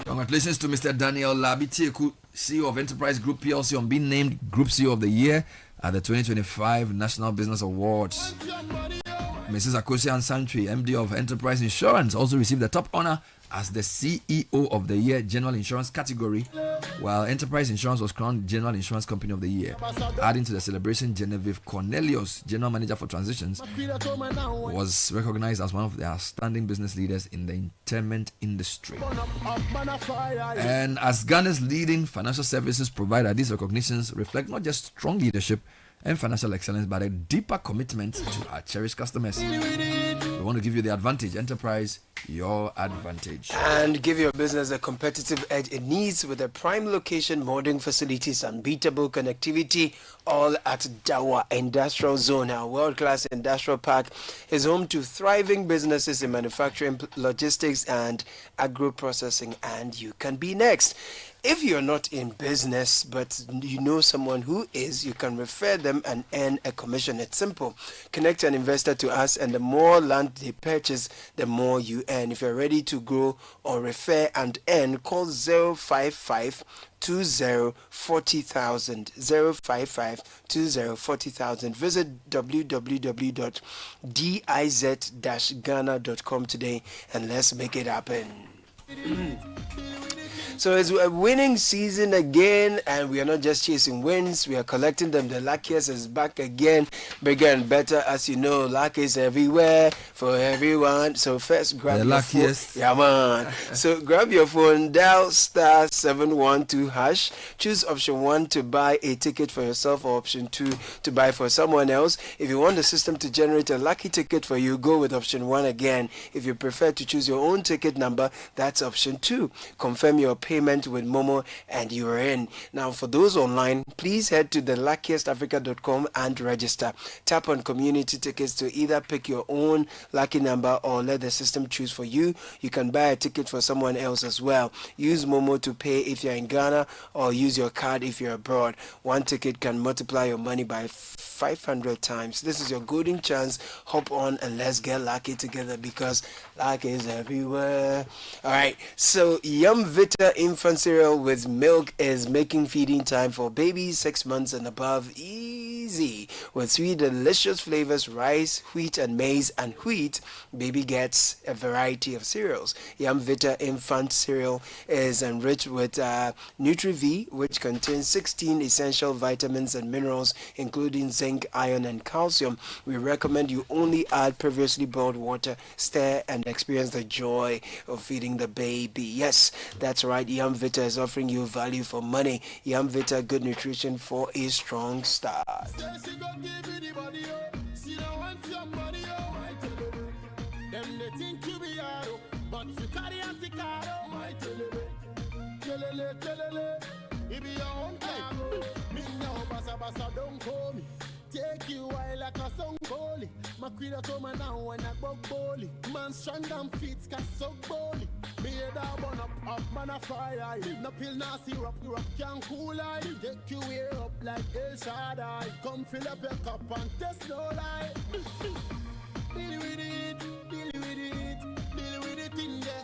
Speaker 5: Congratulations to Mr. Daniel Labitieku, CEO of Enterprise Group PLC, on being named Group CEO of the Year at the 2025 National Business Awards. Mrs. Akosi Ansantri, MD of Enterprise Insurance, also received the top honor as the CEO of the Year General Insurance category, while Enterprise Insurance was crowned General Insurance Company of the Year. Adding to the celebration, Genevieve Cornelius, General Manager for Transitions, was recognized as one of the outstanding business leaders in the entertainment industry. And as Ghana's leading financial services provider, these recognitions reflect not just strong leadership and financial excellence, but a deeper commitment to our cherished customers. We want to give you the advantage. Enterprise, your advantage.
Speaker 16: And give your business the competitive edge it needs with a prime location, modern facilities, unbeatable connectivity, all at Dawa Industrial Zone. Our world-class industrial park is home to thriving businesses in manufacturing, logistics, and agro-processing, and you can be next. If you're not in business, but you know someone who is, you can refer them and earn a commission. It's simple. Connect an investor to us, and the more land they purchase, the more you earn. If you're ready to grow or refer and earn, call 055 2040,000 055-2040,000. Visit www.diz-ghana.com today and let's make it happen. So it's a winning season again, and we are not just chasing wins, we are collecting them. The luckiest is back again, bigger and better. As you know, luck is everywhere for everyone. So first grab
Speaker 5: the
Speaker 16: your
Speaker 5: luckiest.
Speaker 16: phone. Yeah, man. So grab your phone, dial star 712 hash, choose option 1 to buy a ticket for yourself or option 2 to buy for someone else. If you want the system to generate a lucky ticket for you, go with option 1 again. If you prefer to choose your own ticket number, that's option 2. Confirm your payment with Momo and you are in. Now for those online, please head to theluckiestafrica.com and register. Tap on community tickets to either pick your own lucky number or let the system choose for you. You can buy a ticket for someone else as well. Use Momo to pay if you're in Ghana or use your card if you're abroad. One ticket can multiply your money by 500 times. This is your golden chance. Hop on and let's get lucky together because luck is everywhere. All right, so Yum Vita infant cereal with milk is making feeding time for babies 6 months and above easy. With 3 delicious flavors, rice, wheat and maize and wheat, baby gets a variety of cereals. Yum Vita infant cereal is enriched with Nutri-V, which contains 16 essential vitamins and minerals, including zinc, iron and calcium. We recommend you only add previously boiled water, stir and experience the joy of feeding the baby. Yes, that's right. Yum Vita is offering you value for money. Yum Vita, good nutrition for a strong start.
Speaker 15: Take you while like a song goalie. My queen come now when I go goalie. Man strong and fit can so goalie. Me head up on up man a fire. No pill no syrup can cool eye. Take you way up like El Shaddai. Come fill up your cup and test no lie. Deal with it, deal with it, deal with it in there.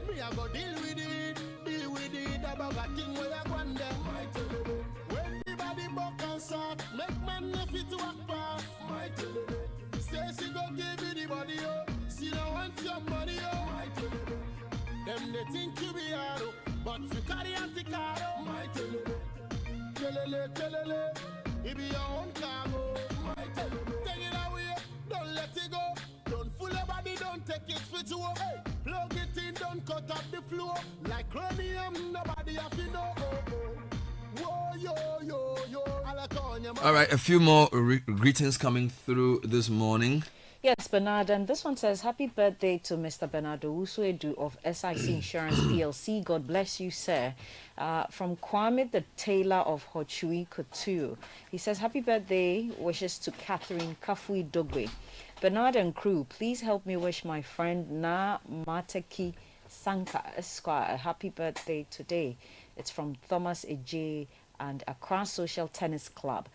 Speaker 15: Me I go deal with it. About a thing where I go there. When the body buck and shot, make man if it walk past. Say she go give you the body, oh. She don't want your money, oh. Them they think you be hard, oh. But you carry anti-car, oh. Kelele, it be your own cargo. Take it away, don't let it go. Don't fool your body, don't take it for you. Hey, plug it in, don't cut up the floor. Like chromium, nobody have to know. Whoa, yo.
Speaker 5: All right, a few more greetings coming through this morning.
Speaker 9: Yes, Bernard, and this one says, happy birthday to Mr. Bernardo Usuedu of SIC Insurance PLC. God bless you, sir. From Kwame, the tailor of Hochui Couture. He says, happy birthday wishes to Catherine Kafui Dogwe. Bernard and crew, please help me wish my friend Na Mateki Sanka Esquire a happy birthday today. It's from Thomas Eje and Accra Social Tennis Club.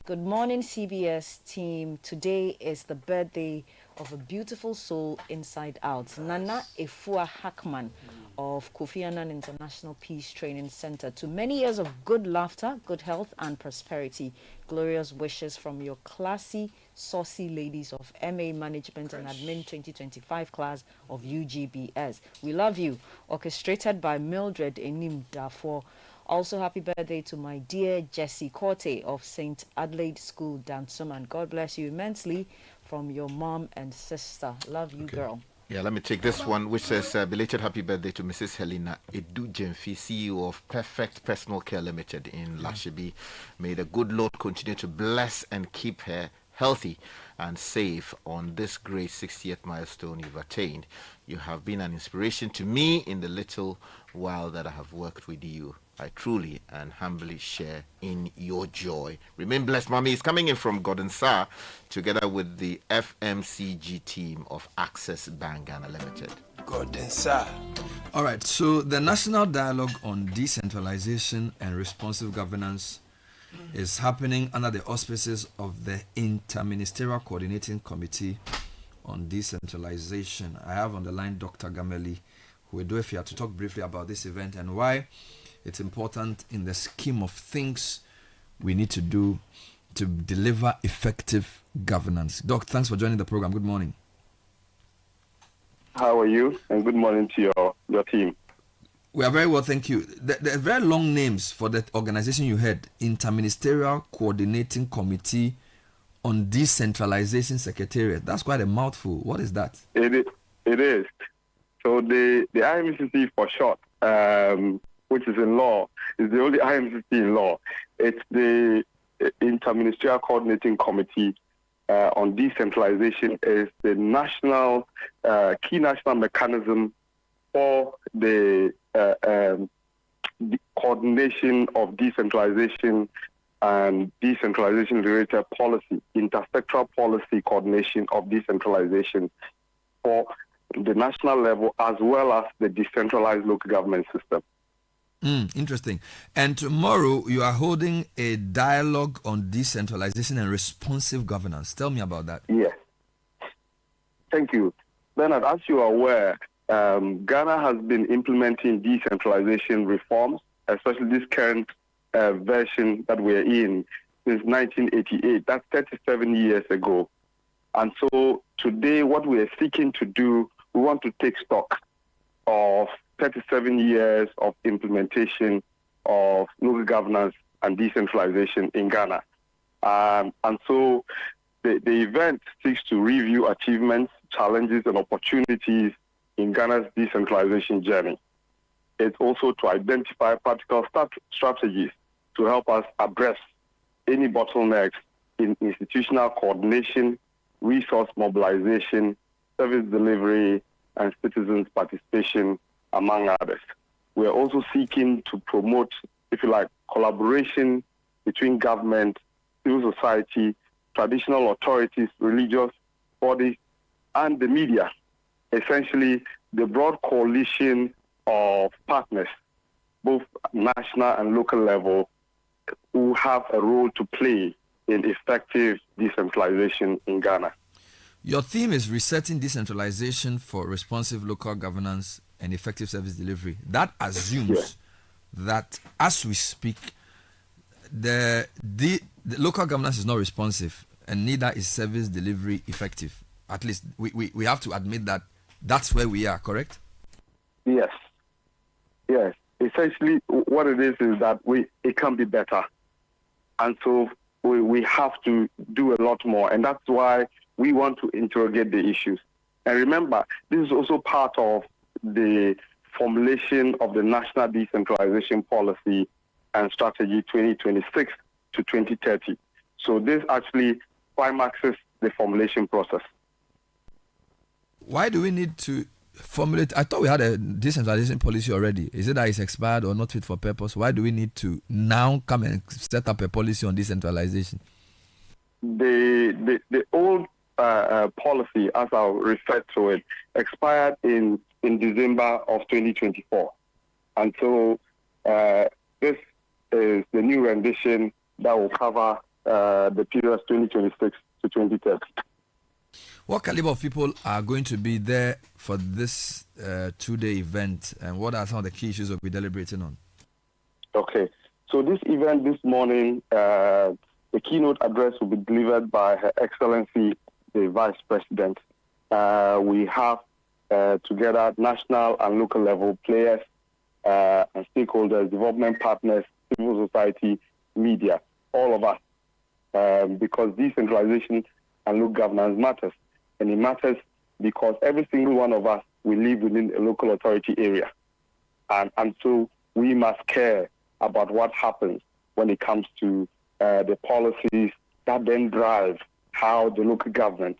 Speaker 9: Good morning, CBS team. Today is the birthday of a beautiful soul inside out, Nana Efua Hackman of Kofi Annan International Peace Training Center. To many years of good laughter, good health and prosperity. Glorious wishes from your classy, saucy ladies of MA Management and Admin 2025 class of UGBS. We love you. Orchestrated by Mildred Enim Dafor. Also, happy birthday to my dear Jessie Corte of St. Adelaide School, Dansum, and God bless you immensely from your mom and sister. Love you, girl.
Speaker 7: Yeah, let me take this one, which says, belated happy birthday to Mrs. Helena Edu Jemfi, CEO of Perfect Personal Care Limited in Lashibi. May the good Lord continue to bless and keep her healthy and safe on this great 60th milestone you've attained. You have been an inspiration to me in the little while that I have worked with you. I truly and humbly share in your joy. Remain blessed, Mommy. Is coming in from Gordon Sa together with the FMCG team of Access Bank Ghana Limited.
Speaker 16: Gordon Sa.
Speaker 5: All right, so the National Dialogue on Decentralization and Responsive Governance is happening under the auspices of the Interministerial Coordinating Committee on decentralization. I have on the line Dr. Gameli Huedoefia to talk briefly about this event and why it's important in the scheme of things we need to do to deliver effective governance. Doc, thanks for joining the program. Good morning.
Speaker 6: How are you? And good morning to your team.
Speaker 5: We are very well, thank you. There are very long names for the organization you had, Interministerial Coordinating Committee on Decentralization Secretariat. That's quite a mouthful. What is that?
Speaker 6: It is. So the IMCC for short, which is in law, is the only IMCC in law. It's the Interministerial Coordinating Committee on Decentralization. Is the national key national mechanism for the coordination of decentralization and decentralization-related policy, intersectoral policy coordination of decentralization for the national level as well as the decentralized local government system.
Speaker 5: Interesting. And tomorrow you are holding a dialogue on decentralization and responsive governance. Tell me about that.
Speaker 6: Yes. Thank you. Bernard, as you are aware, Ghana has been implementing decentralization reforms, especially this current version that we're in since 1988. That's 37 years ago. And so today what we are seeking to do, we want to take stock of 37 years of implementation of local governance and decentralization in Ghana. And so the event seeks to review achievements, challenges, and opportunities in Ghana's decentralization journey. It's also to identify practical strategies to help us address any bottlenecks in institutional coordination, resource mobilization, service delivery, and citizens' participation, among others. We are also seeking to promote, if you like, collaboration between government, civil society, traditional authorities, religious bodies, and the media. Essentially, the broad coalition of partners, both national and local level, who have a role to play in effective decentralization in Ghana.
Speaker 5: Your theme is resetting decentralization for responsive local governance and effective service delivery. That assumes that as we speak, the local governance is not responsive and neither is service delivery effective. At least we have to admit that that's where we are, correct?
Speaker 6: Yes. Essentially, what it is that it can be better. And so we have to do a lot more. And that's why we want to interrogate the issues. And remember, this is also part of the formulation of the National Decentralization Policy and Strategy 2026 to 2030. So this actually climaxes the formulation process.
Speaker 5: Why do we need to formulate? I thought we had a decentralization policy already. Is it that it's expired or not fit for purpose? Why do we need to now come and set up a policy on decentralization?
Speaker 6: The old policy, as I'll refer to it, expired in December of 2024. And so this is the new rendition that will cover the period 2026 to 2030.
Speaker 5: What caliber of people are going to be there for this two-day event, and what are some of the key issues we'll be deliberating on?
Speaker 6: Okay, so this event this morning, the keynote address will be delivered by Her Excellency, the Vice President. We have together national and local level players and stakeholders, development partners, civil society, media, all of us, because decentralization and local governance matters. And it matters because every single one of us, we live within a local authority area. And so we must care about what happens when it comes to the policies that then drive how the local government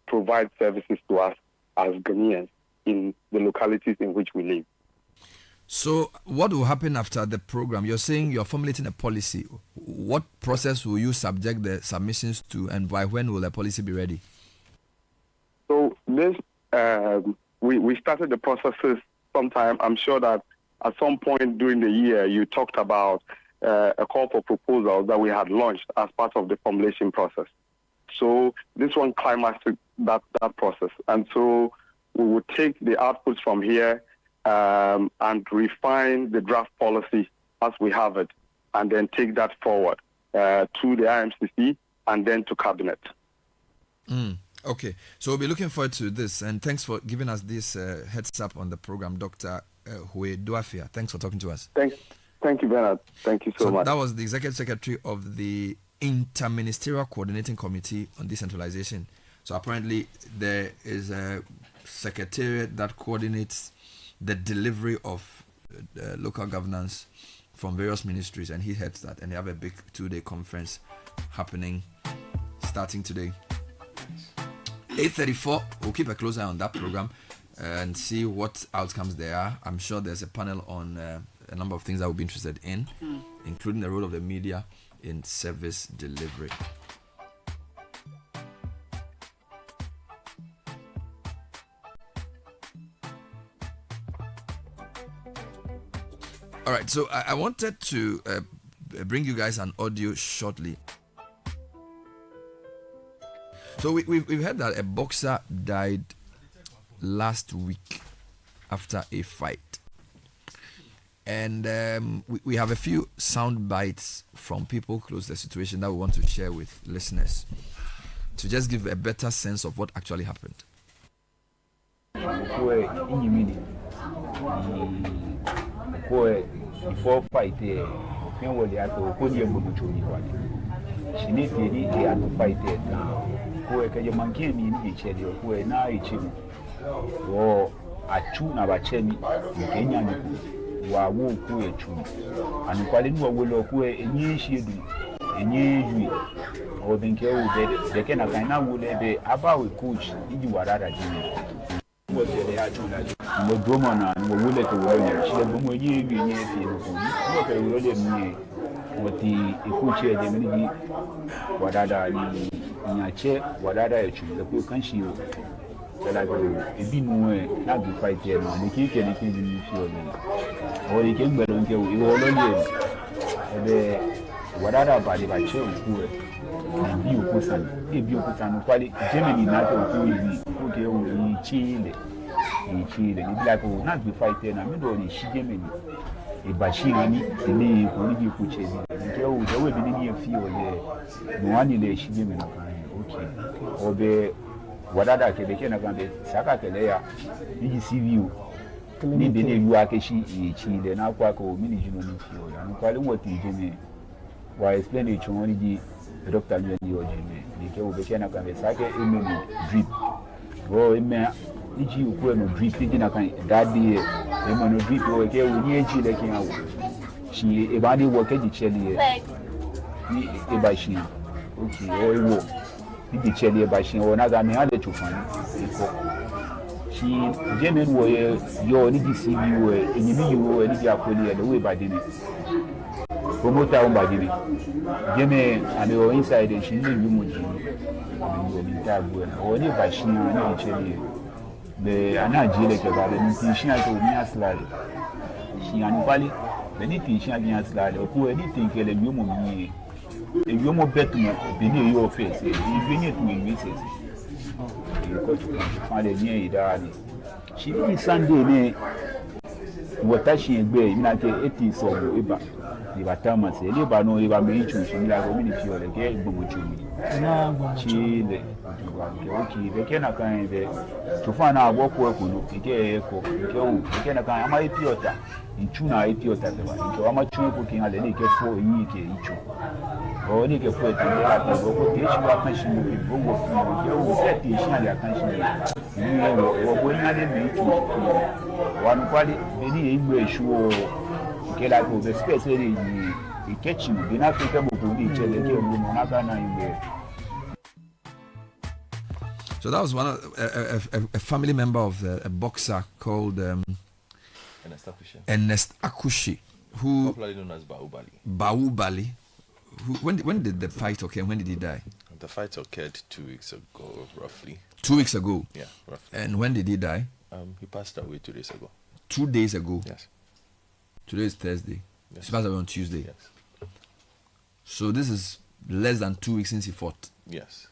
Speaker 6: provides services to us as Ghanaians in the localities in which we live.
Speaker 5: So what will happen after the program? You're saying you're formulating a policy. What process will you subject the submissions to, and by when will the policy be ready?
Speaker 6: So this, we started the processes sometime. I'm sure that at some point during the year, you talked about a call for proposals that we had launched as part of the formulation process. So this one climaxed that process. And so we will take the outputs from here and refine the draft policy as we have it, and then take that forward to the IMCC and then to Cabinet.
Speaker 5: Okay, so we'll be looking forward to this, and thanks for giving us this heads up on the program, Dr. Hue Duafia. Thanks for talking to us.
Speaker 6: Thank you, Bernard. Thank you so much.
Speaker 5: That was the Executive Secretary of the Interministerial Coordinating Committee on Decentralization. So apparently there is a secretariat that coordinates the delivery of local governance from various ministries, and he heads that, and they have a big 2-day conference happening starting today. 8:34, we'll keep a close eye on that program and see what outcomes there are. I'm sure there's a panel on a number of things that we'll be interested in, including the role of the media in service delivery. All right, so I wanted to bring you guys an audio shortly. So we've heard that a boxer died last week after a fight. And we have a few sound bites from people close to the situation that we want to share with listeners to just give a better sense of what actually happened.
Speaker 4: Before fight, she needs to fight it now. Can you manage me in each other? Who are now each other? Or a tune of a chemi, Kenyan, who are woo, who are true. And calling what will look where a new shield, a new or the care they can again now will be about a coach, you are at what they are doing. What Bromana and what will let the world, she had more year, what they will let me. What the coach the mini wadada ni nyache wadada ya chuma ko kanshi yo tala go ebi nuwe na bi fight here no ni kike ni kike ni fio ni o ike ngbelo nke o iwo lo ye ebe wadada ba de ba che ku e bi okusan kwali Germany na to ku yi ku ke o ni Chile ni bila ko na bi fight here na mi do ni shi Germany Bashirani, the Olivia Kuchesi, the way the near field, the one in the Shimmy, okay, or the Wadada, the Kenagan, Sakakelea, ECVU, need the name Wakashi, Chile, and Aquaco, Mini Juno field, and calling what the Jimmy, why explain it only the doctor knew the Jimmy, the Kenagan, Saka, drip, go in there. Iji ukwe no drip na kan daddy e mo no drip o ke o ni eji le kin awo shi e ba ni wo ke ji cheli ni e ba shi okay o e wo ni di cheli e ba shi o na ga mi ha de chufan e ko shi je men wo yo ni di CV wo e ni mi wo e ni di akoli e le wo e ba de ni promoter o ba de ni je me ame o inside shi ni mi mo ji ni mi ta bu o ni ba shi ni cheli the anajile ke ba ni tinshia to ni aslale shi ani pali the ni tinshia ni aslale ku anything ke le yomo mi e yomo betu be ni yo face e bi ni tu mi se ko tu fa le ni ida ni shi ni Sunday ni watashi egbe mi na ke eti so go eba ni batama se le ba no eba mi chu shi mi la go mi ni fi ole ke gbogbo chu mi na Chile okay they can kind to find out what work no ike ko ike na kan ama ipiota inchu na ipiota te ba nke ama chu ko kin ale ni ke fo yin ke ichu o ni ke fo te la ko ko ke shi wa kan shi ni ko wo fi ke o se ti shi ale kan shi ni wo ko yin ale mi tu wa nu kwali be ni igbe esu o ke la ko be space ni ikechi bi na Africa mo ko ni chele ke mo na ka na igbe.
Speaker 5: So that was one of a family member of a boxer called Ernest Akushi, who
Speaker 1: popularly known as Bahubali.
Speaker 5: Bahubali. When did the fight occur? When did he die?
Speaker 1: The fight occurred 2 weeks ago, roughly.
Speaker 5: 2 weeks ago.
Speaker 1: Yeah, roughly.
Speaker 5: And when did he die?
Speaker 1: He passed away 2 days ago.
Speaker 5: 2 days ago.
Speaker 1: Yes.
Speaker 5: Today is Thursday.
Speaker 1: Yes.
Speaker 5: He passed away on Tuesday.
Speaker 1: Yes.
Speaker 5: So this is less than 2 weeks since he fought.
Speaker 1: Yes.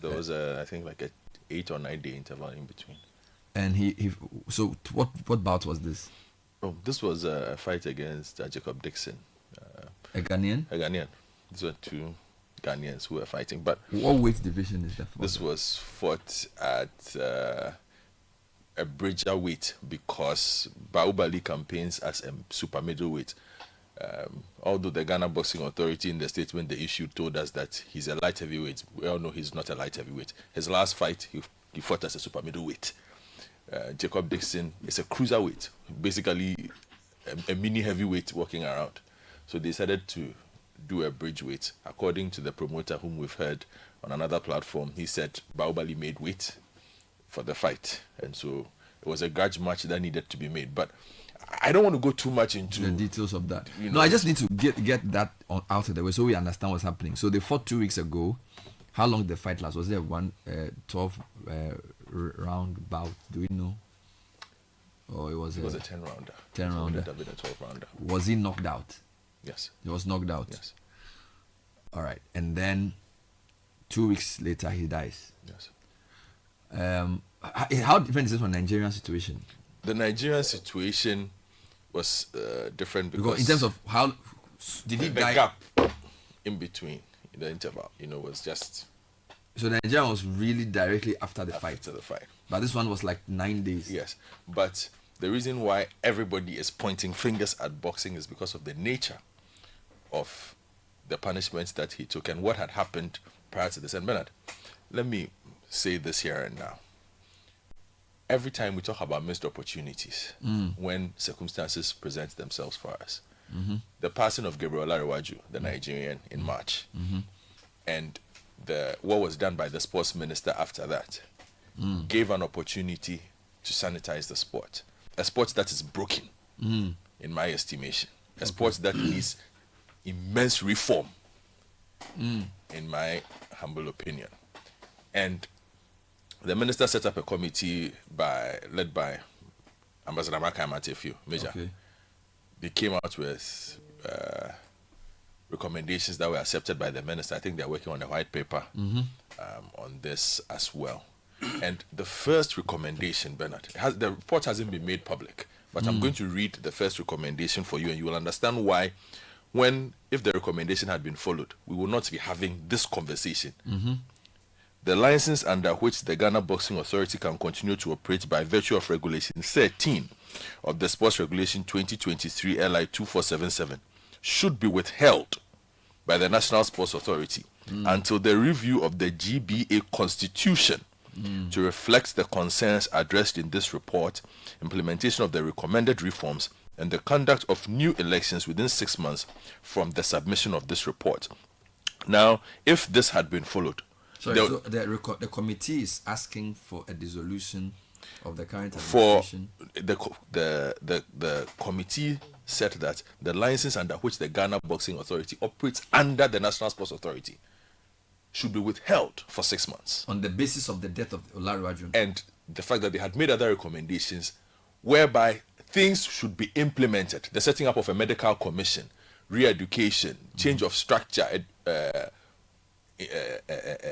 Speaker 1: There was I think like a 8 or 9 day interval in between.
Speaker 5: And so what bout was this?
Speaker 1: Oh, this was a fight against Jacob Dixon.
Speaker 5: A Ghanaian?
Speaker 1: A Ghanaian. These were two Ghanaians who were fighting. But
Speaker 5: what weight division is that for?
Speaker 1: This was fought at a bridger weight because Baubali campaigns as a super middleweight. Although the Ghana Boxing Authority in the statement they issued told us that he's a light heavyweight, we all know he's not a light heavyweight. His last fight, he fought as a super middleweight. Jacob Dixon is a cruiserweight, basically a mini heavyweight walking around. So they decided to do a bridge weight. According to the promoter whom we've heard on another platform, he said Baubali made weight for the fight. And so it was a grudge match that needed to be made. But I don't want to go too much into
Speaker 5: the details of that. No, I just need to get that out of the way so we understand what's happening. So they fought 2 weeks ago. How long did the fight last? Was there 12 round bout? Do we know? Or it was
Speaker 1: a 10 rounder.
Speaker 5: 10 rounder.
Speaker 1: It would have been a 12 rounder.
Speaker 5: Was he knocked out?
Speaker 1: Yes.
Speaker 5: He was knocked out.
Speaker 1: Yes.
Speaker 5: All right. And then 2 weeks later he dies.
Speaker 1: Yes.
Speaker 5: How different is this from the Nigerian situation?
Speaker 1: The Nigerian situation was different because
Speaker 5: in terms of how did he die?
Speaker 1: The gap in between the interval, was just.
Speaker 5: So the Nigerian was really directly after the fight.
Speaker 1: After the fight.
Speaker 5: But this one was like 9 days.
Speaker 1: Yes, but the reason why everybody is pointing fingers at boxing is because of the nature of the punishments that he took and what had happened prior to this. And Bernard, let me say this here and now. Every time we talk about missed opportunities, when circumstances present themselves for us, the passing of Gabriel Larewaju, the Nigerian, in March, and what was done by the sports minister after that, gave an opportunity to sanitize the sport. A sport that is broken, in my estimation. A sport that needs immense reform, in my humble opinion. And the minister set up a committee led by Ambassador Maka Matefio, Major. Okay. They came out with recommendations that were accepted by the minister. I think they're working on a white paper on this as well. And the first recommendation, Bernard, the report hasn't been made public, but I'm going to read the first recommendation for you, and you will understand why, if the recommendation had been followed, we will not be having this conversation. The license under which the Ghana Boxing Authority can continue to operate by virtue of Regulation 13 of the Sports Regulation 2023 LI 2477 should be withheld by the National Sports Authority until the review of the GBA Constitution to reflect the concerns addressed in this report, implementation of the recommended reforms, and the conduct of new elections within 6 months from the submission of this report. Now, if this had been followed,
Speaker 5: so the committee is asking for a dissolution of the current administration.
Speaker 1: The committee said that the license under which the Ghana Boxing Authority operates under the National Sports Authority should be withheld for 6 months.
Speaker 5: On the basis of the death of Olariwaju.
Speaker 1: And the fact that they had made other recommendations whereby things should be implemented. The setting up of a medical commission, re-education, change of structure,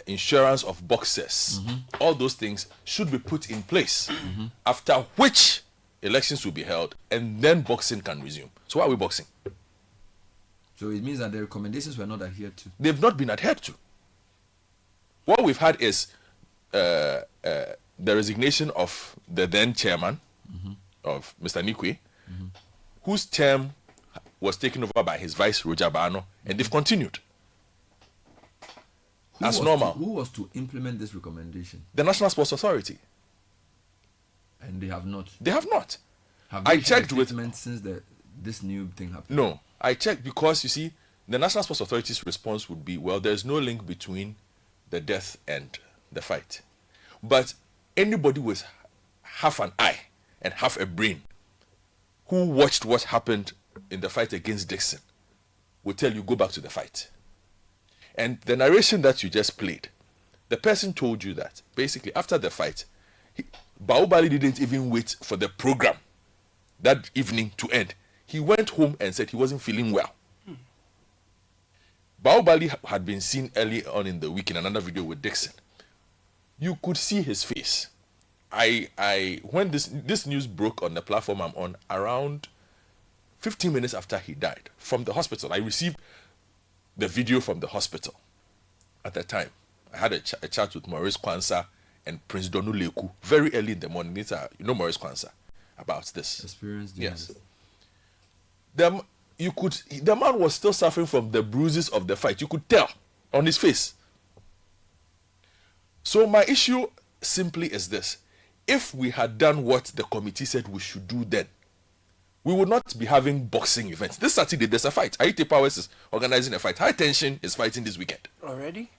Speaker 1: insurance of boxers, all those things should be put in place, after which elections will be held and then boxing can resume. So why are we boxing?
Speaker 5: So it means that the recommendations were not adhered to.
Speaker 1: They've not been adhered to. What we've had is the resignation of the then chairman of Mr. Nikwe, whose term was taken over by his vice, Roger Bano, and they've continued. As normal.
Speaker 5: Who was to implement this recommendation?
Speaker 1: The National Sports Authority.
Speaker 5: And they have not.
Speaker 1: They have not.
Speaker 5: Have they checked with since this new thing happened?
Speaker 1: No, I checked because you see, the National Sports Authority's response would be, well, there's no link between the death and the fight. But anybody with half an eye and half a brain who watched what happened in the fight against Dixon will tell you, go back to the fight. And the narration that you just played, the person told you that basically after the fight, Baubali didn't even wait for the program that evening to end. He went home and said he wasn't feeling well. Baubali had been seen early on in the week in another video with Dixon, You could see his face. When this news broke on the platform I'm on, around 15 minutes after he died from the hospital, I received the video from the hospital. At that time, I had a chat with Maurice Kwanzaa and Prince Donu Leku very early in the morning. You know Maurice Kwanzaa about this.
Speaker 5: Experience.
Speaker 1: Yes. The man was still suffering from the bruises of the fight. You could tell on his face. So my issue simply is this. If we had done what the committee said we should do then, we would not be having boxing events. This Saturday, there's a fight. Haiti Powers is organizing a fight. High Tension is fighting this weekend.
Speaker 16: Already?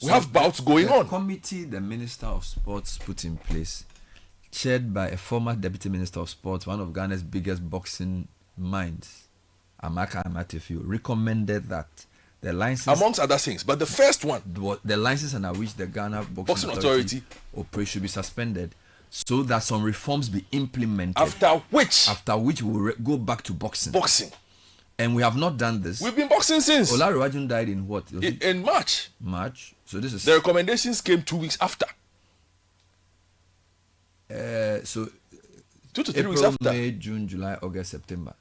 Speaker 1: We have bouts going on.
Speaker 5: The committee the Minister of Sports put in place, chaired by a former Deputy Minister of Sports, one of Ghana's biggest boxing minds, Amaka Amatefu, recommended that the license...
Speaker 1: Amongst other things, but the first one...
Speaker 5: The license under which the Ghana Boxing Authority operates should be suspended, so that some reforms be implemented.
Speaker 1: After which
Speaker 5: we'll go back to boxing. And we have not done this.
Speaker 1: We've been boxing since.
Speaker 5: Olariwaju died in what?
Speaker 1: In March.
Speaker 5: So this is...
Speaker 1: The recommendations came 2 weeks after.
Speaker 5: So
Speaker 1: 2 to 3
Speaker 5: April,
Speaker 1: weeks after.
Speaker 5: May, June, July, August, September.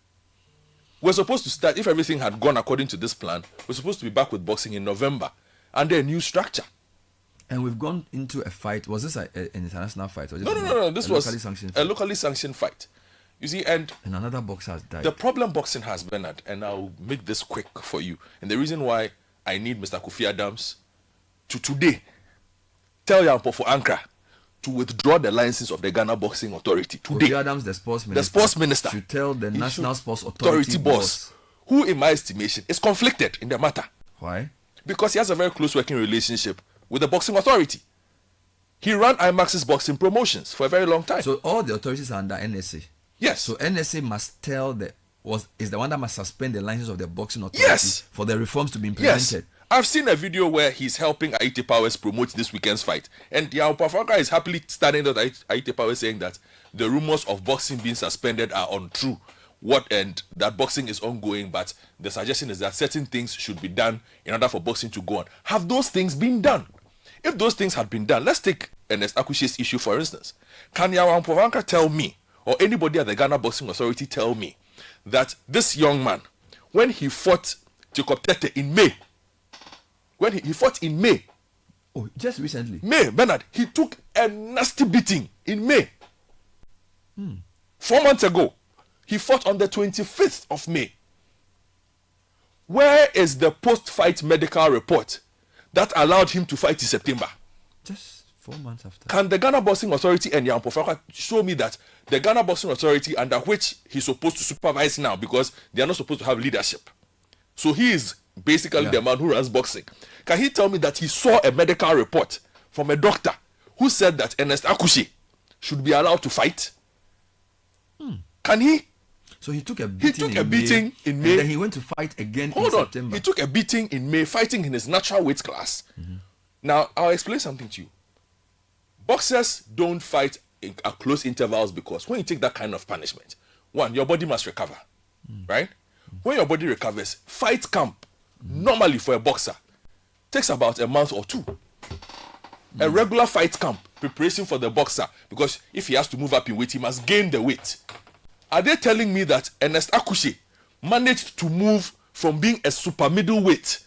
Speaker 1: We're supposed to start, if everything had gone according to this plan, we're supposed to be back with boxing in November under a new structure.
Speaker 5: And we've gone into a fight. Was this an international fight? Or just
Speaker 1: No. This was
Speaker 5: a
Speaker 1: locally sanctioned fight. You see, and
Speaker 5: another boxer has died.
Speaker 1: The problem boxing has, Bernard, and I'll make this quick for you. And the reason why I need Mr. Kofi Adams to today tell Yampo for Ankara to withdraw the license of the Ghana Boxing Authority today.
Speaker 5: Kofi Adams, the sports minister, should tell the National Sports Authority boss,
Speaker 1: who, in my estimation, is conflicted in the matter.
Speaker 5: Why?
Speaker 1: Because he has a very close working relationship with the Boxing Authority. He ran IMAX's boxing promotions for a very long time.
Speaker 5: So all the authorities are under NSA.
Speaker 1: Yes.
Speaker 5: So NSA must tell is the one that must suspend the license of the Boxing Authority for the reforms to be implemented.
Speaker 1: Yes. I've seen a video where he's helping Haiti Powers promote this weekend's fight. And Yao Pafaka is happily standing there with Haiti Powers saying that the rumors of boxing being suspended are untrue. And that boxing is ongoing, but the suggestion is that certain things should be done in order for boxing to go on. Have those things been done? If those things had been done, let's take Ernest Akushe's issue for instance. Can Yawan Povanka tell me, or anybody at the Ghana Boxing Authority tell me, that this young man, when he fought Jacob Tete in May, he fought in May.
Speaker 5: Oh, just recently.
Speaker 1: May, Bernard, he took a nasty beating in May. 4 months ago, he fought on the 25th of May. Where is the post-fight medical report that allowed him to fight in September?
Speaker 5: Just 4 months after.
Speaker 1: Can the Ghana Boxing Authority and Yampo Faka show me that the Ghana Boxing Authority, under which he's supposed to supervise now, because they are not supposed to have leadership, so he is basically the man who runs boxing. Can he tell me that he saw a medical report from a doctor who said that Ernest Akushe should be allowed to fight? Can he?
Speaker 5: So he took a beating,
Speaker 1: in May.
Speaker 5: And then he went to fight again in September.
Speaker 1: He took a beating in May, fighting in his natural weight class. Now, I'll explain something to you. Boxers don't fight at close intervals because when you take that kind of punishment, one, your body must recover, right? When your body recovers, fight camp, normally for a boxer, takes about a month or two. A regular fight camp, preparation for the boxer, because if he has to move up in weight, he must gain the weight. Are they telling me that Ernest Akushe managed to move from being a super middleweight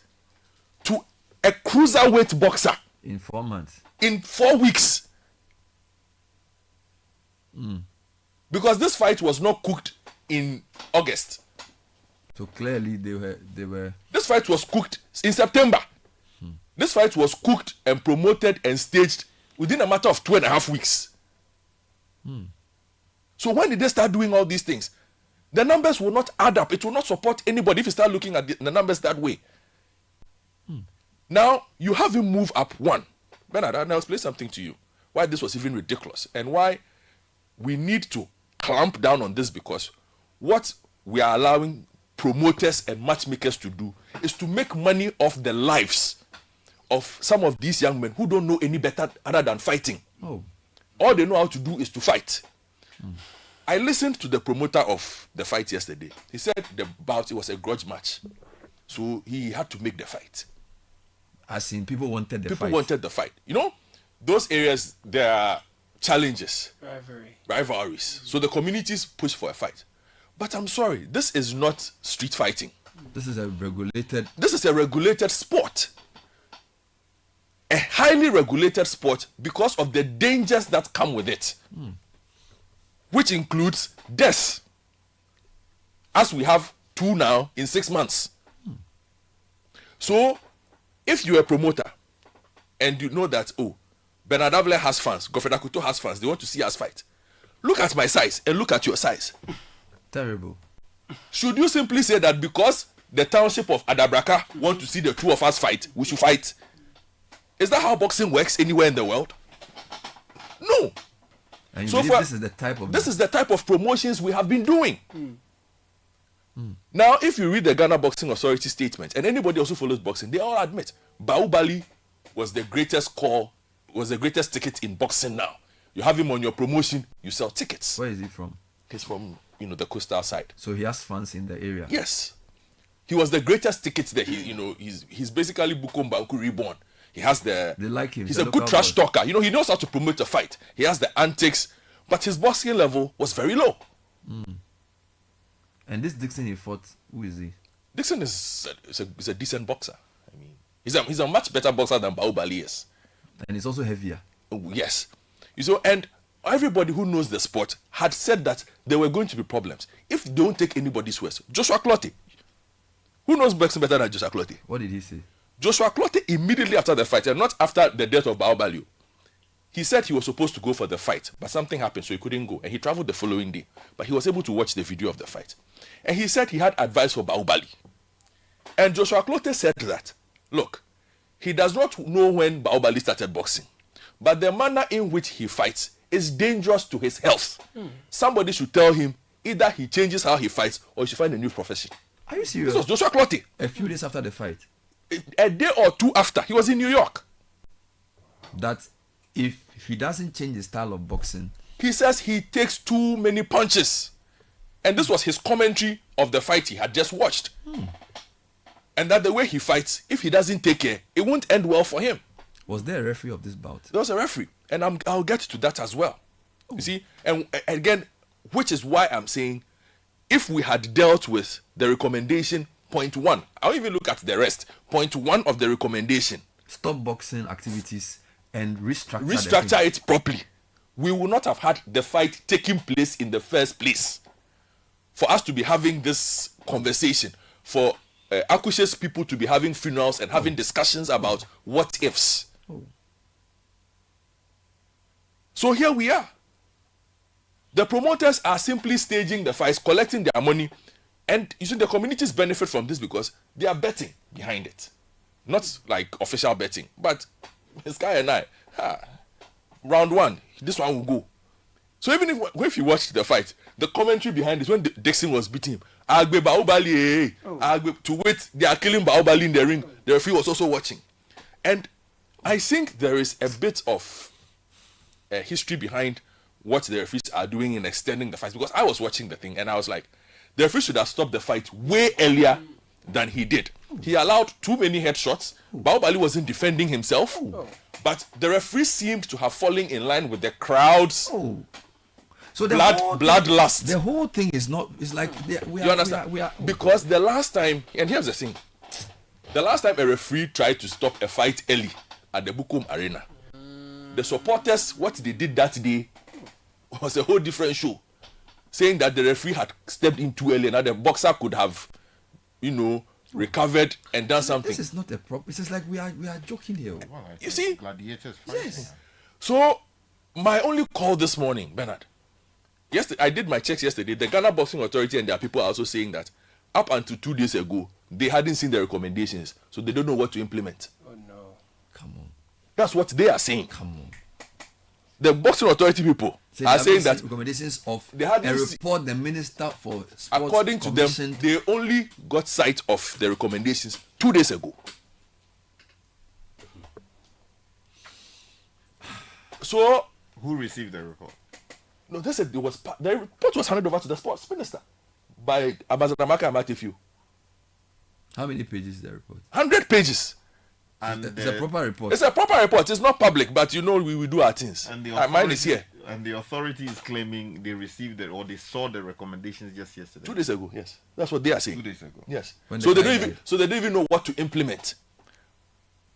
Speaker 1: to a cruiserweight boxer
Speaker 5: in 4 months?
Speaker 1: In 4 weeks. Because this fight was not cooked in August.
Speaker 5: So clearly they were.
Speaker 1: This fight was cooked in September. This fight was cooked and promoted and staged within a matter of 2.5 weeks. So when did they start doing all these things? The numbers will not add up. It will not support anybody if you start looking at the numbers that way. Now, you have him move up one. Bernard, I'll explain something to you. Why this was even ridiculous and why we need to clamp down on this, because what we are allowing promoters and matchmakers to do is to make money off the lives of some of these young men who don't know any better other than fighting. All they know how to do is to fight. I listened to the promoter of the fight yesterday. He said it was a grudge match. So he had to make the fight.
Speaker 5: As in, people wanted the fight.
Speaker 1: People wanted the fight. You know, those areas, there are challenges,
Speaker 16: rivalries.
Speaker 1: So the communities push for a fight. But I'm sorry, this is not street fighting.
Speaker 5: This is a regulated.
Speaker 1: This is a regulated sport. A highly regulated sport because of the dangers that come with it, which includes death, as we have 2 now in 6 months. So, if you're a promoter and you know that, oh, Bernard Avle has fans, Godfrey Akuto has fans, they want to see us fight. Look at my size and look at your size.
Speaker 5: Terrible.
Speaker 1: Should you simply say that because the township of Adabraka want to see the two of us fight, we should fight? Is that how boxing works anywhere in the world? No.
Speaker 5: And
Speaker 1: So
Speaker 5: this is the type of
Speaker 1: promotions we have been doing. Now, if you read the Ghana Boxing Authority statement, and anybody also follows boxing, they all admit Baubali was the greatest ticket in boxing now. You have him on your promotion, you sell tickets.
Speaker 5: Where is he from?
Speaker 1: He's from, the coastal side.
Speaker 5: So he has fans in the area.
Speaker 1: Yes. He was the greatest ticket there. He's basically Bukom Banku reborn. He has
Speaker 5: They like him.
Speaker 1: He's a good trash talker. He knows how to promote a fight. He has the antics, but his boxing level was very low.
Speaker 5: And this Dixon he fought, who is he?
Speaker 1: Dixon is a decent boxer. I mean, he's a much better boxer than Baubali is.
Speaker 5: And he's also heavier.
Speaker 1: Oh, yes. And everybody who knows the sport had said that there were going to be problems if they don't take anybody's words. Joshua Clottey. Who knows boxing better than Joshua Clottey?
Speaker 5: What did he say?
Speaker 1: Joshua Clottey immediately after the fight, and not after the death of Baobali, he said he was supposed to go for the fight, but something happened, so he couldn't go. And he traveled the following day, but he was able to watch the video of the fight. And he said he had advice for Baobali. And Joshua Clottey said that, look, he does not know when Baobali started boxing, but the manner in which he fights is dangerous to his health. Somebody should tell him either he changes how he fights or he should find a new profession.
Speaker 5: Are you serious?
Speaker 1: This was Joshua Clottey.
Speaker 5: A few days after the fight.
Speaker 1: A day or two after, he was in New York.
Speaker 5: That if he doesn't change his style of boxing,
Speaker 1: he says he takes too many punches. And this was his commentary of the fight he had just watched. And that the way he fights, if he doesn't take care, it won't end well for him.
Speaker 5: Was there a referee of this bout?
Speaker 1: There was a referee. And I'll get to that as well. You see? And again, which is why I'm saying, if we had dealt with the recommendation, point 1, I'll even look at the rest. Point 1 of the recommendation.
Speaker 5: Stop boxing activities and
Speaker 1: restructure it properly. We would not have had the fight taking place in the first place. For us to be having this conversation, for Akushe's people to be having funerals and having discussions about what ifs. So here we are. The promoters are simply staging the fights, collecting their money, and you see the communities benefit from this because they are betting behind it. Not like official betting, but this guy and I, round 1, this one will go. So even if you watch the fight, the commentary behind this, when Dixon was beating him, Agbe Baobali, to wait, they are killing Baobali in the ring. The referee was also watching. And I think there is a bit of history behind what the referees are doing in extending the fight. Because I was watching the thing and I was like, the referee should have stopped the fight way earlier than he did. He allowed too many headshots. Baobali wasn't defending himself. But the referee seemed to have fallen in line with the crowd's
Speaker 5: so
Speaker 1: bloodlust.
Speaker 5: The whole thing is not. It's like
Speaker 1: you understand? Because the last time, and here's the thing: the last time a referee tried to stop a fight early at the Bukom Arena, the supporters, what they did that day was a whole different show, saying that the referee had stepped in too early and that the boxer could have, recovered and done something.
Speaker 5: This is not a problem. It's just like we are joking here.
Speaker 7: Well,
Speaker 1: you see,
Speaker 7: gladiators
Speaker 5: yes.
Speaker 1: So my only call this morning, Bernard. Yesterday, I did my checks yesterday. The Ghana Boxing Authority and their people are also saying that up until 2 days ago, they hadn't seen the recommendations, so they don't know what to implement.
Speaker 16: Oh no!
Speaker 5: Come on.
Speaker 1: That's what they are saying.
Speaker 5: Come on.
Speaker 1: The Boxing Authority people are saying that
Speaker 5: recommendations of
Speaker 1: a
Speaker 5: report the Minister for Sports
Speaker 1: according to them, they only got sight of the recommendations 2 days ago. So
Speaker 7: who received the report?
Speaker 1: No, they said the report was handed over to the Sports Minister by Ambassador Maka Amatefiu.
Speaker 5: How many pages is the report?
Speaker 1: 100 pages.
Speaker 7: And
Speaker 5: it's a proper report.
Speaker 1: It's a proper report. It's not public, but you know we will do our things.
Speaker 7: And
Speaker 1: mine is here.
Speaker 7: And the authority is claiming they received it or they saw the recommendations just yesterday.
Speaker 1: 2 days ago, yes. That's what they are saying.
Speaker 7: 2 days ago.
Speaker 1: Yes. So they don't even know what to implement.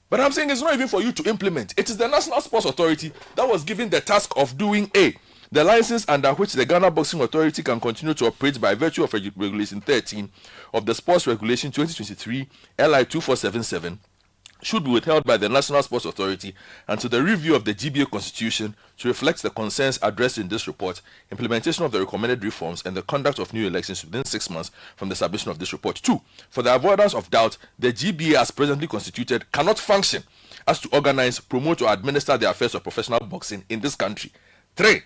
Speaker 1: But I'm saying it's not even for you to implement. It is the National Sports Authority that was given the task of doing the license under which the Ghana Boxing Authority can continue to operate by virtue of Regulation 13 of the Sports Regulation 2023 LI 2477 should be withheld by the National Sports Authority until the review of the GBA Constitution to reflect the concerns addressed in this report, implementation of the recommended reforms, and the conduct of new elections within 6 months from the submission of this report. 2. For the avoidance of doubt, the GBA as presently constituted cannot function as to organize, promote, or administer the affairs of professional boxing in this country. 3.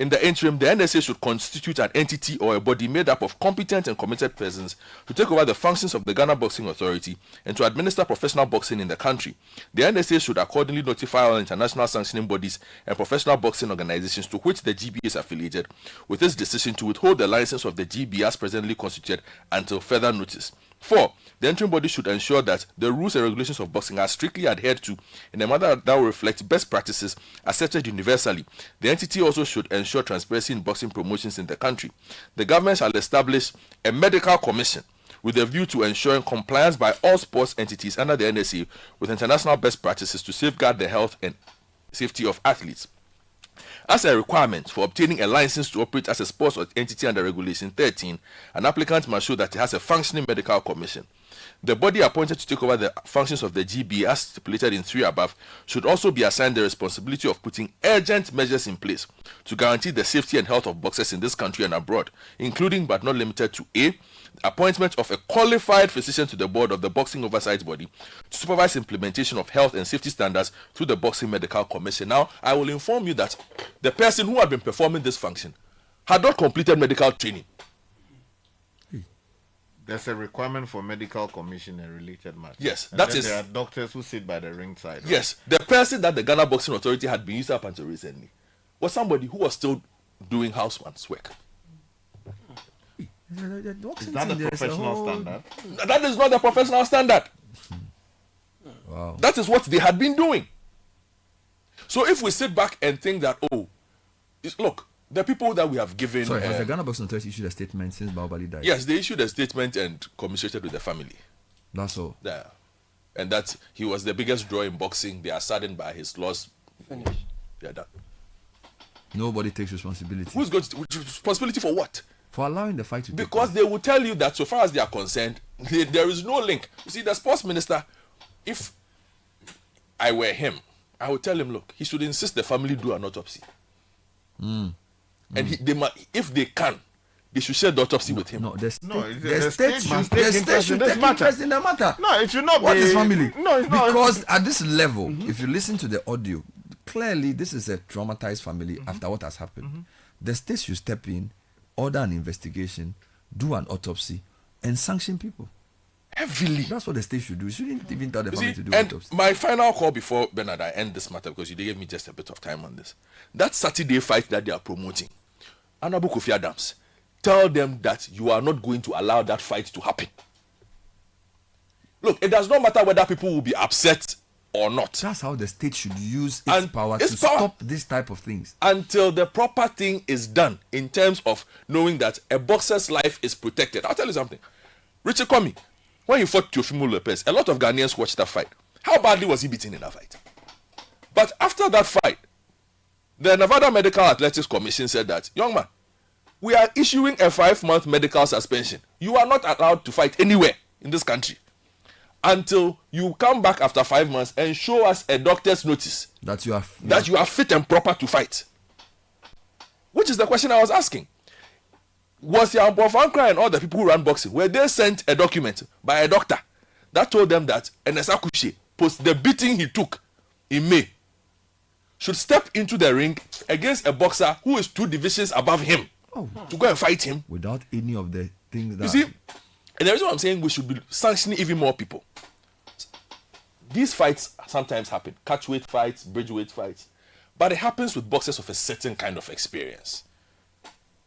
Speaker 1: In the interim, the NSA should constitute an entity or a body made up of competent and committed persons to take over the functions of the Ghana Boxing Authority and to administer professional boxing in the country. The NSA should accordingly notify all international sanctioning bodies and professional boxing organizations to which the GBA is affiliated with its decision to withhold the license of the GBA as presently constituted until further notice. 4. The interim body should ensure that the rules and regulations of boxing are strictly adhered to in a manner that will reflect best practices accepted universally. The entity also should ensure transparency in boxing promotions in the country. The government shall establish a medical commission with a view to ensuring compliance by all sports entities under the NSA with international best practices to safeguard the health and safety of athletes. As a requirement for obtaining a license to operate as a sports entity under Regulation 13, an applicant must show that it has a functioning medical commission. The body appointed to take over the functions of the GB as stipulated in 3 above should also be assigned the responsibility of putting urgent measures in place to guarantee the safety and health of boxers in this country and abroad, including but not limited to A. Appointment of a qualified physician to the board of the Boxing Oversight Body to supervise implementation of health and safety standards through the Boxing Medical Commission. Now, I will inform you that the person who had been performing this function had not completed medical training.
Speaker 7: There's a requirement for medical commission and related matters.
Speaker 1: Yes,
Speaker 7: and there are doctors who sit by the ringside. Right?
Speaker 1: Yes, the person that the Ghana Boxing Authority had been used up until recently was somebody who was still doing houseman's work.
Speaker 7: Is that the professional standard?
Speaker 1: That is not the professional standard.
Speaker 5: Wow.
Speaker 1: That is what they had been doing. So if we sit back and think that, look, the people that we have given...
Speaker 5: Sorry, has the Ghana Boxing Authority issued a statement since Baobali died?
Speaker 1: Yes, they issued a statement and commiserated with the family.
Speaker 5: That's all?
Speaker 1: Yeah. And that he was the biggest draw in boxing. They are saddened by his loss.
Speaker 16: Finished.
Speaker 1: They are done.
Speaker 5: Nobody takes responsibility.
Speaker 1: Who's going to... Responsibility for what?
Speaker 5: For allowing the fight to take
Speaker 1: Because they will tell you that so far as they are concerned, there is no link. You see, the sports minister, if I were him, I would tell him, look, he should insist the family do an autopsy. And if they can, they should share the autopsy with him.
Speaker 5: No, the
Speaker 7: state
Speaker 5: should take interest in the matter.
Speaker 7: No, it should not
Speaker 5: What
Speaker 7: be.
Speaker 5: is family?
Speaker 7: No, it's not.
Speaker 5: Because at this level, if you listen to the audio, clearly this is a traumatized family after what has happened. The state should step in, order an investigation, do an autopsy, and sanction people.
Speaker 1: Heavily.
Speaker 5: That's what the state should do. You shouldn't even tell the family to do
Speaker 1: and
Speaker 5: autopsy.
Speaker 1: My final call before, Bernard, I end this matter because you gave me just a bit of time on this. That Saturday fight that they are promoting, Honorable Kofi Adams, tell them that you are not going to allow that fight to happen. Look, it does not matter whether people will be upset or not.
Speaker 5: That's how the state should use its power to stop this type of things.
Speaker 1: Until the proper thing is done in terms of knowing that a boxer's life is protected. I'll tell you something. Richie Kwame, when he fought Teofimo Lopez, a lot of Ghanaians watched that fight. How badly was he beaten in that fight? But after that fight, the Nevada Medical Athletics Commission said that, young man, we are issuing a 5-month medical suspension. You are not allowed to fight anywhere in this country until you come back after 5 months and show us a doctor's notice
Speaker 5: that you are
Speaker 1: fit and proper to fight. Which is the question I was asking. Was Yambofankra and all the people who ran boxing, were they sent a document by a doctor that told them that Enesa Kushe, post the beating he took in May, should step into the ring against a boxer who is 2 divisions above him to go and fight him?
Speaker 5: Without any of the things that...
Speaker 1: You see, and the reason I'm saying we should be sanctioning even more people. These fights sometimes happen. Catchweight fights, bridgeweight fights. But it happens with boxers of a certain kind of experience.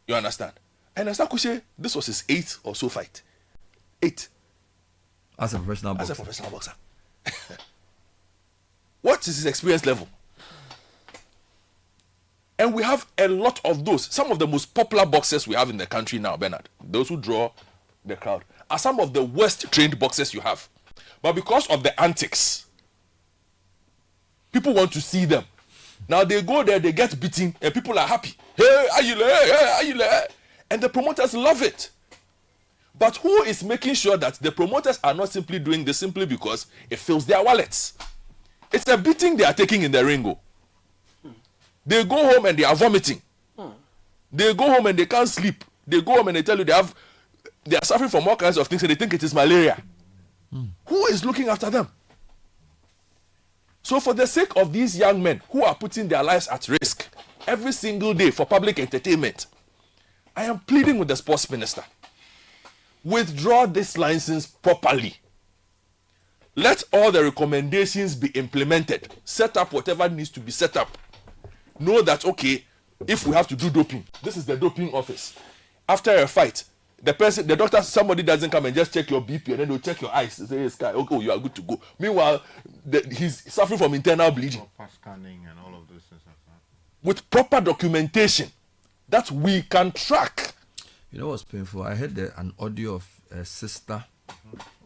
Speaker 1: You understand? And Asakushe, this was his 8th or so fight. 8.
Speaker 5: As a professional boxer.
Speaker 1: As a professional boxer. What is his experience level? And we have a lot of those. Some of the most popular boxers we have in the country now, Bernard, those who draw the crowd, are some of the worst trained boxers you have. But because of the antics, people want to see them. Now they go there, they get beaten, and people are happy. Hey, Ayile, hey, Ayile. And the promoters love it. But who is making sure that the promoters are not simply doing this simply because it fills their wallets? It's a beating they are taking in the ringo. They go home and they are vomiting. They go home and they can't sleep. They go home and they tell you they are suffering from all kinds of things and they think it is malaria. Who is looking after them? So for the sake of these young men who are putting their lives at risk every single day for public entertainment, I am pleading with the sports minister. Withdraw this license properly. Let all the recommendations be implemented. Set up whatever needs to be set up. Know that, okay, if we have to do doping, this is the doping office. After a fight, the doctor, somebody doesn't come and just check your BP and then they'll check your eyes and say, yes, guy, okay, you are good to go. Meanwhile, he's suffering from internal bleeding.
Speaker 7: Proper scanning and all of those things like that.
Speaker 1: With proper documentation that we can track.
Speaker 5: You know what's painful? I heard an audio of a sister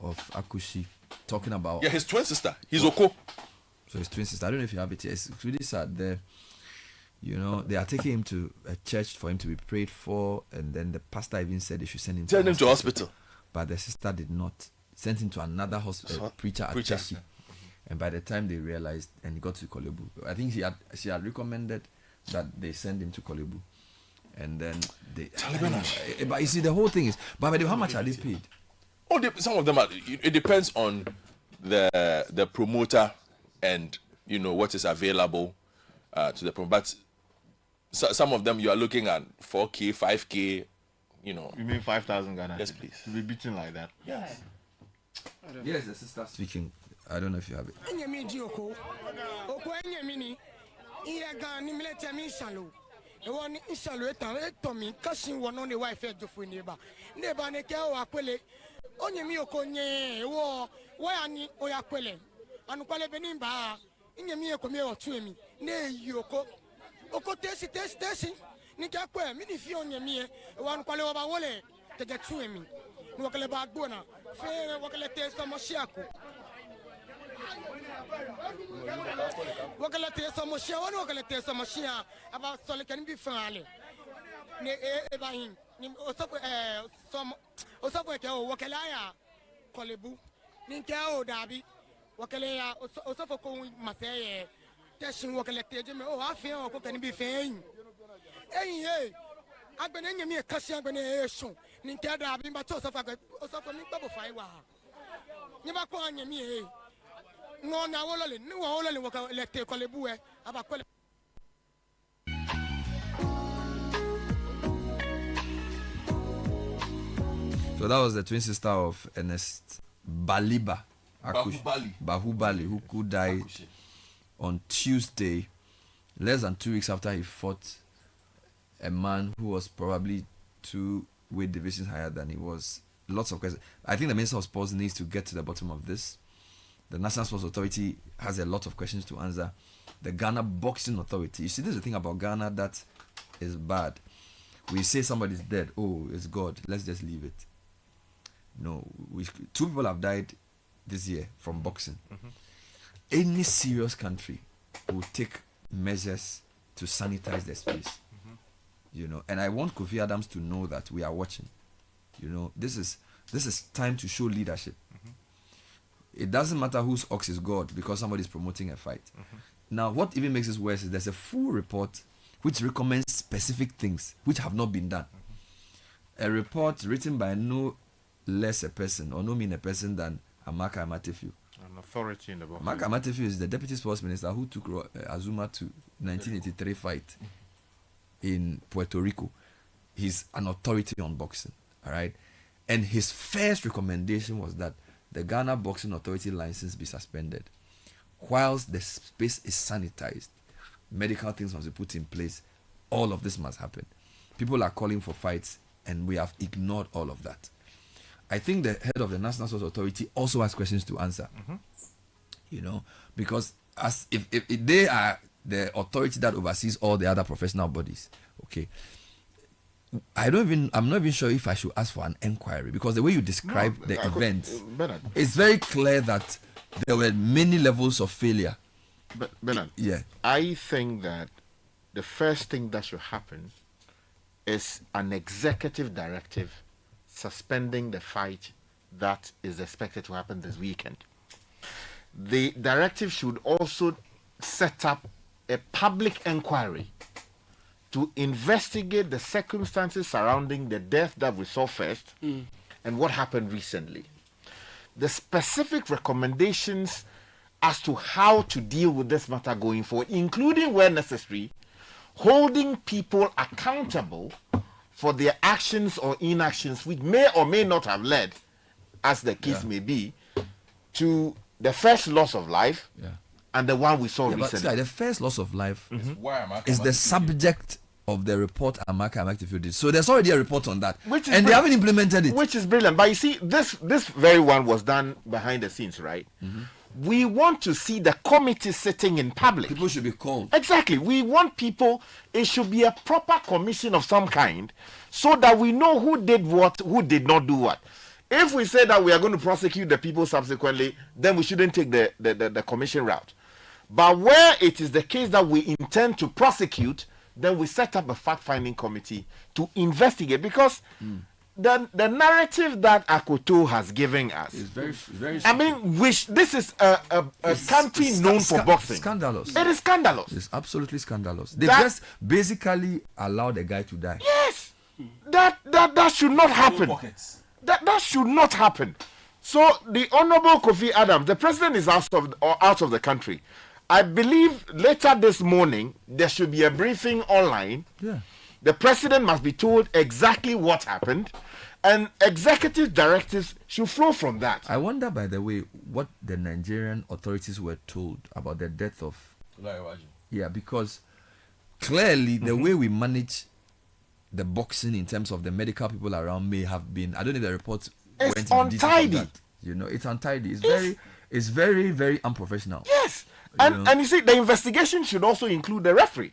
Speaker 5: of Akushi talking about...
Speaker 1: Yeah, his twin sister. He's Oko.
Speaker 5: So his twin sister. I don't know if you have it here. It's really sad. They are taking him to a church for him to be prayed for, and then the pastor even said they should send him
Speaker 1: to hospital.
Speaker 5: But the sister did not. Sent him to another preacher at Chelsea. And by the time they realized, and he got to Kolebu, I think she had recommended that they send him to Kolebu. And then they... But you see, the whole thing is... But how much are they paid?
Speaker 1: Some of them are... It depends on the promoter and, what is available to the promoter. But some of them you are looking at 4K, 5K,
Speaker 7: You mean 5,000 Ghana?
Speaker 1: Yes, please.
Speaker 7: To be beaten like that?
Speaker 1: Yes.
Speaker 5: Yes, the sister speaking. I don't know if you have it.
Speaker 8: Oko tesi nika kwe mini fi onye mie wan kwale oba wole teje tuemi ni wakale ba gbona fe wakale te somo shiako wakale te somo shia wani wakale te somo shia aba sole kan bi fale ne e ba hin ni osofo ke o wakale ya kolebu ni ke o dabi wakale ya osofo ko maseye teshin wakale teje me o afi o ko kan bi fein hey agbene nyemi e kasi agbene e shun ni nke da bi ba to so fa ni gbabo fa iwa ni ba ko nyemi e no na wolole ni wo wolole wo ka le te ko le bu e aba ko.
Speaker 5: So that was the twin sister of Ernest Bahubali who died on Tuesday, less than 2 weeks after he fought a man who was probably 2 weight divisions higher than he was. Lots of questions. I think the Minister of Sports needs to get to the bottom of this. The National Sports Authority has a lot of questions to answer. The Ghana Boxing Authority. You see, this is the thing about Ghana that is bad. We say somebody's dead. Oh, it's God. Let's just leave it. No, 2 people have died this year from boxing. Any serious country will take measures to sanitize the space. And I want Kofi Adams to know that we are watching. This is time to show leadership. It doesn't matter whose ox is God because somebody is promoting a fight. Now, what even makes this worse is there's a full report which recommends specific things which have not been done. A report written by no less a person or no mean a person than Amaka Amatefu.
Speaker 7: An authority in the box.
Speaker 5: Amaka Amatefu is the deputy sports minister who took Azuma to 1983 fight in Puerto Rico. He's an authority on boxing, all right? And his first recommendation was that the Ghana Boxing Authority license be suspended. Whilst the space is sanitized, medical things must be put in place. All of this must happen. People are calling for fights, and we have ignored all of that. I think the head of the National Sports Authority also has questions to answer. Because as if they are the authority that oversees all the other professional bodies, okay, I'm not even sure if I should ask for an inquiry, because the way you describe the event, it's very clear that there were many levels of failure.
Speaker 7: But Bernard,
Speaker 5: yeah,
Speaker 7: I think that the first thing that should happen is an executive directive suspending the fight that is expected to happen this weekend. The directive should also set up a public inquiry to investigate the circumstances surrounding the death that we saw first and what happened recently. The specific recommendations as to how to deal with this matter going forward, including where necessary, holding people accountable for their actions or inactions which may or may not have led, as the case may be, to the first loss of life and the one we saw recently.
Speaker 5: But the first loss of life is the subject of the report Amaka Amaktefield did. So there's already a report on that. And they haven't implemented it.
Speaker 7: Which is brilliant. But you see, this very one was done behind the scenes, right? We want to see the committee sitting in public.
Speaker 5: People should be called.
Speaker 7: Exactly. We want people, it should be a proper commission of some kind so that we know who did what, who did not do what. If we say that we are going to prosecute the people subsequently, then we shouldn't take the commission route. But where it is the case that we intend to prosecute, then we set up a fact-finding committee to investigate, because the narrative that Akoto has given us is
Speaker 5: very
Speaker 7: I mean, this is a country known for boxing.
Speaker 5: Scandalous.
Speaker 7: It is scandalous.
Speaker 5: It's absolutely scandalous. They just basically allowed the guy to die.
Speaker 7: Yes, that should not happen. That should not happen. So the Honorable Kofi Adams, the president, is out of the country. I believe later this morning there should be a briefing online.
Speaker 5: Yeah.
Speaker 7: The president must be told exactly what happened, and executive directives should flow from that.
Speaker 5: I wonder, by the way, what the Nigerian authorities were told about the death of. Yeah, because clearly the way we manage the boxing in terms of the medical people around may have been, I don't know if the reports went into
Speaker 7: untidy.
Speaker 5: detail of that. You know, it's untidy. It's very, very unprofessional.
Speaker 7: Yes. And you see, the investigation should also include the referee.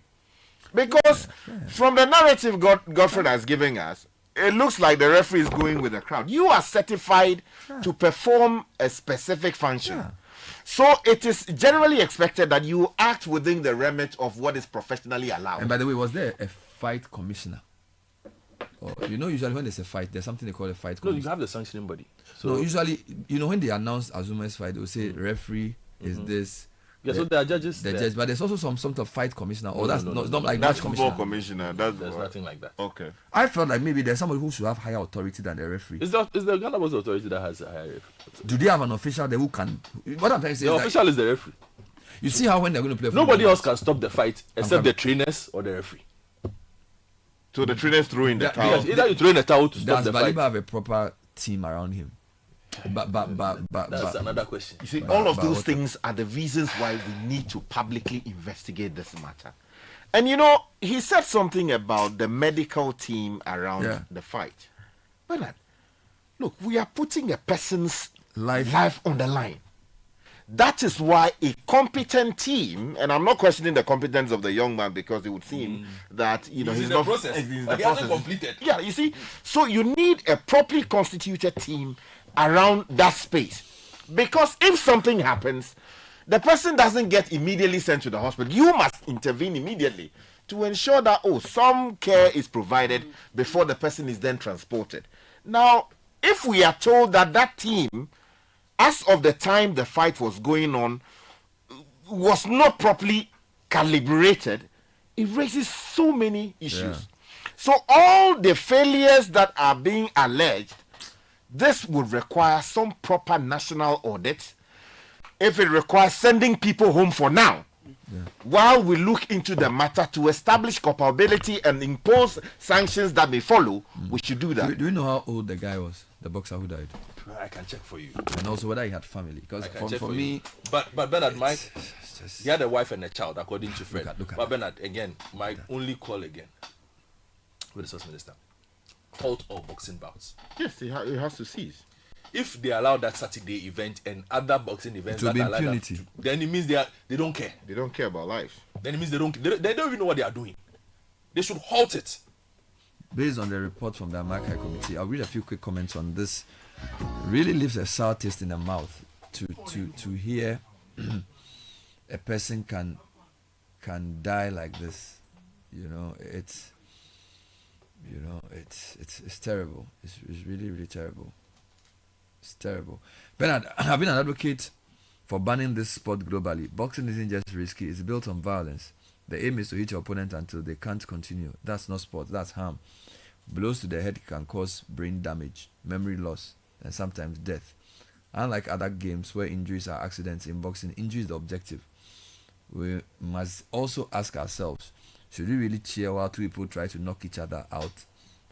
Speaker 7: Because from the narrative Godfred has given us, it looks like the referee is going with the crowd. You are certified to perform a specific function. So it is generally expected that you act within the remit of what is professionally allowed.
Speaker 5: And by the way, was there a fight commissioner? Or, usually when there's a fight, there's something they call a fight commissioner.
Speaker 1: No, you have the sanctioning body. So
Speaker 5: no, usually, when they announce Azuma's fight, they will say referee is this.
Speaker 1: Yeah, so there are judges.
Speaker 5: But there's also some sort of fight commissioner. Or
Speaker 1: No,
Speaker 5: that's
Speaker 1: no,
Speaker 5: not
Speaker 1: no,
Speaker 5: like
Speaker 7: that's
Speaker 5: match
Speaker 7: football
Speaker 5: commissioner.
Speaker 7: There's
Speaker 1: nothing like that.
Speaker 7: Okay.
Speaker 5: I felt like maybe there's somebody who should have higher authority than the referee.
Speaker 1: Is the Ghana Box authority that has a higher referee?
Speaker 5: Do they have an official there who can? What I'm trying to say
Speaker 1: The
Speaker 5: is
Speaker 1: official is the referee.
Speaker 5: You see how when they're going to play
Speaker 1: nobody else can stop the fight except the trainers or the referee.
Speaker 7: So the trainers throw in the towel.
Speaker 1: Either you throw in the towel to stop
Speaker 5: does
Speaker 1: the fight.
Speaker 5: Baliba have a proper team around him?
Speaker 1: That's another question.
Speaker 7: You see, all of those things are the reasons why we need to publicly investigate this matter. And he said something about the medical team around the fight. Bernard, look, we are putting a person's life on the line. That is why a competent team, and I'm not questioning the competence of the young man, because it would seem that he's
Speaker 1: in
Speaker 7: not
Speaker 1: the process.
Speaker 7: he's in
Speaker 1: But
Speaker 7: the
Speaker 1: he hasn't
Speaker 7: process.
Speaker 1: completed.
Speaker 7: Yeah, you see, so you need a properly constituted team around that space, because if something happens, the person doesn't get immediately sent to the hospital. You must intervene immediately to ensure that some care is provided before the person is then transported. Now, if we are told that team, as of the time the fight was going on, was not properly calibrated, it raises so many issues. So all the failures that are being alleged, this would require some proper national audit. If it requires sending people home for now, while we look into the matter to establish culpability and impose sanctions that may follow, we should do that.
Speaker 5: Do you know how old the guy was, the boxer who died?
Speaker 1: I can check for you.
Speaker 5: And also whether he had family. Because for me...
Speaker 1: But Bernard, he had a wife and a child, according to Fred. But Bernard, again, my only call again with the Source Minister. Halt all boxing bouts.
Speaker 7: Yes, he has to cease.
Speaker 1: if they allow that Saturday event and other boxing events
Speaker 5: it will
Speaker 1: that
Speaker 5: be
Speaker 1: are like
Speaker 5: impunity.
Speaker 1: that, then it means they don't care.
Speaker 7: They don't care about life.
Speaker 1: Then it means they don't even know what they are doing. They should halt it.
Speaker 5: Based on the report from the Hallmark Cafe committee, I'll read a few quick comments on this. Really leaves a sour taste in the mouth to hear a person can die like this. It's terrible. It's really, really terrible. It's terrible. Bernard, I've been an advocate for banning this sport globally. Boxing isn't just risky, it's built on violence. The aim is to hit your opponent until they can't continue. That's not sport, that's harm. Blows to the head can cause brain damage, memory loss, and sometimes death. Unlike other games where injuries are accidents, in boxing, injury is the objective. We must also ask ourselves, should we really cheer while two people try to knock each other out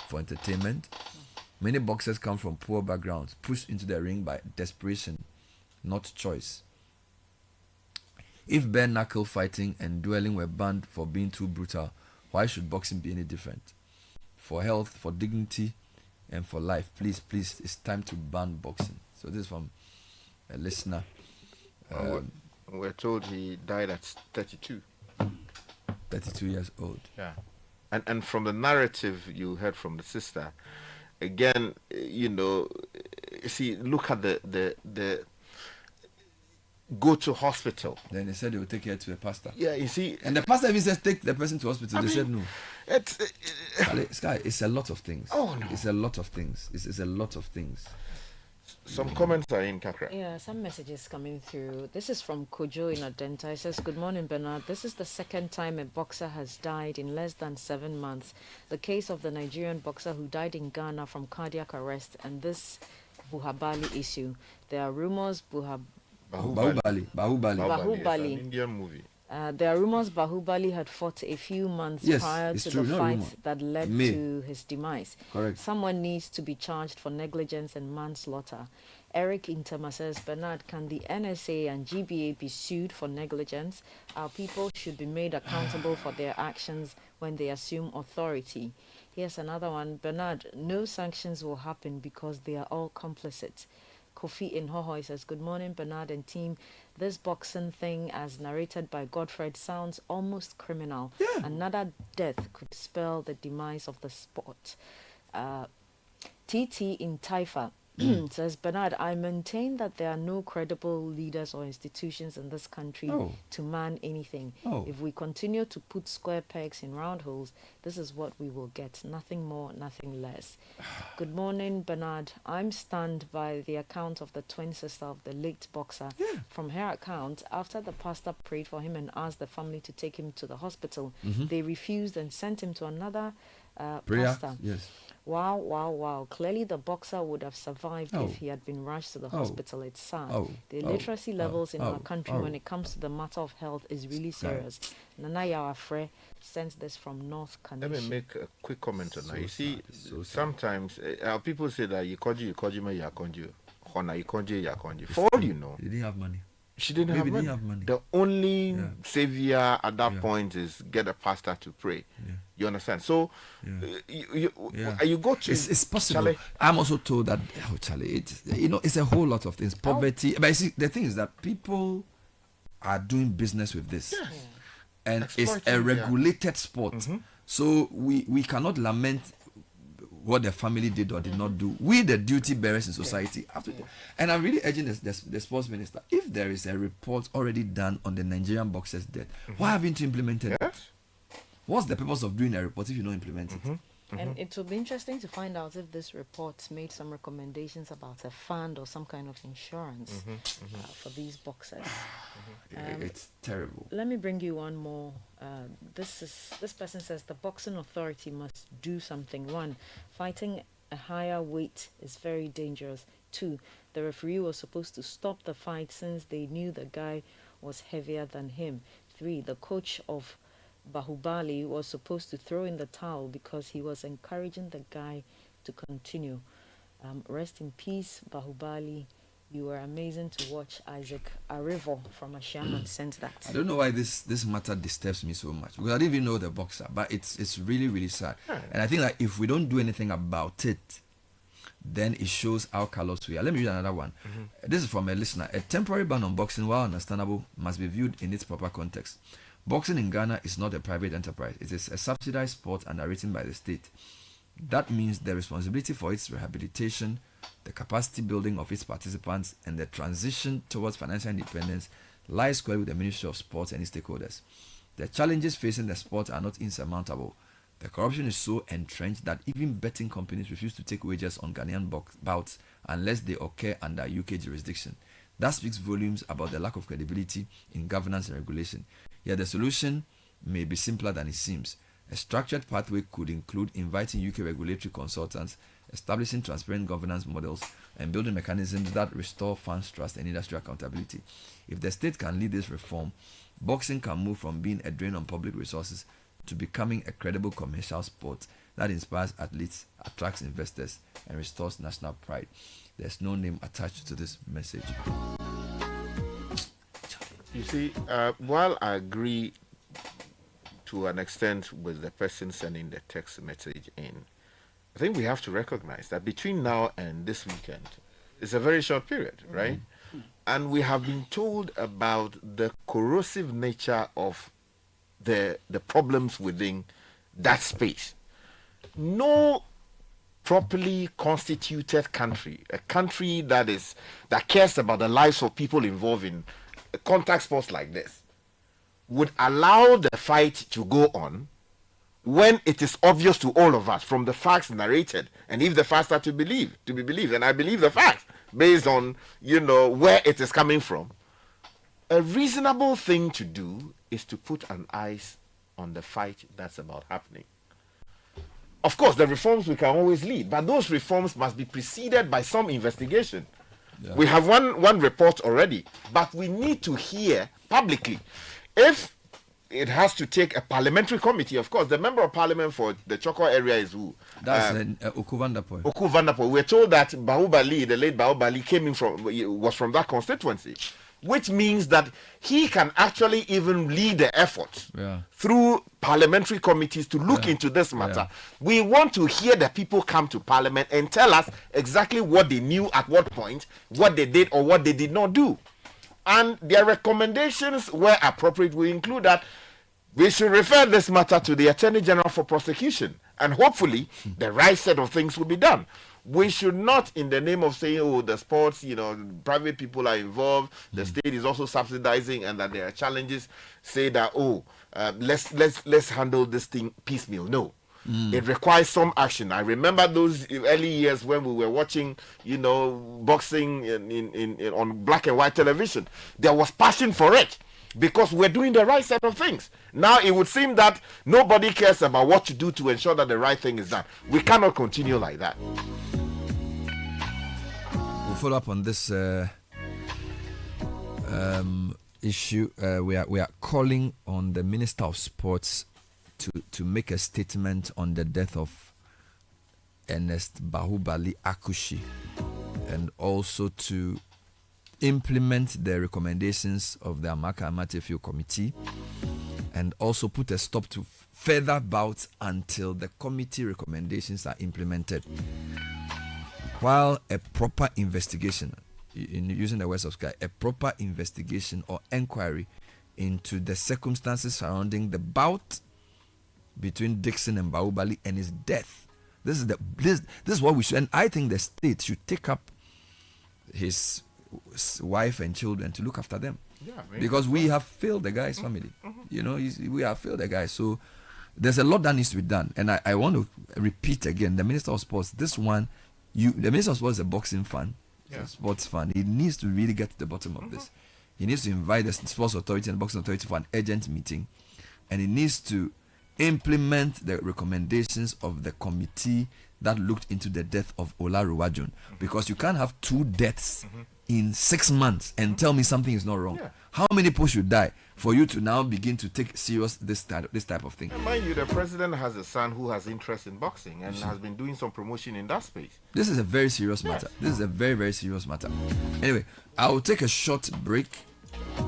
Speaker 5: for entertainment? Many boxers come from poor backgrounds, pushed into the ring by desperation, not choice. If bare knuckle fighting and dueling were banned for being too brutal, why should boxing be any different? For health, for dignity, and for life, please, it's time to ban boxing. So this is from a listener.
Speaker 7: We're told he died at 32.
Speaker 5: 32 years old.
Speaker 7: Yeah. And from the narrative you heard from the sister, again, see, look at the go to hospital.
Speaker 5: Then they said they would take her to a pastor.
Speaker 7: Yeah, you see.
Speaker 5: And the pastor even says take the person to hospital. They said no. Sky, it's a lot of things.
Speaker 7: Oh, no.
Speaker 5: It's a lot of things. It's a lot of things.
Speaker 7: Some comments are in, Kakra.
Speaker 9: Yeah, some messages coming through. This is from Kojo in Adenta. He says, good morning, Bernard. This is the second time a boxer has died in less than 7 months. The case of the Nigerian boxer who died in Ghana from cardiac arrest and this Buhabali issue. There are rumors
Speaker 5: Bahubali.
Speaker 7: It's an Indian movie.
Speaker 9: There are rumors Bahubali had fought a few months prior to the fight that led to his demise.
Speaker 5: Correct.
Speaker 9: Someone needs to be charged for negligence and manslaughter. Eric Intama says, Bernard, can the NSA and GBA be sued for negligence? Our people should be made accountable for their actions when they assume authority. Here's another one. Bernard, no sanctions will happen because they are all complicit. Kofi in Hohoi says, good morning, Bernard and team. This boxing thing, as narrated by Godfred, sounds almost criminal. Yeah. Another death could spell the demise of the sport. TT in Taifa says, Bernard, I maintain that there are no credible leaders or institutions in this country to man anything. If we continue to put square pegs in round holes, this is what we will get. Nothing more, nothing less. Good morning, Bernard. I'm stunned by the account of the twin sister of the late boxer. From her account, after the pastor prayed for him and asked the family to take him to the hospital, they refused and sent him to another pastor.
Speaker 5: Yes.
Speaker 9: Wow. Clearly the boxer would have survived if he had been rushed to the hospital. It's sad. The literacy levels in our country when it comes to the matter of health is really serious. Nana Yawafre sends this from North Canada.
Speaker 7: Let me make a quick comment on that. You see, sometimes people say that you conjure, for all you know,
Speaker 5: he didn't have money.
Speaker 7: She didn't have money. The only savior at that point is get a pastor to pray. You understand? So you go to
Speaker 5: it's possible.
Speaker 7: Charlie.
Speaker 5: I'm also told that Charlie, it's a whole lot of things. Poverty. But see, the thing is that people are doing business with this, and it's a regulated sport. So we cannot lament what the family did or did not do. We, the duty bearers in society, have to do. And I'm really urging the sports minister, if there is a report already done on the Nigerian boxers' death, why haven't you implemented it? What's the purpose of doing a report if you don't implement it?
Speaker 9: And it will be interesting to find out if this report made some recommendations about a fund or some kind of insurance for these boxers.
Speaker 5: It's terrible.
Speaker 9: Let me bring you one more. This person says the boxing authority must do something. 1, fighting a higher weight is very dangerous. 2, the referee was supposed to stop the fight since they knew the guy was heavier than him. 3, the coach of Bahubali was supposed to throw in the towel because he was encouraging the guy to continue. Rest in peace, Bahubali. You were amazing to watch. Isaac Arivo from Ashaman sent that.
Speaker 5: I don't know why this matter disturbs me so much, because I didn't even know the boxer, but it's really, really sad. And I think that if we don't do anything about it, then it shows how callous we are. Let me read another one. This is from a listener. A temporary ban on boxing, while understandable, must be viewed in its proper context. Boxing in Ghana is not a private enterprise. It is a subsidized sport underwritten by the state. That means the responsibility for its rehabilitation, the capacity building of its participants, and the transition towards financial independence lies squarely with the Ministry of Sports and its stakeholders. The challenges facing the sport are not insurmountable. The corruption is so entrenched that even betting companies refuse to take wagers on Ghanaian bouts unless they occur under UK jurisdiction. That speaks volumes about the lack of credibility in governance and regulation. Yet the solution may be simpler than it seems. A structured pathway could include inviting UK regulatory consultants, establishing transparent governance models, and building mechanisms that restore fans' trust and industry accountability. If the state can lead this reform, boxing can move from being a drain on public resources to becoming a credible commercial sport that inspires athletes, attracts investors, and restores national pride. There's no name attached to this message.
Speaker 7: You see, while I agree to an extent with the person sending the text message in, I think we have to recognize that between now and this weekend, it's a very short period, right? And we have been told about the corrosive nature of the problems within that space. No properly constituted country, a country that cares about the lives of people involved in contact sports like this, would allow the fight to go on when it is obvious to all of us from the facts narrated, and if the facts are to be believed, and I believe the facts based on where it is coming from. A reasonable thing to do is to put an eyes on the fight that's about happening. Of course, the reforms we can always lead, but those reforms must be preceded by some investigation. Yeah. We have one report already, but we need to hear publicly. If it has to take a parliamentary committee, of course, the member of parliament for the Choko area is who?
Speaker 5: That's Oku Vanderpoel.
Speaker 7: Oku Vanderpoel. We're told that Bahubali, the late Bahubali, was from that constituency, which means that he can actually even lead the effort through parliamentary committees to look into this matter. We want to hear the people come to parliament and tell us exactly what they knew at what point, what they did or what they did not do. And their recommendations, where appropriate, will include that we should refer this matter to the Attorney General for prosecution, and hopefully the right set of things will be done. We should not, in the name of saying, the sports, private people are involved, the state is also subsidizing, and that there are challenges, say that, let's handle this thing piecemeal. No. It requires some action. I remember those early years when we were watching, boxing on black and white television. There was passion for it because we're doing the right set of things. Now it would seem that nobody cares about what to do to ensure that the right thing is done. We cannot continue like that.
Speaker 5: We'll follow up on this issue. We are calling on the Minister of Sports to make a statement on the death of Ernest Bahubali Akushi, and also to implement the recommendations of the Amaka Amatefio Committee, and also put a stop to further bouts until the committee recommendations are implemented. While a proper investigation, in using the words of Sky, a proper investigation or inquiry into the circumstances surrounding the bout between Dixon and Bahubali and his death. This is what we should, and I think the state should take up his wife and children to look after them. Because we have failed the guy's family. We have failed the guy. So there's a lot that needs to be done. And I want to repeat again, the Minister of Sports, the Minister of Sports is a boxing fan, a sports fan. He needs to really get to the bottom of this. He needs to invite the Sports Authority and the Boxing Authority for an urgent meeting, and he needs to implement the recommendations of the committee that looked into the death of Ola Ruwajon, because you can't have 2 deaths in 6 months and tell me something is not wrong. How many people should die for you to now begin to take serious this type of thing?
Speaker 7: And mind you, the president has a son who has interest in boxing and has been doing some promotion in that space.
Speaker 5: This is a very serious matter. This is a very, very serious matter. Anyway, I will take a short break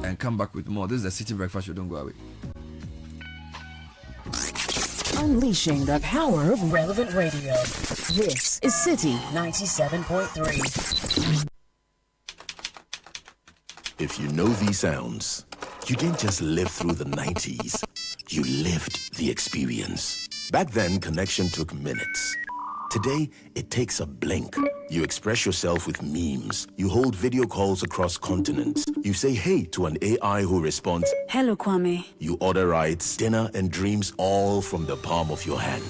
Speaker 5: and come back with more. This is the City Breakfast Show. Don't go away.
Speaker 11: Unleashing the power of relevant radio. This is Citi 97.3.
Speaker 2: If you know these sounds, you didn't just live through the 90s. You lived the experience. Back then, connection took minutes. Today, it takes a blink. You express yourself with memes. You hold video calls across continents. You say hey to an AI who responds,
Speaker 13: "Hello, Kwame."
Speaker 2: You order rides, dinner, and dreams all from the palm of your hand.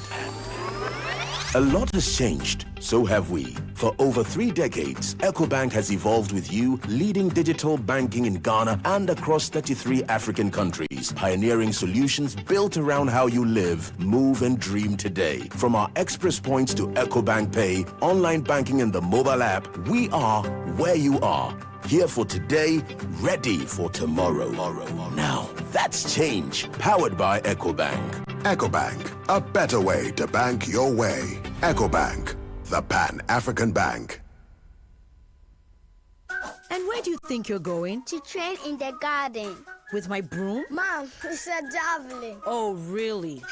Speaker 2: A lot has changed, so have we. For over 3 decades, EcoBank has evolved with you, leading digital banking in Ghana and across 33 African countries, pioneering solutions built around how you live, move, and dream today. From our express points to EcoBank Pay, online banking, and the mobile app, we are where you are. Here for today, ready for tomorrow. Now, that's change, powered by EcoBank.
Speaker 19: EcoBank, a better way to bank your way. EcoBank, the Pan-African Bank.
Speaker 20: And where do you think you're going?
Speaker 21: To train in the garden.
Speaker 20: With my broom?
Speaker 21: Mom, it's a javelin.
Speaker 20: Oh, really?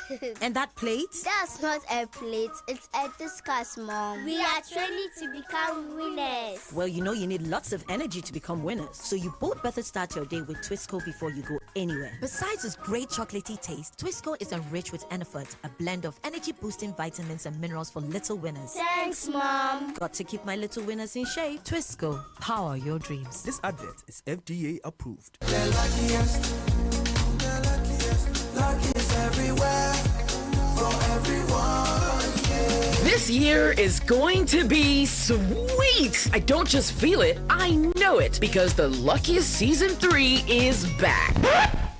Speaker 20: And that plate?
Speaker 21: That's not a plate. It's a discus, Mom. We are training to become winners.
Speaker 20: Well, you know you need lots of energy to become winners. So you both better start your day with Twisco before you go anywhere. Besides its great chocolatey taste, Twisco is enriched with Enerfort, a blend of energy-boosting vitamins and minerals for little winners.
Speaker 21: Thanks, Mom.
Speaker 20: Got to keep my little winners in shape. Twisco, power your dreams.
Speaker 25: This advert is FDA approved.
Speaker 26: Luckiest everywhere for everyone. Yeah.
Speaker 28: This year is going to be sweet. I don't just feel it, I know it, because the Luckiest Season 3 is back.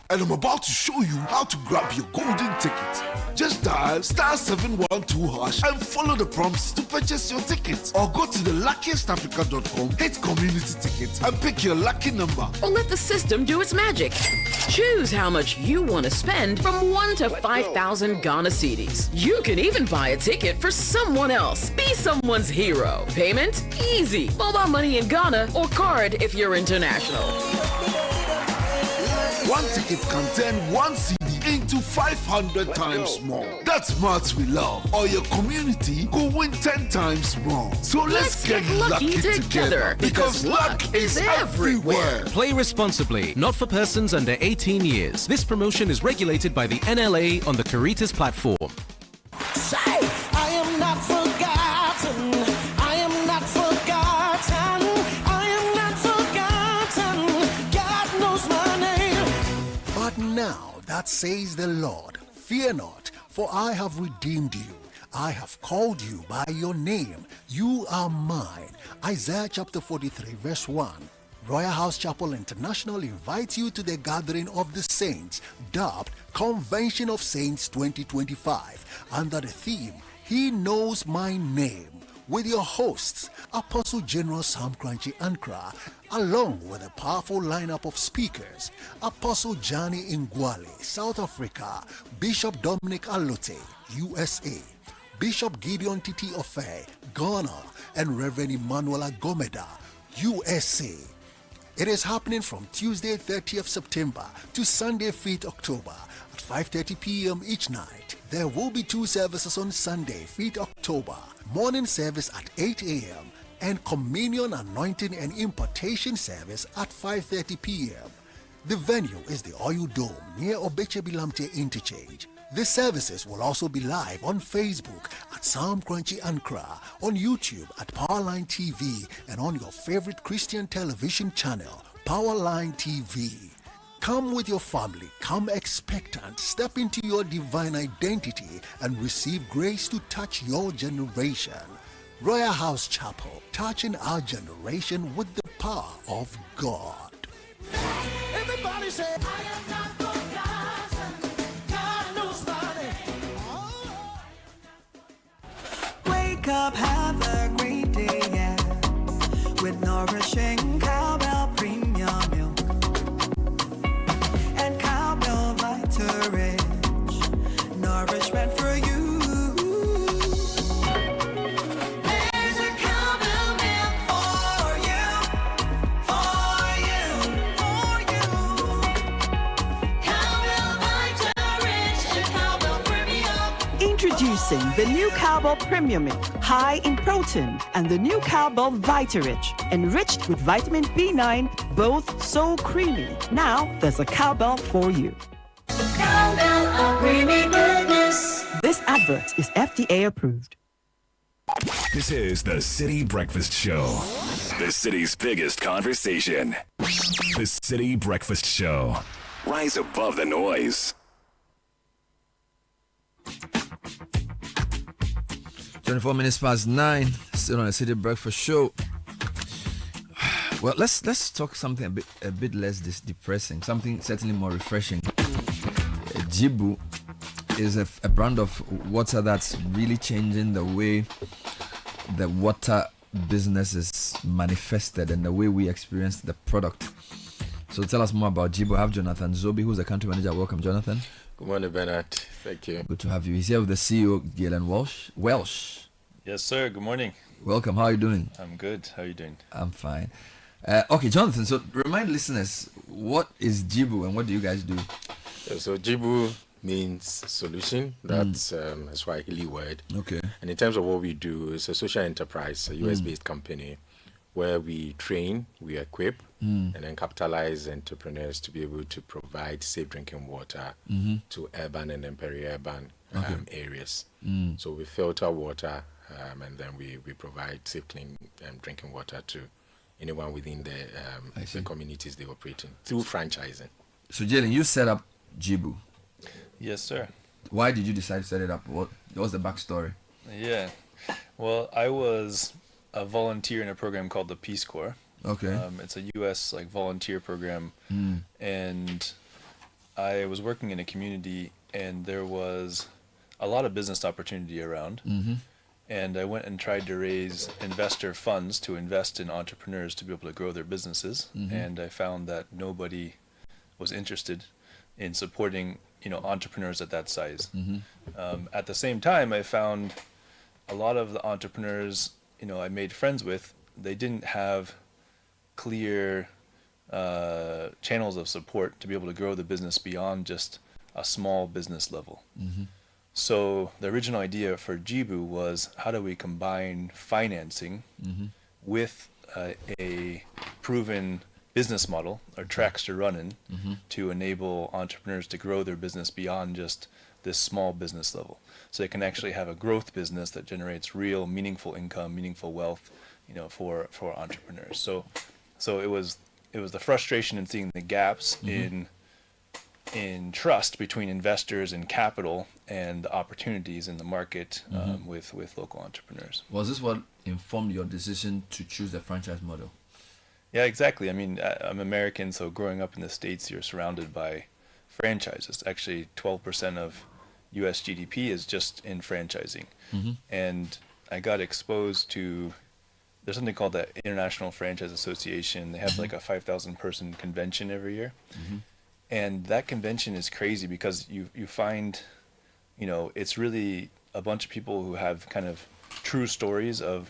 Speaker 15: And I'm about to show you how to grab your golden ticket. Just dial *712# and follow the prompts to purchase your ticket. Or go to theluckiestafrica.com, hit community tickets, and pick your lucky number.
Speaker 28: Or let the system do its magic. Choose how much you want to spend from 1 to 5,000 Ghana cedis. You can even buy a ticket for someone else. Be someone's hero. Payment? Easy. Mobile money in Ghana or card if you're international.
Speaker 15: One ticket can turn 1 CD into 500 times more. That's maths we love. Or your community go win 10 times more. So let's get lucky together because luck is everywhere.
Speaker 29: Play responsibly, not for persons under 18 years. This promotion is regulated by the NLA on the Caritas platform.
Speaker 26: Say, I am not forgotten. I am not forgotten. I am not forgotten. God knows my name.
Speaker 30: But now, that says the Lord, fear not, for I have redeemed you. I have called you by your name. You are mine. Isaiah chapter 43 verse 1. Royal House Chapel International invites you to the gathering of the saints, dubbed Convention of Saints 2025, under the theme, He Knows My Name, with your hosts, Apostle General Sam Crunchy Ankra, along with a powerful lineup of speakers, Apostle Johnny Ngwale, South Africa, Bishop Dominic Alote, USA, Bishop Gideon Titi Ofe, Ghana, and Reverend Emmanuel Gomeda, USA. It is happening from Tuesday 30th September to Sunday 5th October at 5:30 p.m. each night. There will be 2 services on Sunday 5th October, morning service at 8 a.m. and communion, anointing and impartation service at 5:30 p.m. The venue is the Oil Dome near Obeche-Bilamte Interchange. The services will also be live on Facebook at Sam Crunchy Ankra, on YouTube at Powerline TV, and on your favorite Christian television channel, Powerline TV. Come with your family, come expectant, step into your divine identity and receive grace to touch your generation. Royal House Chapel, touching our generation with the power of God.
Speaker 26: Everybody say, I am not forgotten. God knows my name.
Speaker 31: Wake up, have a great day, yeah. With nourishing cowbell premium milk and cowbell Vita Rich, nourishment for you. There's a cowbell milk for you, for you, for you. Cowbell Vita Rich and cowbell premium.
Speaker 3: Introducing the new Cowbell Premium Milk, high in protein, and the new Cowbell Vitarich, enriched with vitamin B9, both so creamy. Now there's a Cowbell for you.
Speaker 26: Cowbell, a creamy goodness.
Speaker 3: This advert is FDA approved.
Speaker 2: This is the City Breakfast Show, the city's biggest conversation. The City Breakfast Show. Rise above the noise.
Speaker 5: 24 minutes past 9, still on the City Breakfast Show. Well, let's talk something a bit less depressing, something certainly more refreshing. Jibu is a brand of water that's really changing the way the water business is manifested and the way we experience the product. So tell us more about Jibu. I have Jonathan Zobi, who's the country manager. Welcome, Jonathan.
Speaker 10: Good morning, Bernard. Thank you.
Speaker 5: Good to have you. He's here with the CEO, Galen Welsh.
Speaker 12: Yes, sir. Good morning.
Speaker 5: Welcome. How are you doing?
Speaker 12: I'm good. How are you doing?
Speaker 5: I'm fine. Okay, Jonathan, so remind listeners, what is Jibu and what do you guys do?
Speaker 10: So Jibu means solution. That's a Swahili word.
Speaker 5: Okay.
Speaker 10: And in terms of what we do, it's a social enterprise, a US-based company, where we train, we equip, and then capitalize entrepreneurs to be able to provide safe drinking water to urban and then peri-urban areas. So we filter water, and then we provide safe, clean drinking water to anyone within the communities they operate in through franchising.
Speaker 5: So Jalen, you set up Jibu.
Speaker 12: Yes, sir.
Speaker 5: Why did you decide to set it up? What was the backstory?
Speaker 12: Yeah. Well, I was a volunteer in a program called the Peace Corps.
Speaker 5: Okay.
Speaker 12: It's a U.S. volunteer program, and I was working in a community, and there was a lot of business opportunity around. And I went and tried to raise investor funds to invest in entrepreneurs to be able to grow their businesses. And I found that nobody was interested in supporting, entrepreneurs at that size. At the same time, I found a lot of the entrepreneurs, I made friends with, they didn't have clear channels of support to be able to grow the business beyond just a small business level. So the original idea for Jibu was, how do we combine financing with a proven business model or tracks to run in to enable entrepreneurs to grow their business beyond just this small business level, so they can actually have a growth business that generates real meaningful income, meaningful wealth, for entrepreneurs. So it was the frustration in seeing the gaps in trust between investors and capital and the opportunities in the market with local entrepreneurs.
Speaker 5: Was this what informed your decision to choose the franchise model?
Speaker 12: Yeah, exactly. I mean, I'm American, so growing up in the States, you're surrounded by franchises. Actually, 12% of US GDP is just in franchising. And I got exposed to, there's something called the International Franchise Association. They have like a 5,000 person convention every year. And that convention is crazy because you find, it's really a bunch of people who have kind of true stories of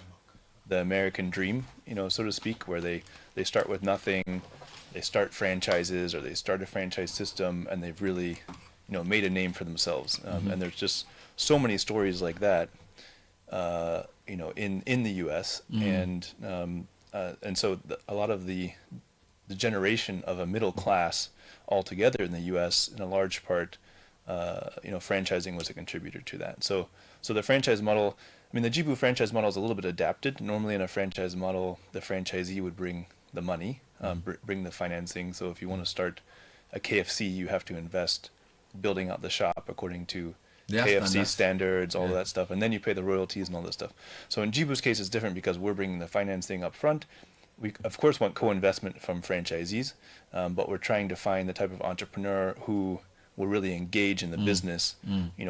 Speaker 12: the American dream, so to speak, where they start with nothing, they start franchises or they start a franchise system, and they've really, made a name for themselves. And there's just so many stories like that, in the U.S. And so a lot of the generation of a middle class altogether in the U.S. in a large part, franchising was a contributor to that. So the franchise model. I mean, the Jibu franchise model is a little bit adapted. Normally in a franchise model, the franchisee would bring the money, bring the financing. So if you want to start a KFC, you have to invest building out the shop according to KFC standards, all of that stuff. And then you pay the royalties and all that stuff. So in Jibu's case, it's different because we're bringing the financing up front. We, of course, want co-investment from franchisees, but we're trying to find the type of entrepreneur who will really engage in the business,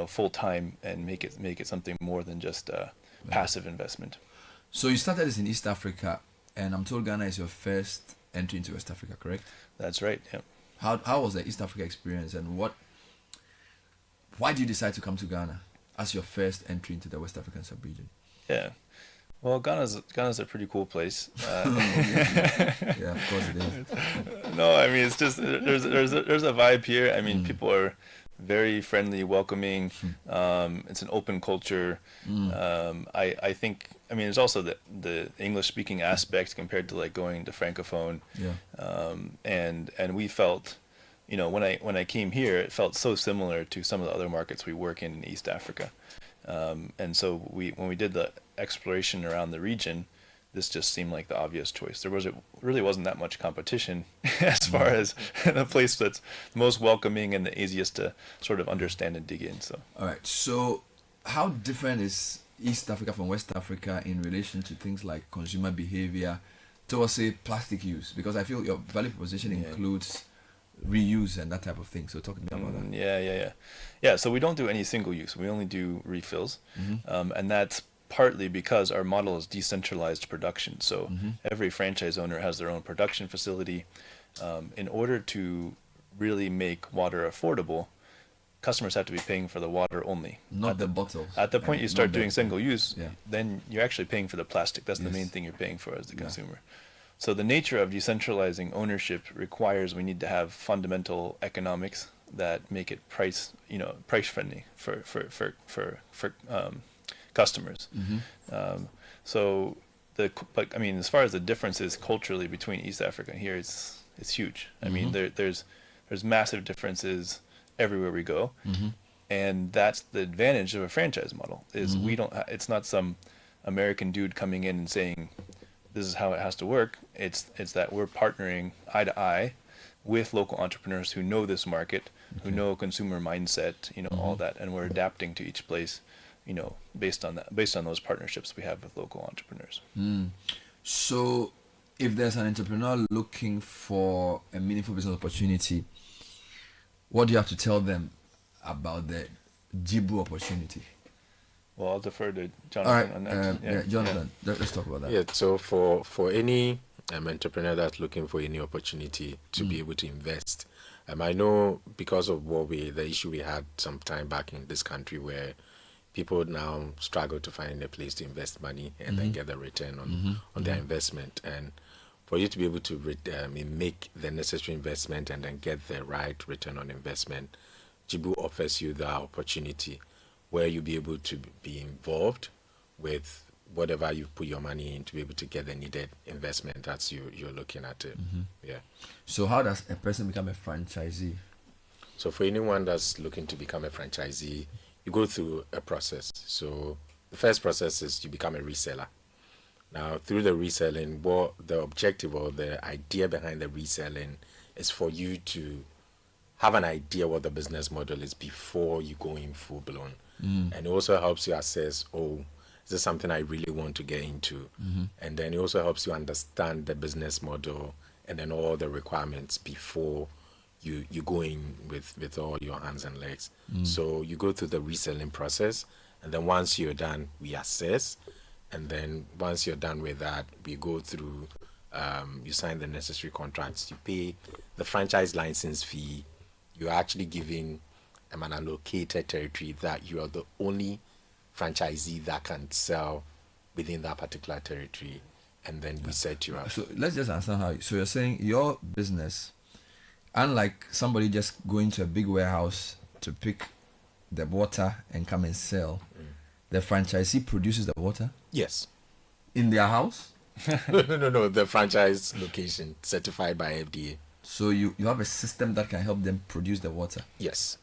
Speaker 12: full time and make it something more than just a passive investment.
Speaker 5: So you started this in East Africa, and I'm told Ghana is your first entry into West Africa, correct?
Speaker 12: That's right. Yeah.
Speaker 5: How was the East Africa experience, and why did you decide to come to Ghana as your first entry into the West African sub-region?
Speaker 12: Yeah. Well, Ghana's a pretty cool place.
Speaker 5: Yeah, of course it is.
Speaker 12: No, I mean, it's just there's a vibe here. I mean, people are very friendly, welcoming. It's an open culture. I think, I mean, there's also the English speaking aspect compared to like going to Francophone. And we felt, you know, when I came here, it felt so similar to some of the other markets we work in East Africa. And so when we did the exploration around the region, this just seemed like the obvious choice. There really wasn't that much competition as far as the place that's most welcoming and the easiest to sort of understand and dig in. So.
Speaker 5: All right. So how different is East Africa from West Africa in relation to things like consumer behavior towards, say, plastic use? Because I feel your value proposition includes reuse and that type of thing. So talk to me about that.
Speaker 12: Yeah, so we don't do any single use. We only do refills. And that's partly because our model is decentralized production. So every franchise owner has their own production facility. In order to really make water affordable, customers have to be paying for the water only.
Speaker 5: Not the bottle.
Speaker 12: At the point you start doing single use, then you're actually paying for the plastic. That's the main thing you're paying for as the consumer. So the nature of decentralizing ownership requires we need to have fundamental economics that make it price friendly for customers. So but I mean, as far as the differences culturally between East Africa and here, it's huge. I mean, there's massive differences everywhere we go, and that's the advantage of a franchise model. Is we don't. It's not some American dude coming in and saying, "This is how it has to work." It's that we're partnering eye to eye with local entrepreneurs who know this market, who know consumer mindset, all that, and we're adapting to each place, based on those partnerships we have with local entrepreneurs.
Speaker 5: So if there's an entrepreneur looking for a meaningful business opportunity, what do you have to tell them about the Jibu opportunity?
Speaker 12: Well, I'll defer to Jonathan on that.
Speaker 5: Jonathan, let's talk about that.
Speaker 10: Yeah, so for any entrepreneur that's looking for any opportunity to be able to invest, I know because of the issue we had some time back in this country where people now struggle to find a place to invest money and then get the return on their investment. And for you to be able to make the necessary investment and then get the right return on investment, Jibu offers you the opportunity where you'll be able to be involved with whatever you put your money in to be able to get the needed investment as you're looking at it.
Speaker 5: So how does a person become a franchisee?
Speaker 10: So for anyone that's looking to become a franchisee, you go through a process. So the first process is you become a reseller. Now, through the reselling, what the objective or the idea behind the reselling is for you to have an idea what the business model is before you go in full blown. And it also helps you assess, is this something I really want to get into? And then it also helps you understand the business model and then all the requirements before you go in with all your hands and legs. So you go through the reselling process, and then once you're done, we assess. And then once you're done with that, we go through, you sign the necessary contracts, you pay the franchise license fee. You're actually giving an allocated territory that you are the only franchisee that can sell within that particular territory, and then we set you up.
Speaker 5: So let's just understand how. So you're saying your business, unlike somebody just going to a big warehouse to pick the water and come and sell, the franchisee produces the water?
Speaker 10: Yes.
Speaker 5: In their house?
Speaker 10: No, the franchise location certified by FDA.
Speaker 5: So you have a system that can help them produce the water?
Speaker 10: Yes.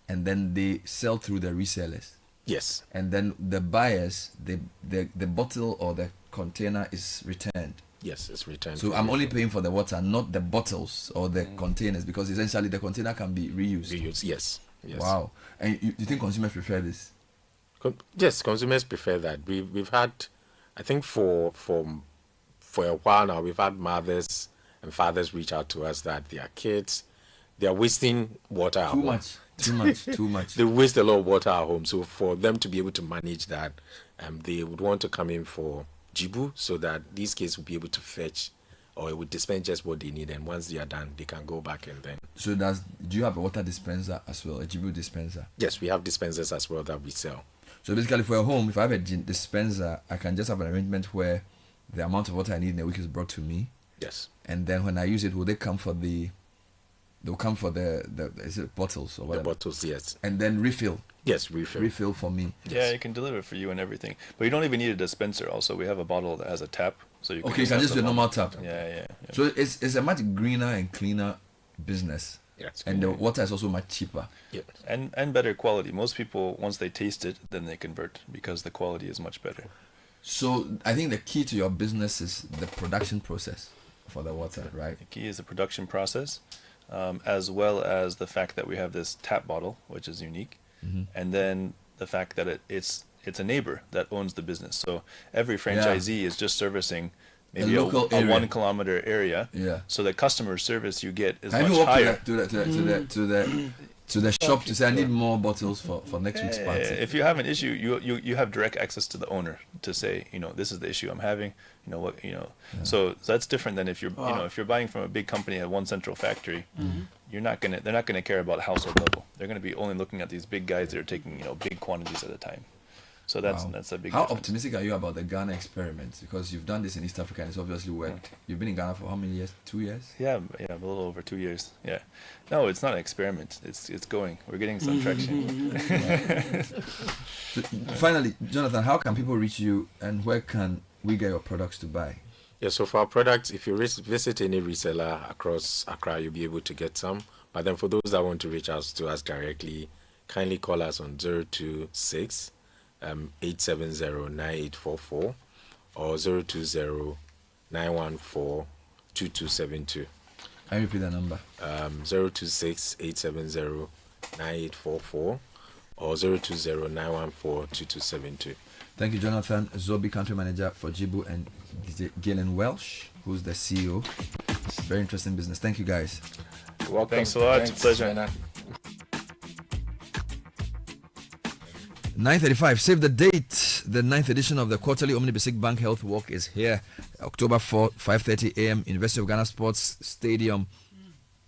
Speaker 5: And then they sell through the resellers?
Speaker 10: Yes.
Speaker 5: And then the buyers, the bottle or the container is returned?
Speaker 10: Yes, it's returned.
Speaker 5: So I'm only paying for the water, not the bottles or the containers, because essentially the container can be reused.
Speaker 10: Yes.
Speaker 5: Wow. And you think consumers prefer this?
Speaker 10: Yes, consumers prefer that. We've had, I think for a while now, we've had mothers and fathers reach out to us that their kids, they are wasting water at home.
Speaker 5: Too much.
Speaker 10: They waste a lot of water at home. So for them to be able to manage that, they would want to come in for Jibu so that these kids will be able to fetch or it would dispense just what they need. And once they are done, they can go back and then.
Speaker 5: So do you have a water dispenser as well, a Jibu dispenser?
Speaker 10: Yes, we have dispensers as well that we sell.
Speaker 5: So basically for a home, if I have a dispenser, I can just have an arrangement where the amount of water I need in a week is brought to me.
Speaker 10: Yes.
Speaker 5: And then when I use it, will they come for the They'll come for the is it bottles or
Speaker 10: The
Speaker 5: whatever?
Speaker 10: bottles, yes.
Speaker 5: And then refill.
Speaker 10: Yes, refill.
Speaker 5: Refill for me.
Speaker 12: Yeah, you can deliver for you and everything, but you don't even need a dispenser. Also, we have a bottle that has a tap, so you can
Speaker 5: Okay, you can just do a
Speaker 12: have the
Speaker 5: normal
Speaker 12: bottle.
Speaker 5: tap.
Speaker 12: Yeah.
Speaker 5: So it's a much greener and cleaner business.
Speaker 10: Yeah.
Speaker 5: And the water is also much cheaper.
Speaker 12: Yeah, and better quality. Most people, once they taste it, then they convert because the quality is much better.
Speaker 5: So I think the key to your business is the production process for the water, right?
Speaker 12: The key is the production process, as well as the fact that we have this tap bottle, which is unique, and then the fact that it's a neighbor that owns the business. So every franchisee is just servicing maybe a
Speaker 5: local area.
Speaker 12: 1 kilometer area.
Speaker 5: Yeah.
Speaker 12: So the customer service you get is
Speaker 5: Have
Speaker 12: much
Speaker 5: you walked
Speaker 12: higher.
Speaker 5: to the shop to say I need more bottles for next week's party?
Speaker 12: If you have an issue, you have direct access to the owner to say, this is the issue I'm having. So that's different than if you're if you're buying from a big company at one central factory. They're not gonna care about household level. They're gonna be only looking at these big guys that are taking big quantities at a time. So that's a big.
Speaker 5: How
Speaker 12: difference.
Speaker 5: optimistic are you about the Ghana experiment? Because you've done this in East Africa and it's obviously worked. You've been in Ghana for how many years? 2 years?
Speaker 12: Yeah, a little over 2 years. Yeah, no, it's not an experiment. It's going. We're getting some traction.
Speaker 5: So, finally, Jonathan, how can people reach you and where can we get your products to buy?
Speaker 10: Yeah, so for our products, if you visit any reseller across Accra, you'll be able to get some. But then for those that want to reach out to us directly, kindly call us on 026 870-9844 or 020-914-2272.
Speaker 5: Can you repeat the number?
Speaker 10: 026 870-9844 or 020-914-2272.
Speaker 5: Thank you, Jonathan Zobi, country manager for Jibu, and DJ Galen Welsh, who's the CEO. Very interesting business. Thank you, guys.
Speaker 12: You're welcome. Thanks a lot. Pleasure.
Speaker 5: 9:35. Save the date. The 9th edition of the quarterly Omnibasic Bank Health Walk is here. October 4th, 5:30 a.m. University of Ghana Sports Stadium.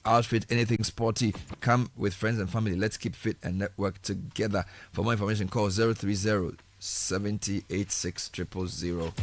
Speaker 5: Outfit anything sporty. Come with friends and family. Let's keep fit and network together. For more information, call 030 7086 000.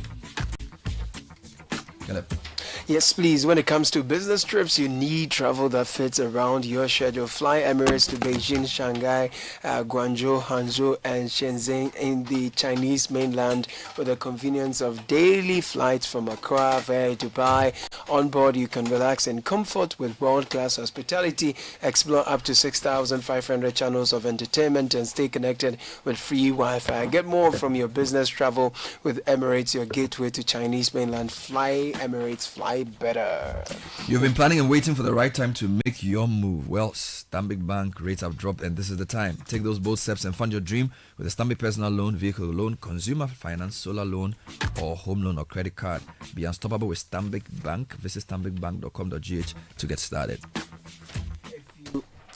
Speaker 4: Yes, please. When it comes to business trips, you need travel that fits around your schedule. Fly Emirates to Beijing, Shanghai, Guangzhou, Hangzhou, and Shenzhen in the Chinese mainland with the convenience of daily flights from Accra via Dubai. On board, you can relax in comfort with world-class hospitality, explore up to 6,500 channels of entertainment, and stay connected with free Wi-Fi. Get more from your business travel with Emirates, your gateway to Chinese mainland. Fly Emirates, fly better.
Speaker 5: You've been planning and waiting for the right time to make your move. Well, Stanbic Bank rates have dropped and this is the time. Take those bold steps and fund your dream with a Stanbic personal loan, vehicle loan, consumer finance, solar loan, or home loan or credit card. Be unstoppable with Stanbic Bank. Visit stanbicbank.com.gh to get started.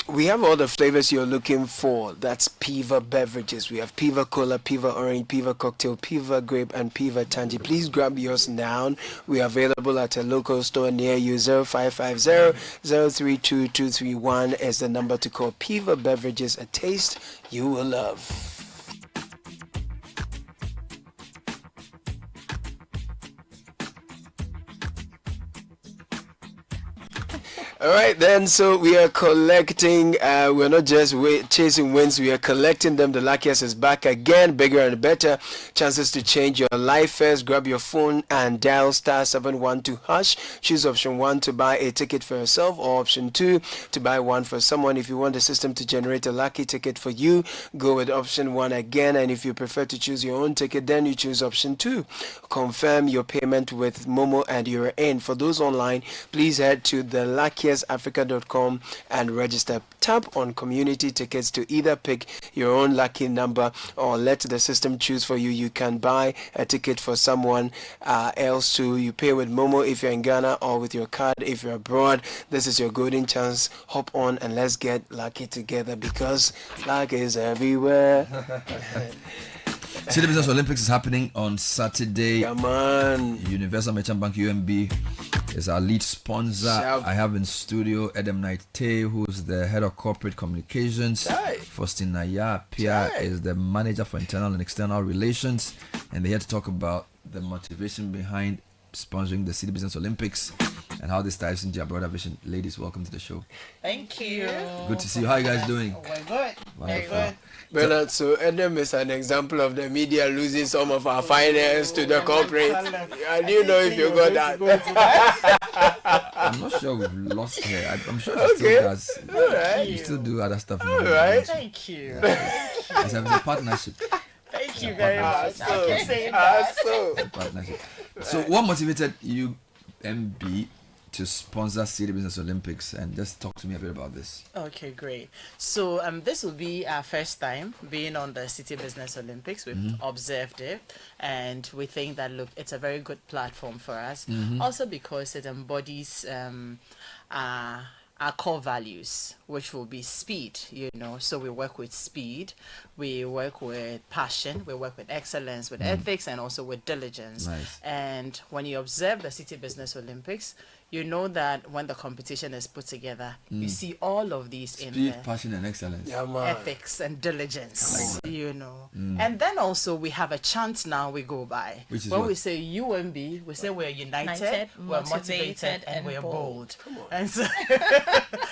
Speaker 4: We have all the flavors you're looking for. That's Piva beverages. We have Piva Cola, Piva Orange, Piva Cocktail, Piva Grape, and Piva Tangy. Please grab yours now. We are available at a local store near you. 0550-032-231 is the number to call. Piva beverages, a taste you will love. All right, then, so we are collecting, we're not just chasing wins, we are collecting them. The luckiest is back again, bigger and better. Chances to change your life first. Grab your phone and dial star 712#. Choose option 1 to buy a ticket for yourself, or option 2 to buy one for someone. If you want the system to generate a lucky ticket for you, go with option 1 again. And if you prefer to choose your own ticket, then you choose option 2. Confirm your payment with Momo and you're in. For those online, please head to the luckiestafrica.com and register. Tap on community tickets to either pick your own lucky number or let the system choose for you. You can buy a ticket for someone else too. You pay with Momo if you're in Ghana, or with your card if you're abroad. This is your golden chance. Hop on and let's get lucky together, because luck is everywhere.
Speaker 5: City Business Olympics is happening on Saturday.
Speaker 4: Yeah, man.
Speaker 5: Universal Merchant Bank UMB is our lead sponsor. I have in studio Edem Naite, who's the head of corporate communications. Faustina Pia is the manager for internal and external relations. And they're here to talk about the motivation behind sponsoring the City Business Olympics and how this ties into your broader vision. Ladies, welcome to the show.
Speaker 6: Thank you.
Speaker 5: Good to see you. How are you guys doing?
Speaker 6: We're good. Very
Speaker 5: Wonderful.
Speaker 6: good.
Speaker 4: Bernard, so Edem is an example of the media losing some of our finance to the corporate. I do know if you got that.
Speaker 5: I'm not sure we've lost her. I'm sure she still does.
Speaker 4: Alright.
Speaker 5: You still do other stuff.
Speaker 4: Alright.
Speaker 6: Thank you.
Speaker 5: It's a partnership.
Speaker 6: Thank you very much.
Speaker 4: I
Speaker 6: keep saying that.
Speaker 5: Partnership. So, what motivated you, MB, to sponsor City Business Olympics? And just talk to me a bit about this.
Speaker 6: Okay, great. So this will be our first time being on the City Business Olympics. We've observed it, and we think that, look, it's a very good platform for us. Also because it embodies our core values, which will be speed, so we work with speed, we work with passion, we work with excellence, with ethics, and also with diligence.
Speaker 5: Nice.
Speaker 6: And when you observe the City Business Olympics, you know that when the competition is put together, you see all of these in
Speaker 5: Speed,
Speaker 6: there.
Speaker 5: passion, and excellence.
Speaker 6: Ethics and diligence, And then also we have a chant now we go by.
Speaker 5: Which is
Speaker 6: when
Speaker 5: what?
Speaker 6: we say UMB, we say we're united, we're motivated, and we're bold. And so,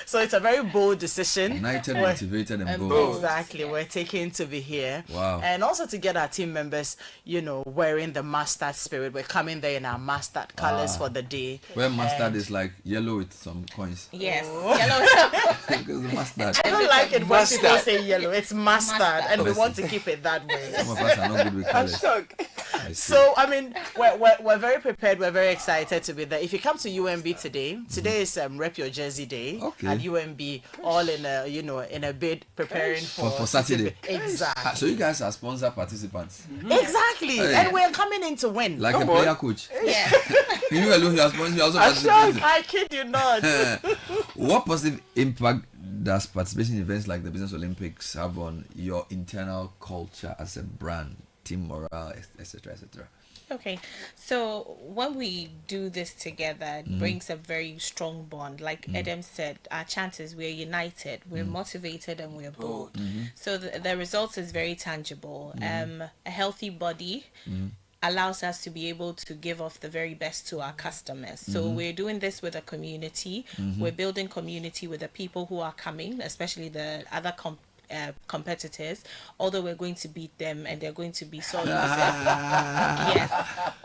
Speaker 6: so it's a very bold decision.
Speaker 5: United, motivated, and bold.
Speaker 6: Exactly. We're taking to be here.
Speaker 5: Wow.
Speaker 6: And also to get our team members, wearing the mustard spirit. We're coming there in our mustard colors for the day.
Speaker 5: Where mustard is like yellow with some coins.
Speaker 6: Yes.
Speaker 9: Yellow.
Speaker 5: Because the mustard.
Speaker 6: I don't like it when people say yellow. It's mustard, and we want to keep it that way.
Speaker 5: Some of us are not good with colors.
Speaker 6: So, I mean, we're very prepared. We're very excited to be there. If you come to UMB today is Rep Your Jersey Day at UMB, all in a bid preparing for
Speaker 5: Saturday.
Speaker 6: Exactly.
Speaker 5: So you guys are sponsor participants.
Speaker 6: Exactly.
Speaker 5: Hey.
Speaker 6: And we're coming in to win.
Speaker 5: Like a player coach.
Speaker 6: Yeah.
Speaker 5: You alone, you are sponsoring, you also participating.
Speaker 6: I kid you not.
Speaker 5: What positive impact does participation in events like the Business Olympics have on your internal culture as a brand, team morale, etc., etc.?
Speaker 9: Okay, so when we do this together, it brings a very strong bond. Like Edem said, our chances, we're united, we're motivated, and we're bold. So the results is very tangible. A healthy body allows us to be able to give off the very best to our customers. So we're doing this with a community. We're building community with the people who are coming, especially the other competitors, although we're going to beat them and they're going to be sore losers. Yes,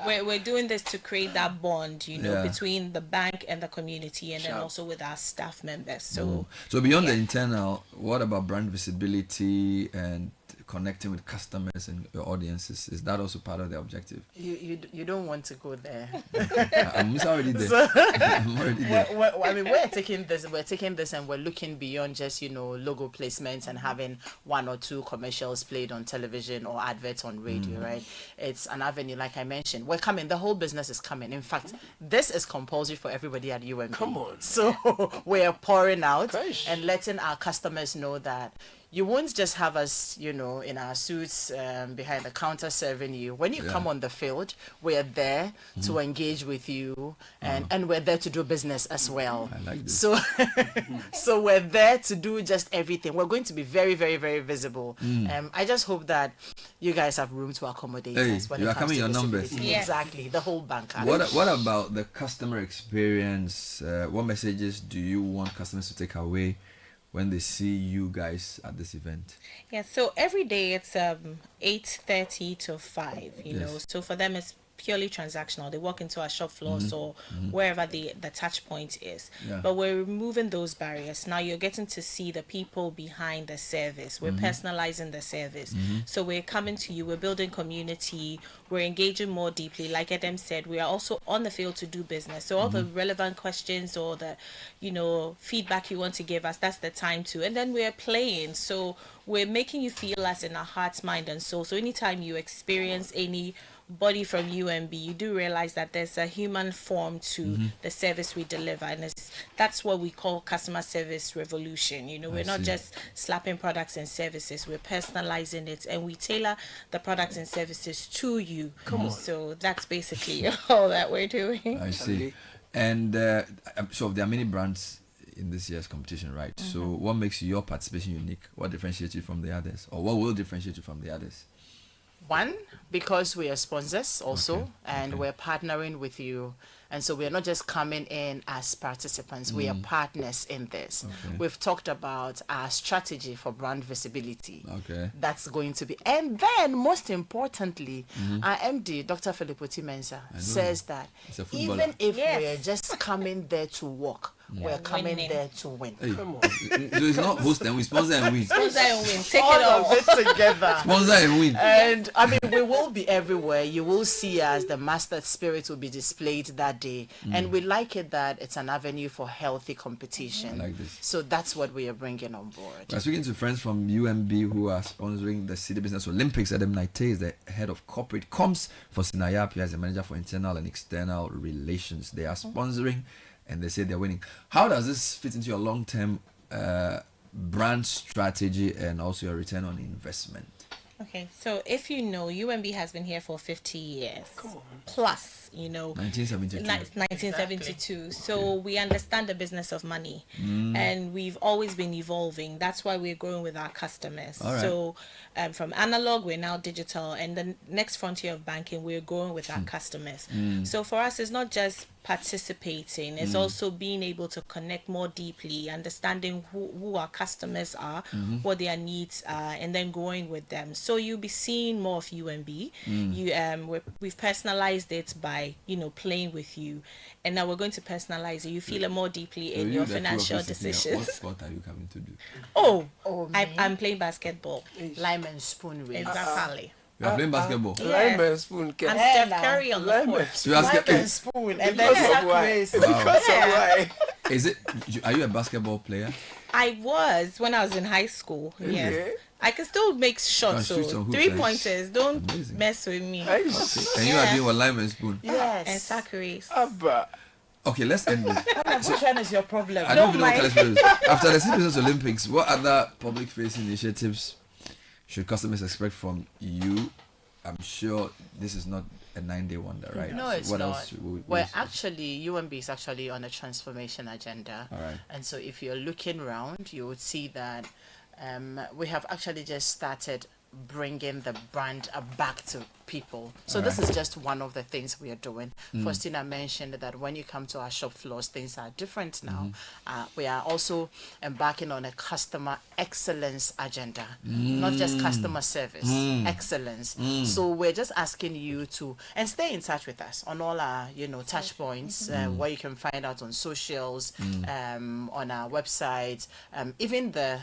Speaker 9: we're doing this to create that bond, between the bank and the community, and then also with our staff members. So
Speaker 5: beyond the internal, what about brand visibility and connecting with customers and your audiences? Is that also part of the objective?
Speaker 6: You don't want to go there.
Speaker 5: I'm already there. I'm already there.
Speaker 6: I mean, we're taking this and we're looking beyond just logo placements and having one or two commercials played on television or adverts on radio, right? It's an avenue, like I mentioned. We're coming. The whole business is coming. In fact, this is compulsory for everybody at UMB.
Speaker 4: Come on.
Speaker 6: So we're pouring out and letting our customers know that you won't just have us, in our suits behind the counter serving you. When you come on the field, we're there to engage with you, and we're there to do business as well.
Speaker 5: I like this.
Speaker 6: So we're there to do just everything. We're going to be very, very, very visible. I just hope that you guys have room to accommodate us when
Speaker 5: you
Speaker 6: it
Speaker 5: are
Speaker 6: comes
Speaker 5: coming
Speaker 6: to
Speaker 5: your
Speaker 6: visibility.
Speaker 5: numbers.
Speaker 9: Yes.
Speaker 6: Exactly, the whole bank.
Speaker 5: What about the customer experience? What messages do you want customers to take away when they see you guys at this event?
Speaker 9: Yeah, so every day it's 8:30 to 5, so for them it's purely transactional. They walk into our shop floors or wherever the touch point is. But we're removing those barriers. Now you're getting to see the people behind the service. We're personalizing the service. So we're coming to you, we're building community, we're engaging more deeply. Like Edem said, we are also on the field to do business. So all the relevant questions or the feedback you want to give us, that's the time to. And then we're playing. So we're making you feel us in our hearts, mind, and soul. So anytime you experience any body from UMB, you do realize that there's a human form to the service we deliver, and that's what we call customer service revolution. We're not just slapping products and services, we're personalizing it, and we tailor the products and services to you. So that's basically all that we're doing.
Speaker 5: I see. And so there are many brands in this year's competition, right? So what makes your participation unique? What differentiates you from the others, or what will differentiate you from the others?
Speaker 6: One, because we are sponsors also, and we're partnering with you. And so we're not just coming in as participants, we are partners in this. We've talked about our strategy for brand visibility. That's going to be. And then, most importantly, our MD, Dr. Philip Otimensa, says that even if we're just coming there to work, we're coming there to win.
Speaker 5: Hey. Come on. So it's not host and we sponsor and win.
Speaker 6: Sponsor and win. Take all of it together.
Speaker 5: Sponsor and win.
Speaker 6: And I mean, we will be everywhere. You will see us. The master spirit will be displayed that day. And we like it that it's an avenue for healthy competition.
Speaker 5: I like this.
Speaker 6: So that's what we are bringing on board.
Speaker 5: We're speaking to friends from UMB who are sponsoring the City Business Olympics. Adam Naite is the head of corporate comms for Sinayapia as the manager for internal and external relations. They are sponsoring. And they say they're winning. How does this fit into your long-term brand strategy and also your return on investment?
Speaker 1: Okay, so if you know, UMB has been here for 50 years. Plus,
Speaker 5: 1972.
Speaker 1: 1972. Exactly. So we understand the business of money. And we've always been evolving. That's why we're growing with our customers. Right. So from analog, we're now digital. And the next frontier of banking, we're growing with our customers. So for us, it's not just participating, it's also being able to connect more deeply, understanding who our customers are, what their needs are, and then growing with them. So you'll be seeing more of UMB. We've personalized it by playing with you, and now we're going to personalize it. You feel it more deeply in your financial decisions.
Speaker 5: What sport are you coming to do?
Speaker 1: I'm playing basketball.
Speaker 6: Lime and spoon race.
Speaker 1: Exactly.
Speaker 5: You are playing basketball?
Speaker 4: Lime and spoon.
Speaker 1: I'm Steph Curry on the court.
Speaker 5: Lime
Speaker 6: and spoon. And then sack race.
Speaker 4: Because of why?
Speaker 5: Are you a basketball player?
Speaker 1: I was when I was in high school. Yes. I can still make shots. So 3-pointers. Don't mess with me.
Speaker 5: Okay. And you are doing what, lime and spoon?
Speaker 1: Yes. And sack race.
Speaker 5: Okay, let's end this.
Speaker 6: Which one is your problem?
Speaker 5: I don't even know what kind of After the City Business Olympics, what other public-facing initiatives should customers expect from you? I'm sure this is not a 9-day wonder, right?
Speaker 6: No, it's
Speaker 5: what
Speaker 6: not.
Speaker 5: Else
Speaker 6: UMB is actually on a transformation agenda.
Speaker 5: All right.
Speaker 6: And so if you're looking around, you would see that we have actually just started bringing the brand back to people. So this is just one of the things we are doing. Faustina mentioned that when you come to our shop floors, things are different now. We are also embarking on a customer excellence agenda, not just customer service, excellence. So we're just asking you to stay in touch with us on all our touch points, where you can find out on socials, on our website, even the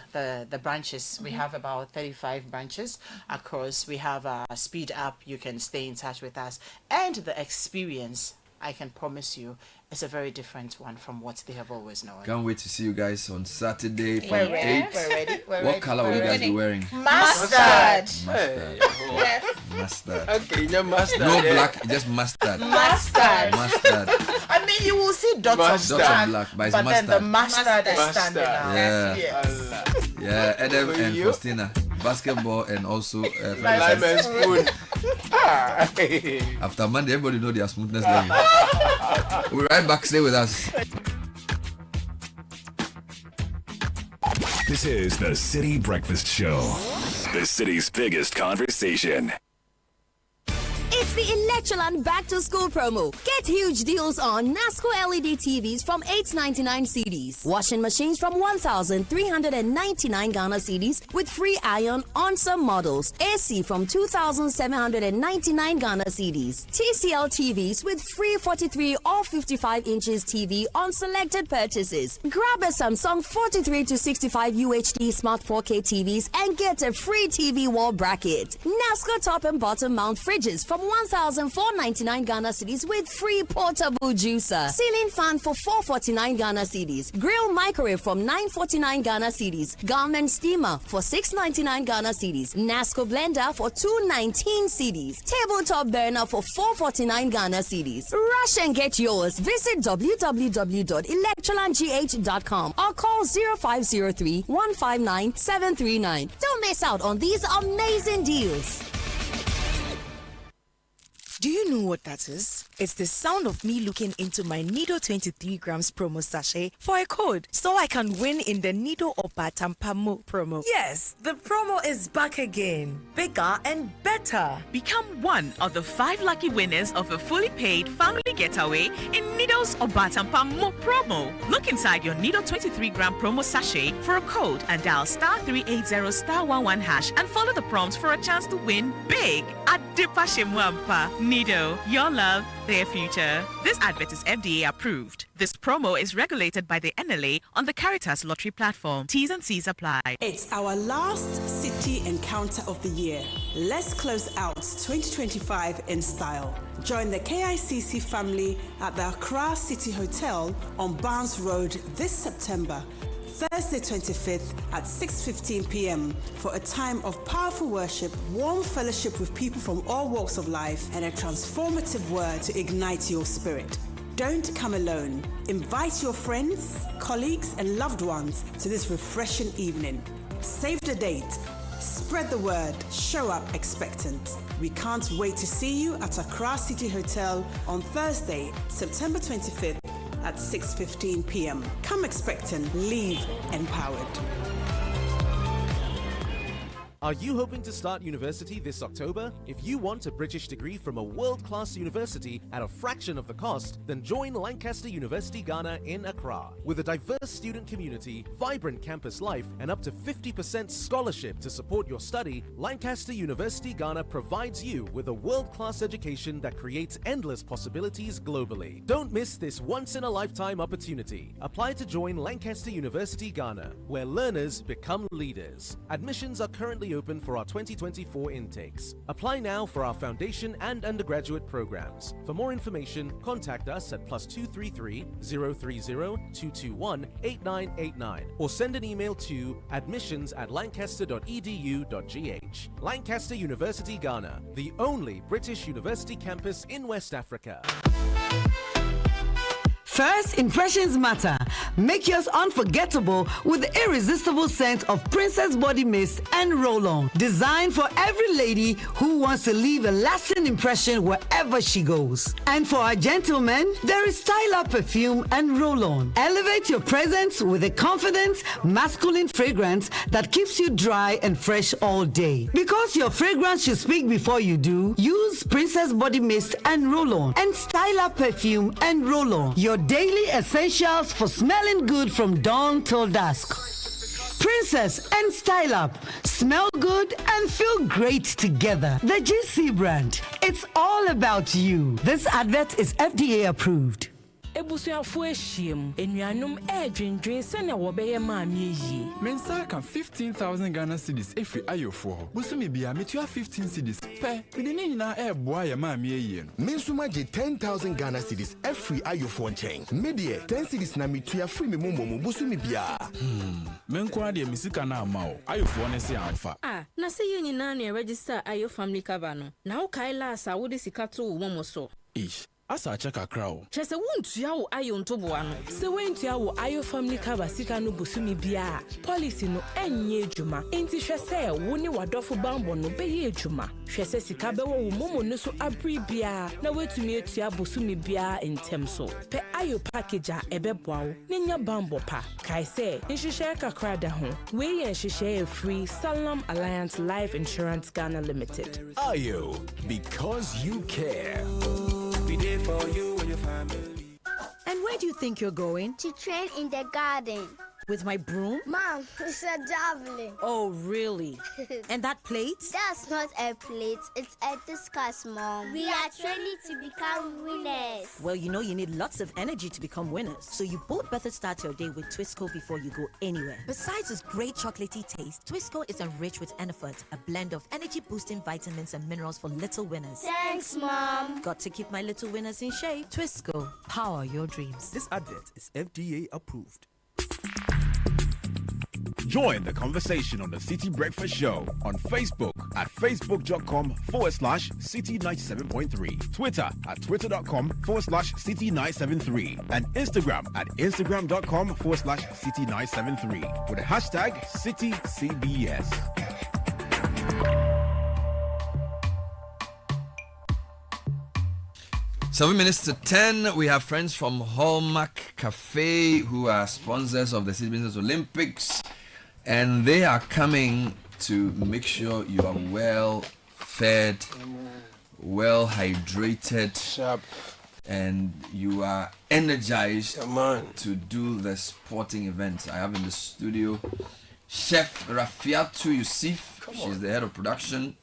Speaker 6: branches. We have about 35 branches across. We have a speed up. You can stay in touch with us, and the experience, I can promise you, is a very different one from what they have always known.
Speaker 5: Can't wait to see you guys on Saturday from 8.
Speaker 6: We're ready.
Speaker 5: What color will you guys be wearing?
Speaker 6: Mustard.
Speaker 1: Yes.
Speaker 5: Mustard.
Speaker 4: Okay, no mustard.
Speaker 5: No black, just mustard.
Speaker 6: Mustard. I mean, you will see dots of
Speaker 5: black, but
Speaker 6: then the mustard is standing out.
Speaker 5: Yeah.
Speaker 6: Yes.
Speaker 5: Yeah, Adam and Faustina. Basketball and also
Speaker 4: lime and spoon.
Speaker 5: After Monday, everybody know their smoothness level. We'll be right back. Stay with us.
Speaker 2: This is the City Breakfast Show, the city's biggest conversation.
Speaker 8: It's the Electroland Back to School promo. Get huge deals on NASCO LED TVs from 899 cedis, washing machines from 1,399 Ghana cedis with free iron on some models, AC from 2,799 Ghana cedis, TCL TVs with free 43 or 55 inches TV on selected purchases. Grab a Samsung 43 to 65 UHD Smart 4K TVs and get a free TV wall bracket. NASCO top and bottom mount fridges from 1,499 Ghana cedis with free portable juicer. Ceiling fan for 449 Ghana cedis. Grill microwave from 949 Ghana cedis. Garment steamer for 699 Ghana cedis. NASCO blender for 219 cedis. Tabletop burner for 449 Ghana cedis. Rush and get yours. Visit www.electrolandgh.com or call 0503 159 739. Don't miss out on these amazing deals.
Speaker 7: Do you know what that is? It's the sound of me looking into my Nido 23 grams promo sachet for a code so I can win in the Nido Opatampamo promo.
Speaker 11: Yes, the promo is back again. Bigger and better.
Speaker 13: Become one of the 5 lucky winners of a fully paid family getaway in Nido's Opatampamo promo. Look inside your Nido 23 gram promo sachet for a code and dial *380*11# and follow the prompts for a chance to win big at Dipashimwampa. Nido, your love, their future. This advert is FDA approved. This promo is regulated by the NLA on the Caritas Lottery platform. T's and C's apply.
Speaker 14: It's our last Citi encounter of the year. Let's close out 2025 in style. Join the KICC family at the Accra City Hotel on Barnes Road this September, Thursday 25th at 6:15 p.m. for a time of powerful worship, warm fellowship with people from all walks of life, and a transformative word to ignite your spirit. Don't come alone. Invite your friends, colleagues, and loved ones to this refreshing evening. Save the date. Spread the word. Show up expectant. We can't wait to see you at Accra City Hotel on Thursday, September 25th at 6:15 p.m. Come expectant, leave empowered.
Speaker 25: Are you hoping to start university this October? If you want a British degree from a world-class university at a fraction of the cost, then join Lancaster University Ghana in Accra. With a diverse student community, vibrant campus life, and up to 50% scholarship to support your study, Lancaster University Ghana provides you with a world-class education that creates endless possibilities globally. Don't miss this once-in-a-lifetime opportunity. Apply to join Lancaster University Ghana, where learners become leaders. Admissions are currently open for our 2024 intakes. Apply now for our foundation and undergraduate programs. For more information, contact us at +233 030 221 8989 or send an email to admissions@lancaster.edu.gh. Lancaster University Ghana, the only British university campus in West Africa.
Speaker 16: First impressions matter. Make yours unforgettable with the irresistible scent of Princess Body Mist and Roll-On. Designed for every lady who wants to leave a lasting impression wherever she goes. And for our gentlemen, there is Style Up Perfume and Roll-On. Elevate your presence with a confident, masculine fragrance that keeps you dry and fresh all day. Because your fragrance should speak before you do, use Princess Body Mist and Roll-On and Style Up Perfume and Roll-On. Your daily essentials for smelling good from dawn till dusk. Princess and Style Up. Smell good and feel great together. The GC brand. It's all about you. This advert is FDA approved.
Speaker 17: Ebusuafo ehiem enuanum edwendwen sene wo beye maame yi
Speaker 18: mensa ka 15,000 Ghana cedis efri ayofo ho busumi bia metua 15 cedis pe mede ne nyina eboa ya maame yi no
Speaker 22: mensuma je 10,000 Ghana cedis efri ayofo nchen medie 10 cedis na metua free me momo busumi bia
Speaker 18: menko ade misika na ama o ayofo ne se amfa
Speaker 17: na se ye nyina na register ayo family cover no na wo kai last a wo de sika to wo momo so
Speaker 18: asa cheka crowd
Speaker 17: chese wontua wo ayo ntoboa no se wentua wo ayo family cover sika no busumi bia policy no enye adwuma enti hwese wo ni wadofo bambo no beye adwuma hwese sika be wo momo no so abri bia na wetumi etua busumi bia entem so pe ayo package a ebeboa wo nya bambo pa kai se nhihye kakra da ho we ye nhihye free Salam Alliance Life Insurance Ghana Limited.
Speaker 2: Ayo, because you care.
Speaker 31: Be there for you and your family.
Speaker 20: And where do you think you're going?
Speaker 21: To train in the garden.
Speaker 20: With my broom?
Speaker 21: Mom, it's a javelin.
Speaker 20: Oh, really? And that plate?
Speaker 21: That's not a plate. It's a discus, Mom. We are training to become winners.
Speaker 20: Well, you know you need lots of energy to become winners. So you both better start your day with Twisco before you go anywhere. Besides its great chocolatey taste, Twisco is enriched with Enerfert, a blend of energy-boosting vitamins and minerals for little winners.
Speaker 21: Thanks, Mom.
Speaker 20: Got to keep my little winners in shape. Twisco, power your dreams.
Speaker 25: This advert is FDA approved.
Speaker 23: Join the conversation on the Citi Breakfast Show on Facebook at facebook.com/Citi97.3, Twitter at twitter.com/Citi973, and Instagram at instagram.com/Citi973 with the hashtag CitiCBS.
Speaker 5: 7 minutes to 10. We have friends from Hallmark Cafe who are sponsors of the City Business Olympics, and they are coming to make sure you are well fed, well hydrated,
Speaker 4: sharp,
Speaker 5: and you are energized to do the sporting events. I have in the studio Chef Rafiatu Yusuf. She's the head of production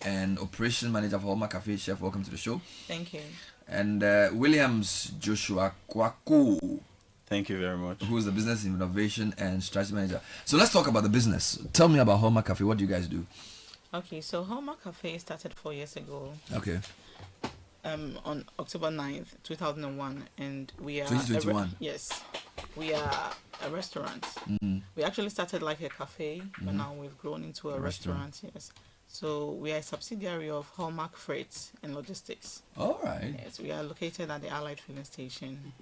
Speaker 5: and operation manager for Hallmark Cafe. Chef, welcome to the show.
Speaker 3: Thank you.
Speaker 5: And Williams Joshua Kwaku.
Speaker 3: Thank you very much.
Speaker 5: Who is the business innovation and strategy manager. So let's talk about the business. Tell me about Hallmark Cafe. What do you guys do?
Speaker 3: Okay, so Hallmark Cafe started 4 years ago.
Speaker 5: Okay.
Speaker 3: On October 9th, 2001, and we are
Speaker 5: 2021.
Speaker 3: Yes, we are a restaurant.
Speaker 5: Mm-hmm.
Speaker 3: We actually started like a cafe, but now we've grown into a restaurant. Yes. So we are a subsidiary of Hallmark Freight and Logistics.
Speaker 5: All right.
Speaker 3: Yes, we are located at the Allied Filling Station.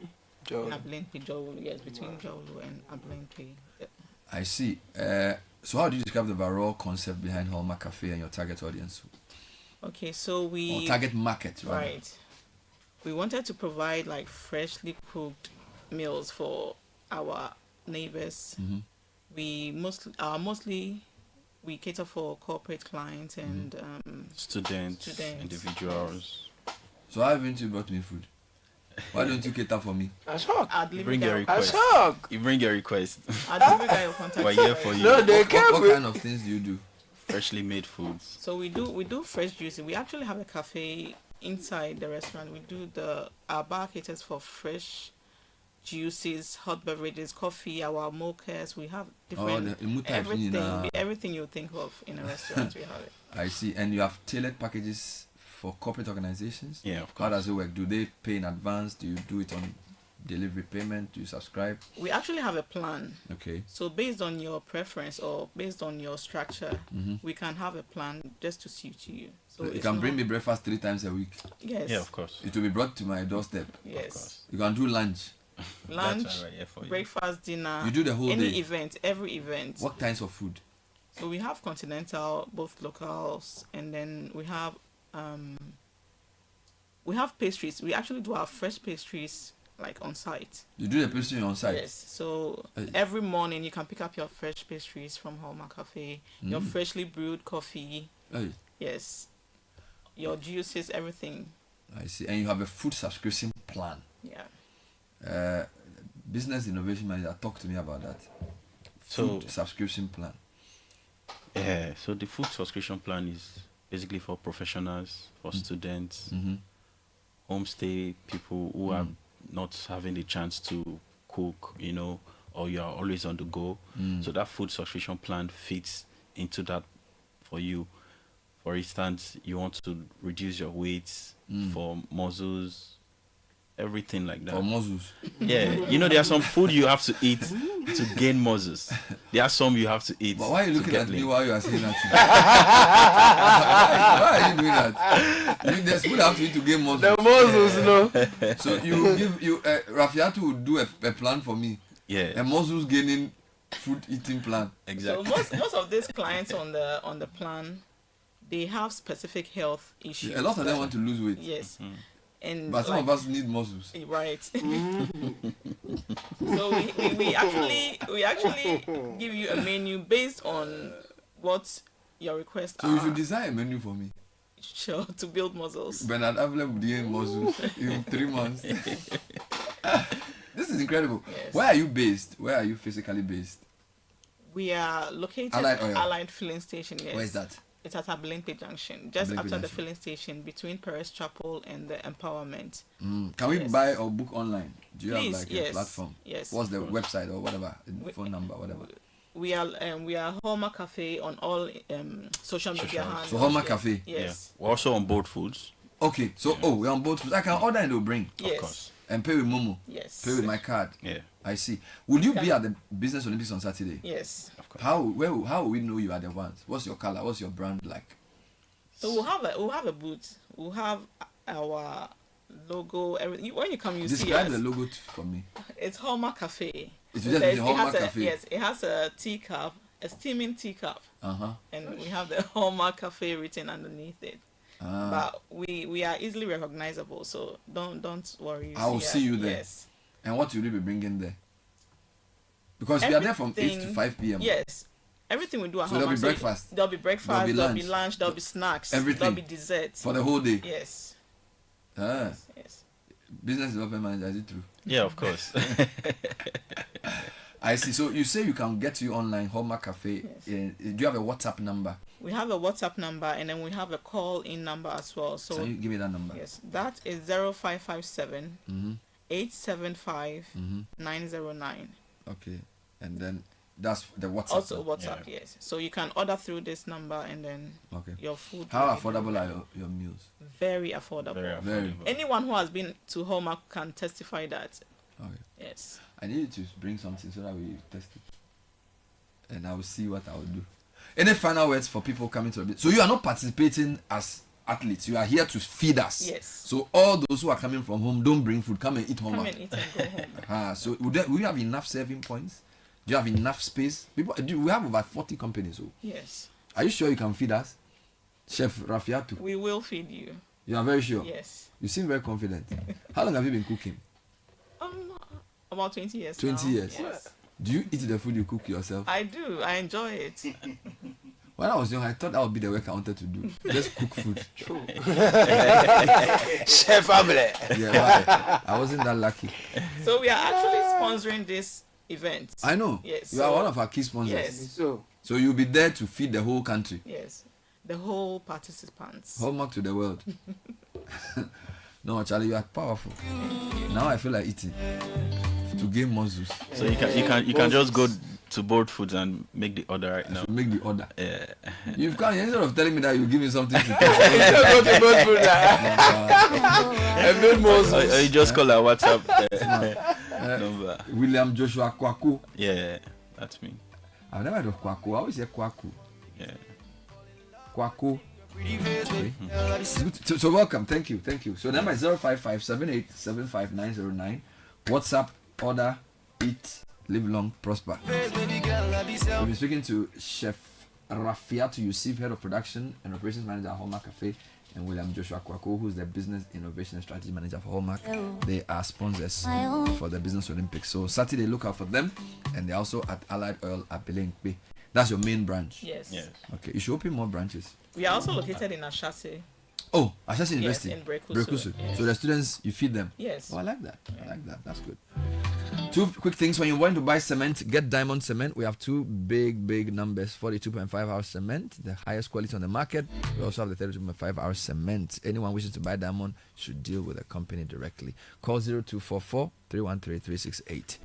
Speaker 3: Ablenpi, yes, between Jolu and Ablenpi. Yeah.
Speaker 5: I see. So how do you describe the overall concept behind Hallmark Cafe and your target audience?
Speaker 3: Okay, so we...
Speaker 5: Or target market,
Speaker 3: right? We wanted to provide like freshly cooked meals for our neighbors.
Speaker 5: Mm-hmm.
Speaker 3: We mostly we cater for corporate clients and
Speaker 10: students, individuals.
Speaker 5: So how haven't you brought me food? Why don't you cater for me?
Speaker 3: You
Speaker 10: bring your request. You bring your request. We're here for you.
Speaker 5: No, they can't. What kind of things do you do?
Speaker 10: Freshly made foods.
Speaker 3: So we do fresh juices. We actually have a cafe inside the restaurant. We do our bar caters for fresh juices, hot beverages, coffee, our mochas. We have different everything you think of in a restaurant. We have it.
Speaker 5: I see. And you have tailored packages for corporate organizations?
Speaker 10: Yeah, of course.
Speaker 5: How does it work? Do they pay in advance? Do you do it on delivery payment? Do you subscribe?
Speaker 3: We actually have a plan.
Speaker 5: Okay.
Speaker 3: So based on your preference or based on your structure, we can have a plan just to suit you. So
Speaker 5: you can bring me breakfast 3 times a week?
Speaker 3: Yes.
Speaker 10: Yeah, of course.
Speaker 5: It will be brought to my doorstep?
Speaker 3: Yes.
Speaker 10: Of course.
Speaker 5: You can do lunch?
Speaker 3: Breakfast, dinner.
Speaker 5: You do the whole
Speaker 3: any
Speaker 5: day?
Speaker 3: Event, every event.
Speaker 5: What kinds of food?
Speaker 3: So we have continental, both locals, and then we have pastries. We actually do our fresh pastries like on site.
Speaker 5: You do the pastry on site?
Speaker 3: Yes. So every morning you can pick up your fresh pastries from Hallmark Cafe, your freshly brewed coffee. Yes. Your juices, everything.
Speaker 5: I see. And you have a food subscription plan.
Speaker 3: Yeah.
Speaker 5: Business innovation manager, talk to me about that. Food subscription plan.
Speaker 10: Yeah, so the food subscription plan is basically for professionals, for students, homestay people who are not having the chance to cook, or you are always on the go. So that food subscription plan fits into that for you. For instance, you want to reduce your weight for muscles, everything like that.
Speaker 5: For muscles?
Speaker 10: Yeah, there are some food you have to eat to gain muscles. There are some you have to eat.
Speaker 5: But why are you looking at me while you are saying that? Why are you doing that? There's food I have to eat to gain muscles.
Speaker 4: The muscles,
Speaker 5: So Rafiatu will do a plan for me.
Speaker 10: Yeah.
Speaker 5: A muscles gaining food eating plan.
Speaker 10: Exactly.
Speaker 3: So most of these clients on the plan, they have specific health issues.
Speaker 5: Yeah, a lot of them want to lose weight.
Speaker 3: Yes.
Speaker 5: But some of us need muscles.
Speaker 3: Right. So we actually give you a menu based on what your requests are.
Speaker 5: So you should design a menu for me.
Speaker 3: Sure, to build muscles.
Speaker 5: Bernard Avle would gain muscles in 3 months. This is incredible.
Speaker 3: Yes.
Speaker 5: Where are you based? Where are you physically based?
Speaker 3: We are located
Speaker 5: Allied
Speaker 3: at Allied Filling Station. Yes.
Speaker 5: Where is that?
Speaker 3: It's at Ablenpi Junction, just
Speaker 5: Ablenpi
Speaker 3: after
Speaker 5: Junction.
Speaker 3: the filling station, between Perez Chapel and the Empowerment.
Speaker 5: Can we buy or book online? Do you
Speaker 3: Please,
Speaker 5: have like a platform?
Speaker 3: Yes.
Speaker 5: What's the website or whatever? Phone number, whatever.
Speaker 3: We are Hallmark Cafe on all social media handles.
Speaker 5: So Hallmark Cafe.
Speaker 3: Yes.
Speaker 10: We're also on both foods.
Speaker 5: Okay, so we're on both foods. I can order and they'll bring.
Speaker 3: Yes.
Speaker 10: Of course.
Speaker 5: And pay with Momo.
Speaker 3: Yes.
Speaker 5: Pay with my card.
Speaker 10: Yeah.
Speaker 5: I see. Will you be at the Business Olympics on Saturday?
Speaker 3: Yes.
Speaker 10: Of course.
Speaker 5: How will we know you are the ones? What's your color? What's your brand like?
Speaker 3: So we'll have a booth. We'll have our logo. Everything. When you come, you see us.
Speaker 5: Describe the logo for me.
Speaker 3: It's Hallmark Cafe.
Speaker 5: It's just the Hallmark Cafe.
Speaker 3: Yes, it has a teacup, a steaming teacup.
Speaker 5: And
Speaker 3: we have the Hallmark Cafe written underneath it. But we are easily recognizable, so don't worry.
Speaker 5: I will see you there.
Speaker 3: Yes.
Speaker 5: And what will you be bringing there? Because we are there from 8 to 5 p.m.
Speaker 3: Yes. Everything we do at
Speaker 5: so
Speaker 3: home.
Speaker 5: There'll be breakfast.
Speaker 3: There'll be breakfast. There'll be lunch. There'll be snacks.
Speaker 5: Everything.
Speaker 3: There'll be desserts.
Speaker 5: For the whole day.
Speaker 3: Yes.
Speaker 5: Yes. Business development manager, is it true?
Speaker 10: Yeah, of course.
Speaker 5: I see. So you say you can get to you online, Hallmark Cafe.
Speaker 3: Yes.
Speaker 5: Do you have a WhatsApp number?
Speaker 3: We have a WhatsApp number, and then we have a call-in number as well. So
Speaker 5: can you give me that number?
Speaker 3: Yes, that is 0557
Speaker 5: Mm-hmm.
Speaker 3: 875
Speaker 5: Mm-hmm.
Speaker 3: 909.
Speaker 5: Okay, and then that's the WhatsApp.
Speaker 3: Also WhatsApp, yes. So you can order through this number, and then your food.
Speaker 5: How affordable are your meals?
Speaker 3: Very affordable.
Speaker 5: Very.
Speaker 3: Anyone who has been to Hallmark can testify that.
Speaker 5: Okay.
Speaker 3: Yes.
Speaker 5: I need you to bring something so that we test it, and I will see what I will do. Any final words for people coming to the business? So you are not participating as athletes. You are here to feed us.
Speaker 3: Yes.
Speaker 5: So all those who are coming from home, don't bring food. Come and eat home.
Speaker 3: Come and eat and go home.
Speaker 5: So will you have enough serving points? Do you have enough space? We have about 40 companies. So.
Speaker 3: Yes.
Speaker 5: Are you sure you can feed us? Chef Rafiatu.
Speaker 3: We will feed you.
Speaker 5: You are very sure?
Speaker 3: Yes.
Speaker 5: You seem very confident. How long have you been cooking?
Speaker 3: About 20 years
Speaker 5: 20
Speaker 3: now.
Speaker 5: years?
Speaker 3: Yes.
Speaker 5: Do you eat the food you cook yourself?
Speaker 3: I do. I enjoy it.
Speaker 5: When I was young, I thought that would be the work I wanted to do. Just cook food.
Speaker 4: True. Chef Able.
Speaker 5: Yeah, I wasn't that lucky.
Speaker 3: So we are actually sponsoring this event.
Speaker 5: I know.
Speaker 3: Yes.
Speaker 5: You are one of our key sponsors.
Speaker 3: Yes.
Speaker 5: So you'll be there to feed the whole country.
Speaker 3: Yes. The whole participants.
Speaker 5: Hallmark to the world. No, Charlie, you are powerful. Now I feel like eating to gain muscles.
Speaker 10: So you can just go to Board Foods and make the order right now.
Speaker 5: Make the order.
Speaker 10: Yeah.
Speaker 5: You've come instead of telling me that you give me something to
Speaker 10: or you just call our WhatsApp number.
Speaker 5: William Joshua Kwaku.
Speaker 10: Yeah, that's me.
Speaker 5: I've never heard of Kwaku. I always say Kwaku.
Speaker 10: Yeah.
Speaker 5: Kwaku. Okay. So welcome. Thank you. So the number is 05578759009. WhatsApp, order, eat, live long, prosper. We'll be speaking to Chef Rafiatu Yusuf, Head of Production and Operations Manager at Hallmark Cafe, and William Joshua Kwako, who's the Business Innovation and Strategy Manager for Hallmark. They are sponsors for the Business Olympics. So Saturday, look out for them, and they're also at Allied Oil at Belengbe. That's your main branch.
Speaker 3: Yes.
Speaker 5: Okay, you should open more branches.
Speaker 3: We are also located in Ashase.
Speaker 5: Oh, Ashase University.
Speaker 3: Yes, in Brekusu. Yes.
Speaker 5: So the students, you feed them.
Speaker 3: Yes.
Speaker 5: Oh, I like that. That's good. Two quick things. When you want to buy cement, get Diamond Cement. We have two big numbers. 42.5 hours cement, the highest quality on the market. We also have the 32.5 hours cement. Anyone wishing to buy Diamond should deal with the company directly. Call 0244 313 368.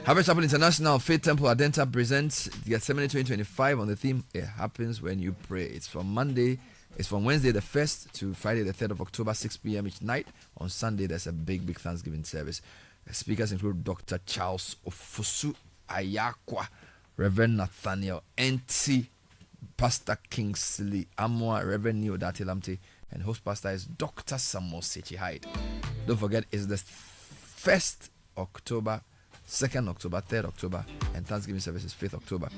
Speaker 5: Harvest Chapel International Faith Temple Adenta presents Gethsemane 2025 on the theme It Happens When You Pray. It's from Wednesday the 1st to Friday the 3rd of October, 6 p.m. each night. On Sunday, there's a big Thanksgiving service. The speakers include Dr. Charles Ofosu Ayakwa, Reverend Nathaniel Enti, Pastor Kingsley Amwa, Reverend Neo Datilamte, and host pastor is Dr. Samuel Sechi Hyde. Don't forget, it's the 1st October, 2nd October, 3rd October, and Thanksgiving service is 5th October.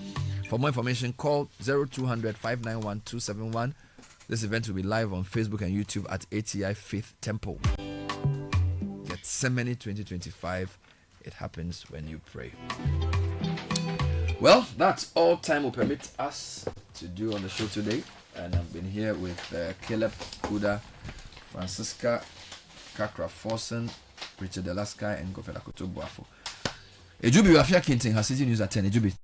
Speaker 5: For more information, call 0200 591 271. This event will be live on Facebook and YouTube at ATI Faith Temple. Gethsemane 2025. It happens when you pray. Well, that's all time will permit us to do on the show today. And I've been here with Caleb Kuda, Francisca Kakra Forsen, Richard Delaska, and Gofeda Kotobuafo. Ejubi Wafia Kinting has City News at 10. Ejubi.